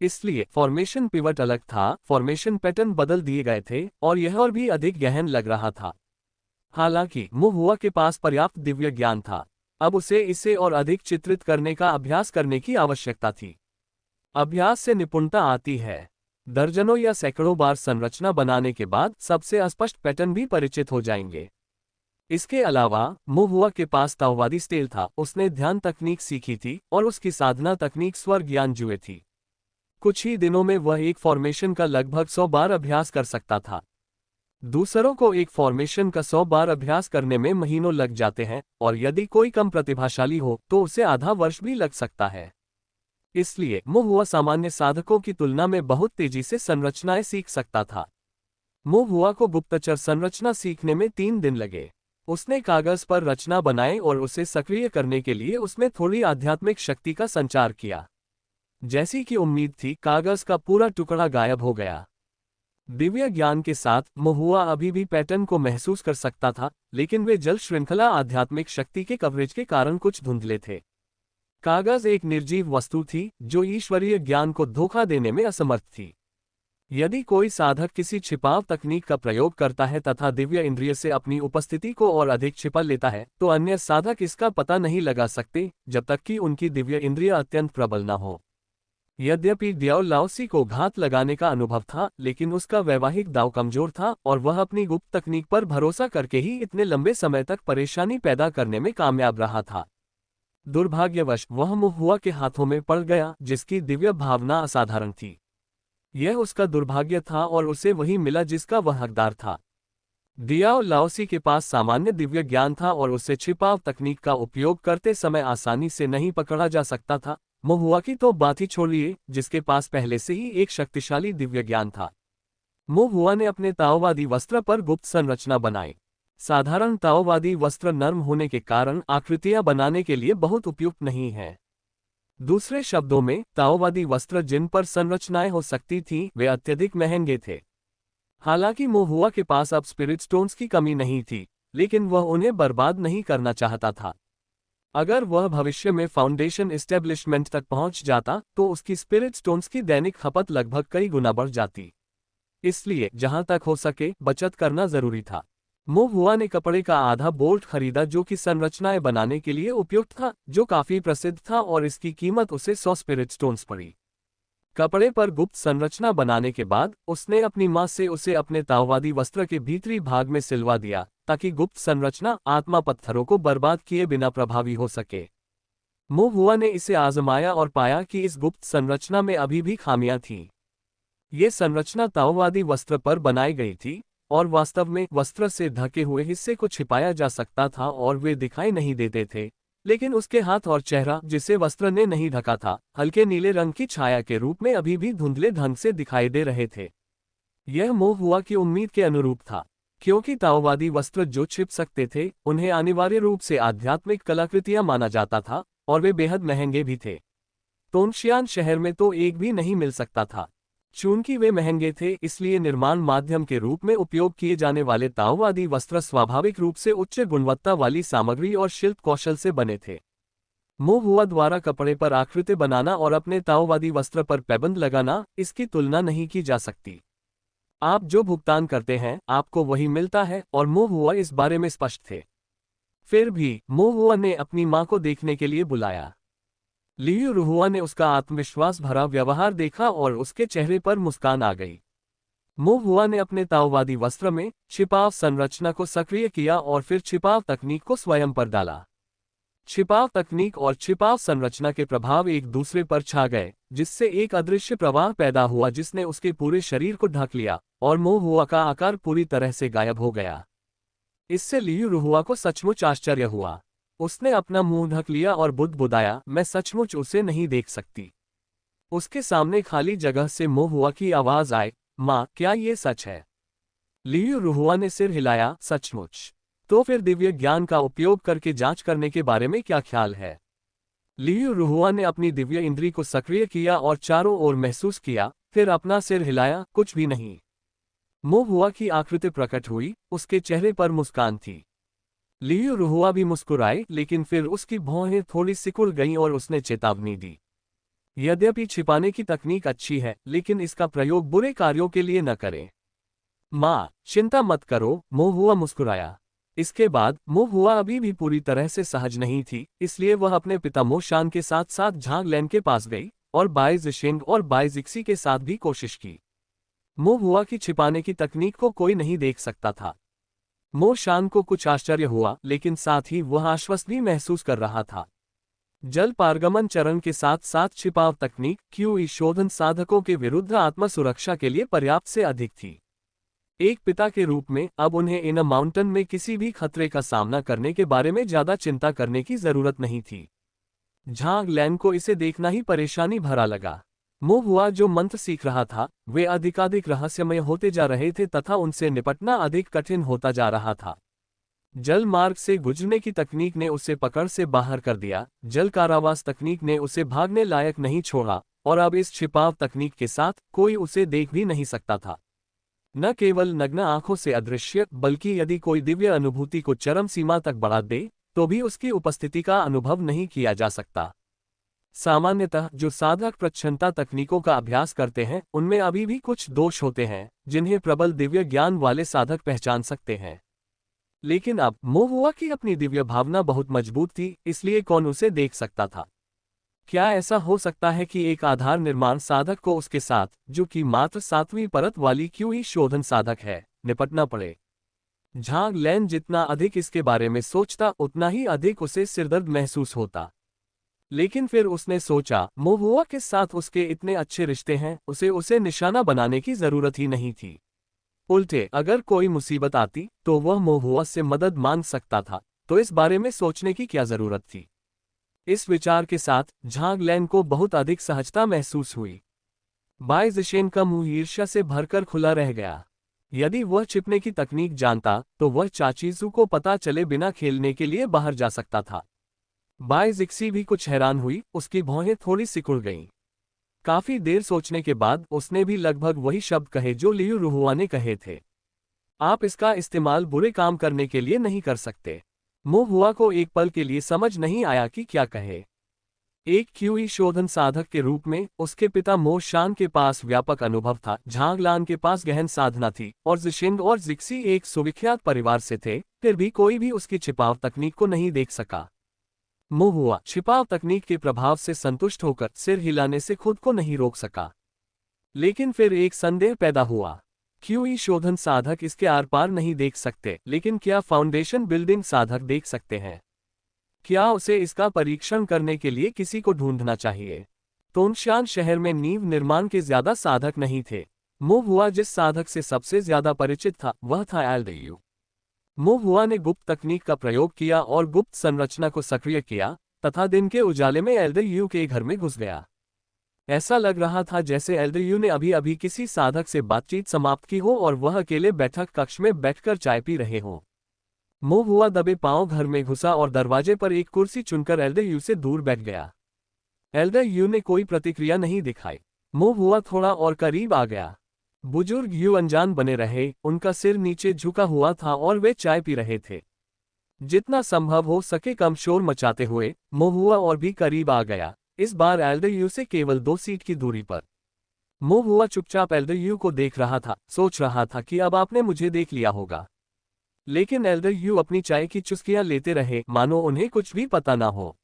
इसलिए फॉर्मेशन पिवट अलग था, फॉर्मेशन पैटर्न बदल दिए गए थे और यह और भी अधिक गहन लग रहा था। हालांकि मो हुआ के पास पर्याप्त दिव्य ज्ञान था, अब उसे इसे और अधिक चित्रित करने का अभ्यास करने की आवश्यकता थी। अभ्यास से निपुणता आती है। दर्जनों या सैकड़ों बार संरचना बनाने के बाद सबसे स्पष्ट पैटर्न भी परिचित हो जाएंगे। इसके अलावा मो हुआ के पास ताओवादी स्टाइल था, उसने ध्यान तकनीक सीखी थी और उसकी साधना तकनीक स्वर ज्ञान जुए थी। कुछ ही दिनों में वह एक फॉर्मेशन का लगभग 100 बार अभ्यास कर सकता था। दूसरों को एक फॉर्मेशन का 100 बार अभ्यास करने में महीनों लग जाते हैं और यदि कोई कम प्रतिभाशाली हो तो उसे आधा वर्ष भी लग सकता है। इसलिए मो हुआ सामान्य साधकों की तुलना में बहुत तेजी से संरचनाएं सीख सकता था। मो हुआ को गुप्तचर संरचना सीखने में 3 दिन लगे। उसने कागज पर रचना बनाए और उसे सक्रिय करने के लिए उसमें थोड़ी आध्यात्मिक शक्ति का संचार किया। जैसी कि उम्मीद थी, कागज का पूरा टुकड़ा गायब हो गया। दिव्य ज्ञान के साथ मो हुआ अभी भी पैटर्न को महसूस कर सकता था, लेकिन वे जल श्रृंखला आध्यात्मिक शक्ति के कवरेज के कारण कुछ धुंधले थे। कागज एक निर्जीव वस्तु थी जो ईश्वरीय ज्ञान को धोखा देने में असमर्थ थी। यदि कोई साधक किसी छिपाव तकनीक का प्रयोग करता है तथा दिव्य इंद्रिय से अपनी उपस्थिति को और अधिक छिपा लेता है, तो अन्य साधक इसका पता नहीं लगा सकते जब तक कि उनकी दिव्य इंद्रिय अत्यंत प्रबल न हो। यद्यपि डियाओ लाओसी को घात लगाने का अनुभव था, लेकिन उसका वैवाहिक दांव कमजोर था और वह अपनी गुप्त तकनीक पर भरोसा करके ही इतने लंबे समय तक परेशानी पैदा करने में कामयाब रहा था। दुर्भाग्यवश वह मो हुआ के हाथों में पड़ गया, जिसकी दिव्य भावना असाधारण थी। यह उसका दुर्भाग्य था और उसे वही मिला जिसका वह हकदार था। डियाओ लाओसी के पास सामान्य दिव्य ज्ञान था और उसे छिपाव तकनीक का उपयोग करते समय आसानी से नहीं पकड़ा जा सकता था। मो हुआ की तो बात ही छोड़िए, जिसके पास पहले से ही एक शक्तिशाली दिव्य ज्ञान था। मो हुआ ने अपने ताओवादी वस्त्र पर गुप्त संरचना बनाई। साधारण ताओवादी वस्त्र नर्म होने के कारण आकृतियां बनाने के लिए बहुत उपयुक्त नहीं है। दूसरे शब्दों में, ताओवादी वस्त्र जिन पर संरचनाएं हो सकती थीं, वे अत्यधिक महंगे थे। हालांकि मो हुआ के पास अब स्पिरिट स्टोन्स की कमी नहीं थी, लेकिन वह उन्हें बर्बाद नहीं करना चाहता था। अगर वह भविष्य में फाउंडेशन एस्टेब्लिशमेंट तक पहुंच जाता तो उसकी स्पिरिट स्टोन्स की दैनिक खपत लगभग कई गुना बढ़ जाती। इसलिए जहां तक हो सके बचत करना जरूरी था। मो हुआ ने कपड़े का आधा बोल्ट खरीदा जो कि संरचनाएं बनाने के लिए उपयुक्त था, जो काफी प्रसिद्ध था और इसकी कीमत उसे 100 स्पिरिट स्टोन्स पड़ी। कपड़े पर गुप्त संरचना बनाने के बाद उसने अपनी मां से उसे अपने ताओवादी वस्त्र के भीतरी भाग में सिलवा दिया, ताकि गुप्त संरचना आत्मा पत्थरों को बर्बाद किए बिना प्रभावी हो सके। मो हुआ ने इसे आजमाया और पाया कि इस गुप्त संरचना में अभी भी खामियां थीं। ये संरचना ताओवादी वस्त्र पर बनाई गई थी और वास्तव में वस्त्र से ढके हुए हिस्से को छिपाया जा सकता था और वे दिखाई नहीं देते थे, लेकिन उसके हाथ और चेहरा, जिसे वस्त्र ने नहीं ढका था, हल्के नीले रंग की छाया के रूप में अभी भी धुंधले ढंग से दिखाई दे रहे थे। यह मो हुआ की उम्मीद के अनुरूप था, क्योंकि ताओवादी वस्त्र जो छिप सकते थे उन्हें अनिवार्य रूप से आध्यात्मिक कलाकृतियां माना जाता था और वे बेहद महंगे भी थे। तोनशियान शहर में तो एक भी नहीं मिल सकता था। चूंकि वे महंगे थे, इसलिए निर्माण माध्यम के रूप में उपयोग किए जाने वाले ताओवादी वस्त्र स्वाभाविक रूप से उच्च गुणवत्ता वाली सामग्री और शिल्प कौशल से बने थे। मो हुआ द्वारा कपड़े पर आकृति बनाना और अपने ताओवादी वस्त्र पर पैबंद लगाना, इसकी तुलना नहीं की जा सकती। आप जो भुगतान करते हैं आपको वही मिलता है और मो हुआ इस बारे में स्पष्ट थे। फिर भी मो हुआ ने अपनी मां को देखने के लिए बुलाया। लियू रुहुआ ने उसका आत्मविश्वास भरा व्यवहार देखा और उसके चेहरे पर मुस्कान आ गई। मो हुआ ने अपने ताओवादी वस्त्र में छिपाव संरचना को सक्रिय किया और फिर छिपाव तकनीक को स्वयं पर डाला। छिपाव तकनीक और छिपाव संरचना के प्रभाव एक दूसरे पर छा गए, जिससे एक अदृश्य प्रवाह पैदा हुआ जिसने उसके पूरे शरीर को ढक लिया और मो हुआ का आकार पूरी तरह से गायब हो गया। इससे लियू रुहुआ को सचमुच आश्चर्य हुआ। उसने अपना मुंह ढक लिया और बुदबुदाया, मैं सचमुच उसे नहीं देख सकती। उसके सामने खाली जगह से मो हुआ की आवाज आए, माँ क्या ये सच है? लियू रुहुआ ने सिर हिलाया, सचमुच। तो फिर दिव्य ज्ञान का उपयोग करके जांच करने के बारे में क्या ख्याल है? लियू रुहुआ ने अपनी दिव्य इंद्री को सक्रिय किया और चारों ओर महसूस किया, फिर अपना सिर हिलाया, कुछ भी नहीं। मो हुआ की आकृति प्रकट हुई, उसके चेहरे पर मुस्कान थी। लियू रुहुआ भी मुस्कुराए, लेकिन फिर उसकी भौहें थोड़ी सिकुड़ गईं और उसने चेतावनी दी। यद्यपि छिपाने की तकनीक अच्छी है, लेकिन इसका प्रयोग बुरे कार्यों के लिए न करें। माँ चिंता मत करो, मो हुआ मुस्कुराया। इसके बाद मो हुआ अभी भी पूरी तरह से सहज नहीं थी, इसलिए वह अपने पिता मो शान के साथ साथ झांग लैन के पास गई और बाई जिशेंग और बाई जिक्सी के साथ भी कोशिश की। मो हुआ की छिपाने की तकनीक को कोई नहीं देख सकता था। मो शान को कुछ आश्चर्य हुआ, लेकिन साथ ही वह आश्वस्त भी महसूस कर रहा था। जल पारगमन चरण के साथ साथ छिपाव तकनीक क्यूई शोधन साधकों के विरुद्ध आत्म सुरक्षा के लिए पर्याप्त से अधिक थी। एक पिता के रूप में अब उन्हें इन माउंटेन में किसी भी खतरे का सामना करने के बारे में ज्यादा चिंता करने की जरूरत नहीं थी। झांग लैन को इसे देखना ही परेशानी भरा लगा। मो हुआ जो मंत्र सीख रहा था, वे अधिकाधिक रहस्यमय होते जा रहे थे तथा उनसे निपटना अधिक कठिन होता जा रहा था। जल मार्ग से गुजरने की तकनीक ने उसे पकड़ से बाहर कर दिया, जल कारावास तकनीक ने उसे भागने लायक नहीं छोड़ा, और अब इस छिपाव तकनीक के साथ कोई उसे देख भी नहीं सकता था। न केवल नग्न आंखों से अदृश्य, बल्कि यदि कोई दिव्य अनुभूति को चरम सीमा तक बढ़ा दे, तो भी उसकी उपस्थिति का अनुभव नहीं किया जा सकता। सामान्यतः जो साधक प्रच्छन्नता तकनीकों का अभ्यास करते हैं, उनमें अभी भी कुछ दोष होते हैं, जिन्हें प्रबल दिव्य ज्ञान वाले साधक पहचान सकते हैं। लेकिन अब मो हुआ की अपनी दिव्य भावना बहुत मजबूत थी, इसलिए कौन उसे देख सकता था? क्या ऐसा हो सकता है कि एक आधार निर्माण साधक को उसके साथ, जो कि मात्र 7वीं परत वाली क्यूई शोधन साधक है, निपटना पड़े? झांग लैन जितना अधिक इसके बारे में सोचता, उतना ही अधिक उसे सिरदर्द महसूस होता। लेकिन फिर उसने सोचा, मो हुआ के साथ उसके इतने अच्छे रिश्ते हैं, उसे निशाना बनाने की जरूरत ही नहीं थी। उल्टे अगर कोई मुसीबत आती तो वह मो हुआ से मदद मांग सकता था, तो इस बारे में सोचने की क्या जरूरत थी? इस विचार के साथ झांग लैन को बहुत अधिक सहजता महसूस हुई। बाई जिशेन का मुंह ईर्ष्या से भरकर खुला रह गया। यदि वह छिपने की तकनीक जानता, तो वह चाचीजू को पता चले बिना खेलने के लिए बाहर जा सकता था। बाई जिक्सी भी कुछ हैरान हुई, उसकी भौहें थोड़ी सिकुड़ गईं। काफी देर सोचने के बाद उसने भी लगभग वही शब्द कहे जो लियू रुहुआ ने कहे थे। आप इसका इस्तेमाल बुरे काम करने के लिए नहीं कर सकते। मो हुआ को एक पल के लिए समझ नहीं आया कि क्या कहे। एक क्यूई शोधन साधक के रूप में उसके पिता मो शान के पास व्यापक अनुभव था, झांग लान के पास गहन साधना थी, और जिशेंग और जिक्सी एक सुविख्यात परिवार से थे, फिर भी कोई भी उसकी छिपाव तकनीक को नहीं देख सका। मो हुआ छिपाव तकनीक के प्रभाव से संतुष्ट होकर सिर हिलाने से खुद को नहीं रोक सका। लेकिन फिर एक संदेह पैदा हुआ। क्यूई शोधन साधक इसके आर पार नहीं देख सकते, लेकिन क्या फाउंडेशन बिल्डिंग साधक देख सकते हैं? क्या उसे इसका परीक्षण करने के लिए किसी को ढूंढना चाहिए? तोनशान शहर में नींव निर्माण के ज्यादा साधक नहीं थे। मो हुआ जिस साधक से सबसे ज्यादा परिचित था, वह था एल्डयू। मो हुआ ने गुप्त तकनीक का प्रयोग किया और गुप्त संरचना को सक्रिय किया, तथा दिन के उजाले में एल्डयू के घर में घुस गया। ऐसा लग रहा था जैसे एल्डयू ने अभी अभी किसी साधक से बातचीत समाप्त की हो और वह अकेले बैठक कक्ष में बैठकर चाय पी रहे हों। मो हुआ दबे पांव घर में घुसा और दरवाजे पर एक कुर्सी चुनकर एल्डयू से दूर बैठ गया। एल्डयू ने कोई प्रतिक्रिया नहीं दिखाई। मो हुआ थोड़ा और करीब आ गया। बुजुर्ग यू अनजान बने रहे, उनका सिर नीचे झुका हुआ था और वे चाय पी रहे थे। जितना संभव हो सके कम शोर मचाते हुए मो हुआ और भी करीब आ गया, इस बार एल्डयू से केवल 2 फीट की दूरी पर। मो हुआ चुपचाप एल्डयू को देख रहा था, सोच रहा था कि अब आपने मुझे देख लिया होगा। लेकिन एल्डयू अपनी चाय की चुस्कियां लेते रहे, मानो उन्हें कुछ भी पता ना हो।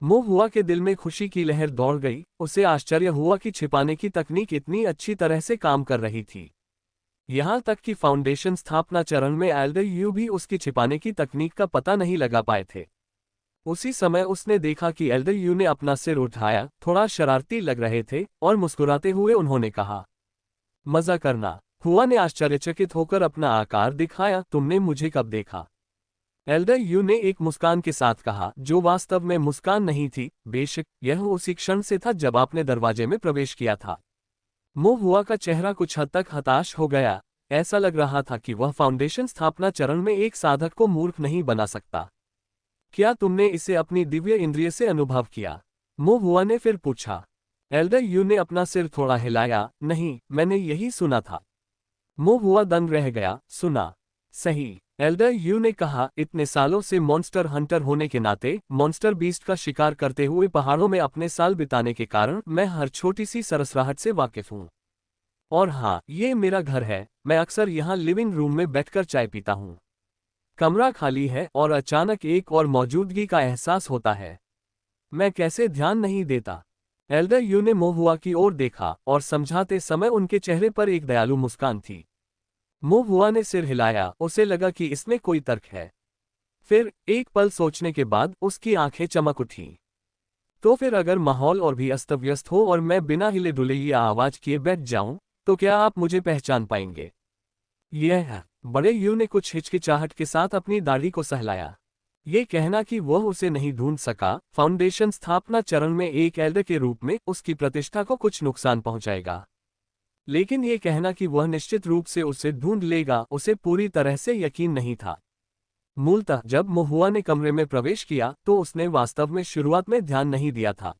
मोहुआ के दिल में खुशी की लहर दौड़ गई, उसे आश्चर्य हुआ कि छिपाने की तकनीक इतनी अच्छी तरह से काम कर रही थी। यहाँ तक कि फाउंडेशन स्थापना चरण में एल्डर यू भी उसकी छिपाने की तकनीक का पता नहीं लगा पाए थे। उसी समय उसने देखा कि एल्डर यू ने अपना सिर उठाया, थोड़ा शरारती लग रहे थे, और मुस्कुराते हुए उन्होंने कहा, मजा करना। हुआ ने आश्चर्यचकित होकर अपना आकार दिखाया, तुमने मुझे कब देखा? एल्डर यू ने एक मुस्कान के साथ कहा, जो वास्तव में मुस्कान नहीं थी, बेशक यह उसी क्षण से था जब आपने दरवाजे में प्रवेश किया था। मोहुआ का चेहरा कुछ हद तक हताश हो गया, ऐसा लग रहा था कि वह फाउंडेशन स्थापना चरण में एक साधक को मूर्ख नहीं बना सकता। क्या तुमने इसे अपनी दिव्य इंद्रिय से अनुभव किया? मोहुआ ने फिर पूछा। एल्डर यू ने अपना सिर थोड़ा हिलाया, नहीं, मैंने यही सुना था। मोहुआ दंग रह गया, सुना? सही, एल्डर यू ने कहा, इतने सालों से मॉन्स्टर हंटर होने के नाते मॉन्स्टर बीस्ट का शिकार करते हुए पहाड़ों में अपने साल बिताने के कारण मैं हर छोटी सी सरसराहट से वाकिफ हूँ। और हाँ, ये मेरा घर है, मैं अक्सर यहाँ लिविंग रूम में बैठकर चाय पीता हूँ। कमरा खाली है और अचानक एक और मौजूदगी का एहसास होता है। मैं कैसे ध्यान नहीं देता? एल्डर यू ने मोहुआ की ओर देखा और समझाते समय उनके चेहरे पर एक दयालु मुस्कान थी। मोहुआ ने सिर हिलाया, उसे लगा कि इसमें कोई तर्क है। फिर एक पल सोचने के बाद उसकी आंखें चमक उठीं। तो फिर अगर माहौल और भी अस्त व्यस्त हो और मैं बिना हिले डुले या आवाज किए बैठ जाऊं, तो क्या आप मुझे पहचान पाएंगे? यह है। बड़े यू ने कुछ हिचकिचाहट के साथ अपनी दाढ़ी को सहलाया। ये कहना कि वह उसे नहीं ढूंढ सका, फाउंडेशन स्थापना चरण में एक एल्डर के रूप में उसकी प्रतिष्ठा को कुछ नुकसान पहुंचाएगा। लेकिन ये कहना कि वह निश्चित रूप से उसे ढूंढ लेगा, उसे पूरी तरह से यकीन नहीं था। मूलतः जब मोहुआ ने कमरे में प्रवेश किया तो उसने वास्तव में शुरुआत में ध्यान नहीं दिया था।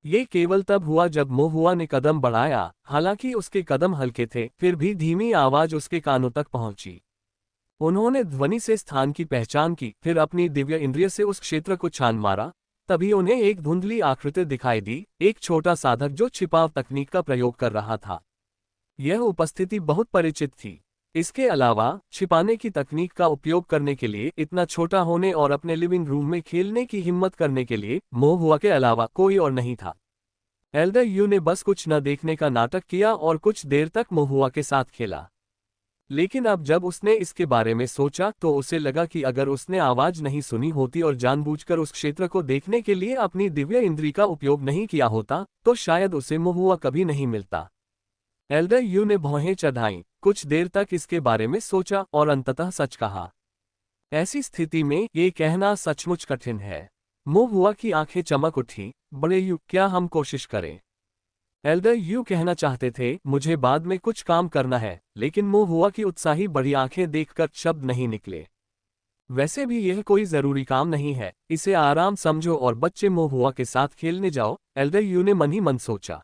ये केवल तब हुआ जब मोहुआ ने कदम बढ़ाया, हालांकि उसके कदम हल्के थे, फिर भी धीमी आवाज उसके कानों तक पहुंची। उन्होंने ध्वनि से स्थान की पहचान की, फिर अपनी दिव्य इंद्रिय से उस क्षेत्र को छान मारा। तभी उन्हें एक धुंधली आकृति दिखाई दी, एक छोटा साधक जो छिपाव तकनीक का प्रयोग कर रहा था। यह उपस्थिति बहुत परिचित थी। इसके अलावा छिपाने की तकनीक का उपयोग करने के लिए, इतना छोटा होने और अपने लिविंग रूम में खेलने की हिम्मत करने के लिए मोहुआ के अलावा कोई और नहीं था। एल्डर यू ने बस कुछ न देखने का नाटक किया और कुछ देर तक मोहुआ के साथ खेला। लेकिन अब जब उसने इसके बारे में सोचा तो उसे लगा कि अगर उसने आवाज नहीं सुनी होती और जानबूझकर उस क्षेत्र को देखने के लिए अपनी दिव्य इंद्री का उपयोग नहीं किया होता, तो शायद उसे मोहुआ कभी नहीं मिलता। एल्डर यू ने भौहें चढ़ाईं, कुछ देर तक इसके बारे में सोचा और अंततः सच कहा। ऐसी स्थिति में ये कहना सचमुच कठिन है। मोहुआ की आंखें चमक उठी। बड़े यू, क्या हम कोशिश करें? एल्डर यू कहना चाहते थे, मुझे बाद में कुछ काम करना है, लेकिन मोहुआ की उत्साही बड़ी आंखें देखकर शब्द नहीं निकले। वैसे भी यह कोई जरूरी काम नहीं है, इसे आराम समझो और बच्चे मोहुआ के साथ खेलने जाओ, एल्डर यू ने मन ही मन सोचा।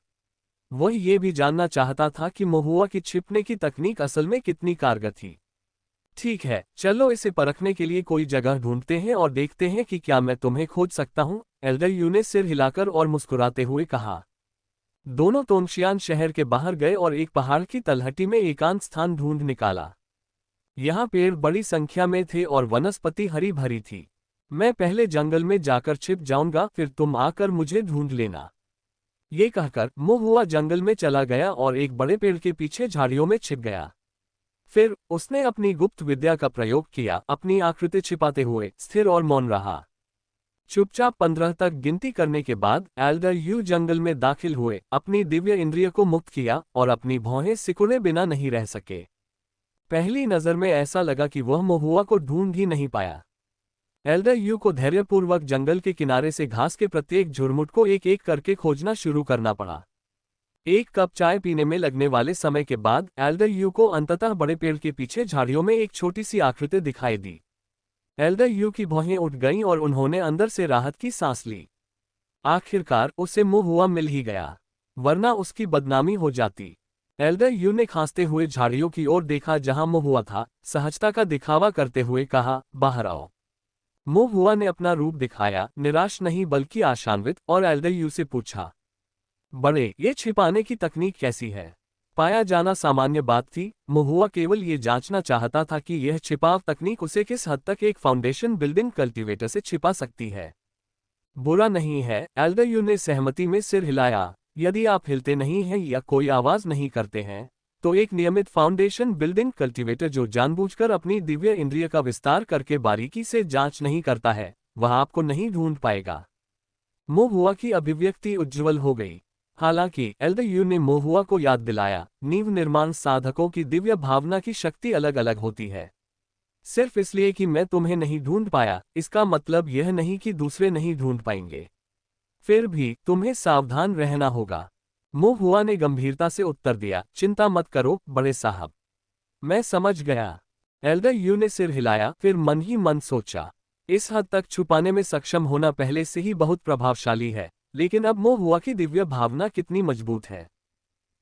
वह ये भी जानना चाहता था कि मोहुआ की छिपने की तकनीक असल में कितनी कारगर थी। ठीक है, चलो इसे परखने के लिए कोई जगह ढूंढते हैं और देखते हैं कि क्या मैं तुम्हें खोज सकता हूं, एल्डर यू ने सिर हिलाकर और मुस्कुराते हुए कहा। दोनों तोंगशियान शहर के बाहर गए और एक पहाड़ की तलहटी में एकांत स्थान ढूंढ निकाला। यहाँ पेड़ बड़ी संख्या में थे और वनस्पति हरी भरी थी। मैं पहले जंगल में जाकर छिप जाऊंगा, फिर तुम आकर मुझे ढूंढ लेना। ये कहकर मोहुआ जंगल में चला गया और एक बड़े पेड़ के पीछे झाड़ियों में छिप गया। फिर उसने अपनी गुप्त विद्या का प्रयोग किया, अपनी आकृति छिपाते हुए स्थिर और मौन रहा। चुपचाप 15 तक गिनती करने के बाद एल्डर यू जंगल में दाखिल हुए, अपनी दिव्य इंद्रिय को मुक्त किया और अपनी भौहें सिकुड़े बिना नहीं रह सके। पहली नजर में ऐसा लगा कि वह मोहुआ को ढूंढ ही नहीं पाया। एल्डर यू को धैर्यपूर्वक जंगल के किनारे से घास के प्रत्येक झुरमुट को एक एक करके खोजना शुरू करना पड़ा। एक कप चाय पीने में लगने वाले समय के बाद एल्डर यू को अंततः बड़े पेड़ के पीछे झाड़ियों में एक छोटी सी आकृति दिखाई दी। एल्डर यू की भौहें उठ गईं और उन्होंने अंदर से राहत की सांस ली। आखिरकार उसे मोहुआ मिल ही गया, वरना उसकी बदनामी हो जाती। एल्डर यू ने खांसते हुए झाड़ियों की ओर देखा जहां मोहुआ था, सहजता का दिखावा करते हुए कहा, बाहर आओ। मोहुआ ने अपना रूप दिखाया, निराश नहीं बल्कि आशान्वित, और एल्डर यू से पूछा, बड़े, ये छिपाने की तकनीक कैसी है? पाया जाना सामान्य बात थी। मोहुआ केवल ये जांचना चाहता था कि यह छिपाव तकनीक उसे किस हद तक एक फाउंडेशन बिल्डिंग कल्टीवेटर से छिपा सकती है। बुरा नहीं है, एल्डर यू ने सहमति में सिर हिलाया। यदि आप हिलते नहीं हैं या कोई आवाज नहीं करते हैं, तो एक नियमित फाउंडेशन बिल्डिंग कल्टीवेटर जो जानबूझकर अपनी दिव्य इंद्रिय का विस्तार करके बारीकी से जांच नहीं करता है, वह आपको नहीं ढूंढ पाएगा। मोहुआ की अभिव्यक्ति उज्ज्वल हो गई। हालांकि एल्डर यू ने मोहुआ को याद दिलाया, नींव निर्माण साधकों की दिव्य भावना की शक्ति अलग अलग होती है। सिर्फ इसलिए कि मैं तुम्हें नहीं ढूंढ पाया, इसका मतलब यह नहीं कि दूसरे नहीं ढूंढ पाएंगे। फिर भी तुम्हें सावधान रहना होगा। मोहुआ ने गंभीरता से उत्तर दिया, चिंता मत करो बड़े साहब, मैं समझ गया। एल्डर यू ने सिर हिलाया, फिर मन ही मन सोचा, इस हद तक छुपाने में सक्षम होना पहले से ही बहुत प्रभावशाली है, लेकिन अब मोहुआ की दिव्य भावना कितनी मजबूत है।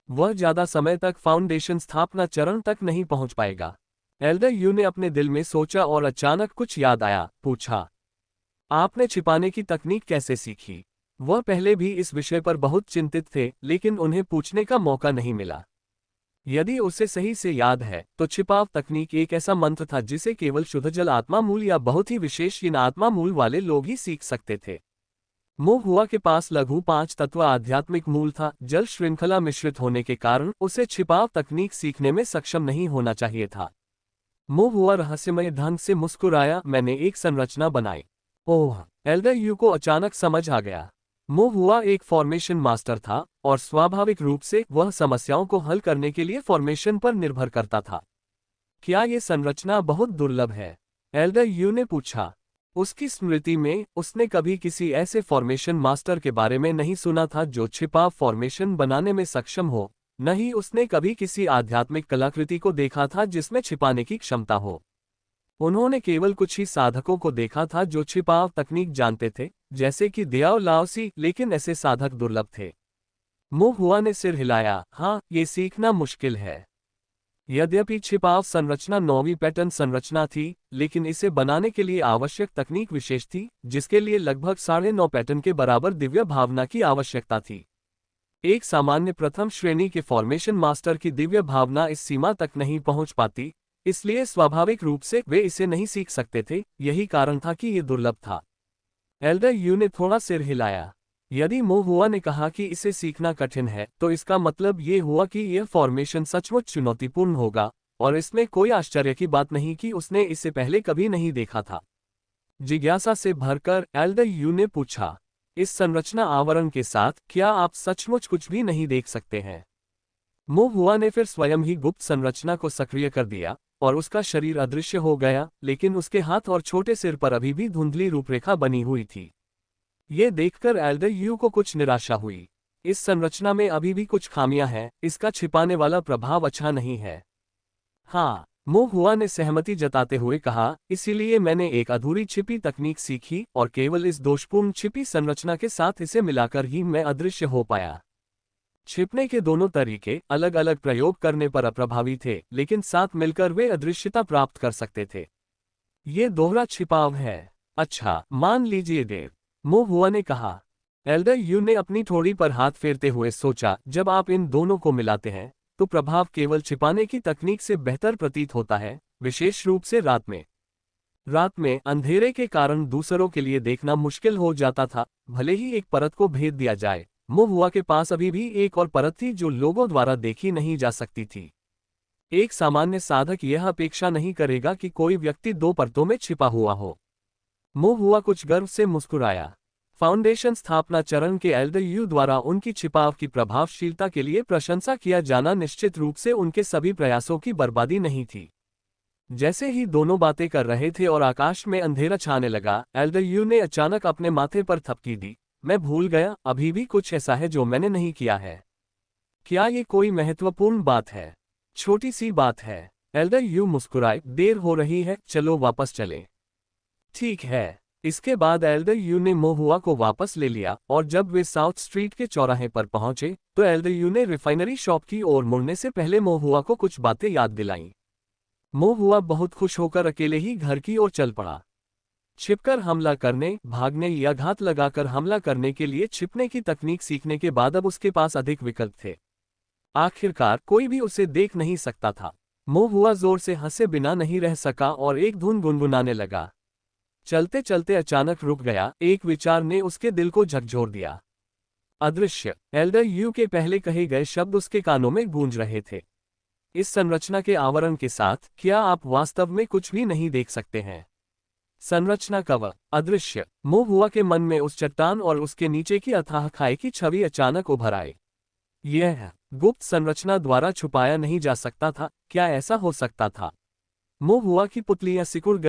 वह ज्यादा समय तक फाउंडेशन स्थापना चरण तक नहीं पहुंच पाएगा। एल्डर यू ने अपने दिल में सोचा और अचानक कुछ याद आया, पूछा, आपने छिपाने की तकनीक कैसे सीखी? वह पहले भी इस विषय पर बहुत चिंतित थे, लेकिन उन्हें पूछने का मौका नहीं मिला। यदि उसे सही से याद है, तो छिपाव तकनीक एक ऐसा मंत्र था जिसे केवल शुद्ध जल आत्मा मूल या बहुत ही विशेष इन आत्मा मूल वाले लोग ही सीख सकते थे। मोहुआ के पास लघु 5 तत्व आध्यात्मिक मूल था। जल श्रृंखला मिश्रित होने के कारण उसे छिपाव तकनीक सीखने में सक्षम नहीं होना चाहिए था। मोहुआ रहस्यमय ढंग से मुस्कुराया, मैंने एक संरचना बनाई। ओह! एल्डर यू को अचानक समझ आ गया। मोहुआ एक फॉर्मेशन मास्टर था और स्वाभाविक रूप से वह समस्याओं को हल करने के लिए फॉर्मेशन पर निर्भर करता था। क्या ये संरचना बहुत दुर्लभ है? एल्डर यू ने पूछा। उसकी स्मृति में उसने कभी किसी ऐसे फॉर्मेशन मास्टर के बारे में नहीं सुना था जो छिपाव फॉर्मेशन बनाने में सक्षम हो, न ही उसने कभी किसी आध्यात्मिक कलाकृति को देखा था जिसमें छिपाने की क्षमता हो। उन्होंने केवल कुछ ही साधकों को देखा था जो छिपाव तकनीक जानते थे, जैसे कि दियाओ लाओसी, लेकिन ऐसे साधक दुर्लभ थे। मोहुआ ने सिर हिलाया, हाँ, ये सीखना मुश्किल है। यद्यपि छिपाव संरचना 9वीं पैटर्न संरचना थी, लेकिन इसे बनाने के लिए आवश्यक तकनीक विशेष थी, जिसके लिए लगभग 9.5 पैटर्न के बराबर दिव्य भावना की आवश्यकता थी। एक सामान्य प्रथम श्रेणी के फॉर्मेशन मास्टर की दिव्य भावना इस सीमा तक नहीं पहुंच पाती, इसलिए स्वाभाविक रूप से वे इसे नहीं सीख सकते थे। यही कारण था कि ये दुर्लभ था। एल्डर यू ने थोड़ा सिर हिलाया। यदि मोहुआ ने कहा कि इसे सीखना कठिन है, तो इसका मतलब ये हुआ कि यह फॉर्मेशन सचमुच चुनौतीपूर्ण होगा, और इसमें कोई आश्चर्य की बात नहीं कि उसने इसे पहले कभी नहीं देखा था। जिज्ञासा से भरकर एल्डर यू ने पूछा, इस संरचना आवरण के साथ क्या आप सचमुच कुछ भी नहीं देख सकते हैं? मोहुआ ने फिर स्वयं ही गुप्त संरचना को सक्रिय कर दिया और उसका शरीर अदृश्य हो गया, लेकिन उसके हाथ और छोटे सिर पर अभी भी धुंधली रूपरेखा बनी हुई थी। ये देखकर एल्डर यू को कुछ निराशा हुई। इस संरचना में अभी भी कुछ खामियां हैं, इसका छिपाने वाला प्रभाव अच्छा नहीं है। हाँ, मोहुआ ने सहमति जताते हुए कहा, इसीलिए मैंने एक अधूरी छिपी तकनीक सीखी और केवल इस दोषपूर्ण छिपी संरचना के साथ इसे मिलाकर ही मैं अदृश्य हो पाया। छिपने के दोनों तरीके अलग अलग प्रयोग करने पर अप्रभावी थे, लेकिन साथ मिलकर वे अदृश्यता प्राप्त कर सकते थे। ये दोहरा छिपाव है। अच्छा, मान लीजिए देव, मोहुआ ने कहा। एल्डर यू ने अपनी ठोड़ी पर हाथ फेरते हुए सोचा, जब आप इन दोनों को मिलाते हैं तो प्रभाव केवल छिपाने की तकनीक से बेहतर प्रतीत होता है, विशेष रूप से रात में। रात में अंधेरे के कारण दूसरों के लिए देखना मुश्किल हो जाता था, भले ही एक परत को भेद दिया जाए। मोहुआ के पास अभी भी एक और परत थी जो लोगों द्वारा देखी नहीं जा सकती थी। एक सामान्य साधक यह अपेक्षा नहीं करेगा कि कोई व्यक्ति 2 परतों में छिपा हुआ हो। मोहुआ कुछ गर्व से मुस्कुराया। फाउंडेशन स्थापना चरण के एल्डर यू द्वारा उनकी छिपाव की प्रभावशीलता के लिए प्रशंसा किया जाना निश्चित रूप से उनके सभी प्रयासों की बर्बादी नहीं थी। जैसे ही दोनों बातें कर रहे थे और आकाश में अंधेरा छाने लगा, एल्डर यू ने अचानक अपने माथे पर थपकी दी, मैं भूल गया, अभी भी कुछ ऐसा है जो मैंने नहीं किया है। क्या ये कोई महत्वपूर्ण बात है? छोटी सी बात है। एल्डर यू मुस्कुराए, देर हो रही है, चलो वापस चलें। ठीक है। इसके बाद एल्डर यू ने मोहुआ को वापस ले लिया और जब वे साउथ स्ट्रीट के चौराहे पर पहुंचे तो एल्डर यू ने रिफाइनरी शॉप की ओर मुड़ने से पहले मोहुआ को कुछ बातें याद दिलाईं। मोहुआ बहुत खुश होकर अकेले ही घर की ओर चल पड़ा। छिपकर हमला करने, भागने या घात लगाकर हमला करने के लिए छिपने की तकनीक सीखने के बाद अब उसके पास अधिक विकल्प थे। आखिरकार कोई भी उसे देख नहीं सकता था। मोहुआ जोर से हंसे बिना नहीं रह सका और एक धुन गुनगुनाने लगा। चलते चलते अचानक रुक गया, एक विचार ने उसके दिल को झकझोर दिया। अदृश्य एल्डर यू के पहले कहे गए शब्द उसके कानों में गूंज रहे थे। इस संरचना के आवरण के साथ क्या आप वास्तव में कुछ भी नहीं देख सकते हैं? संरचना का वह अदृश्य मुंह हुआ के मन में उस चट्टान और उसके नीचे की अथाह खाई की छवि अचानक उभर आई। यह गुप्त संरचना द्वारा छुपाया नहीं जा सकता था। क्या ऐसा हो सकता था? मुंह हुआ की पुतलियां सिकुड़ गई।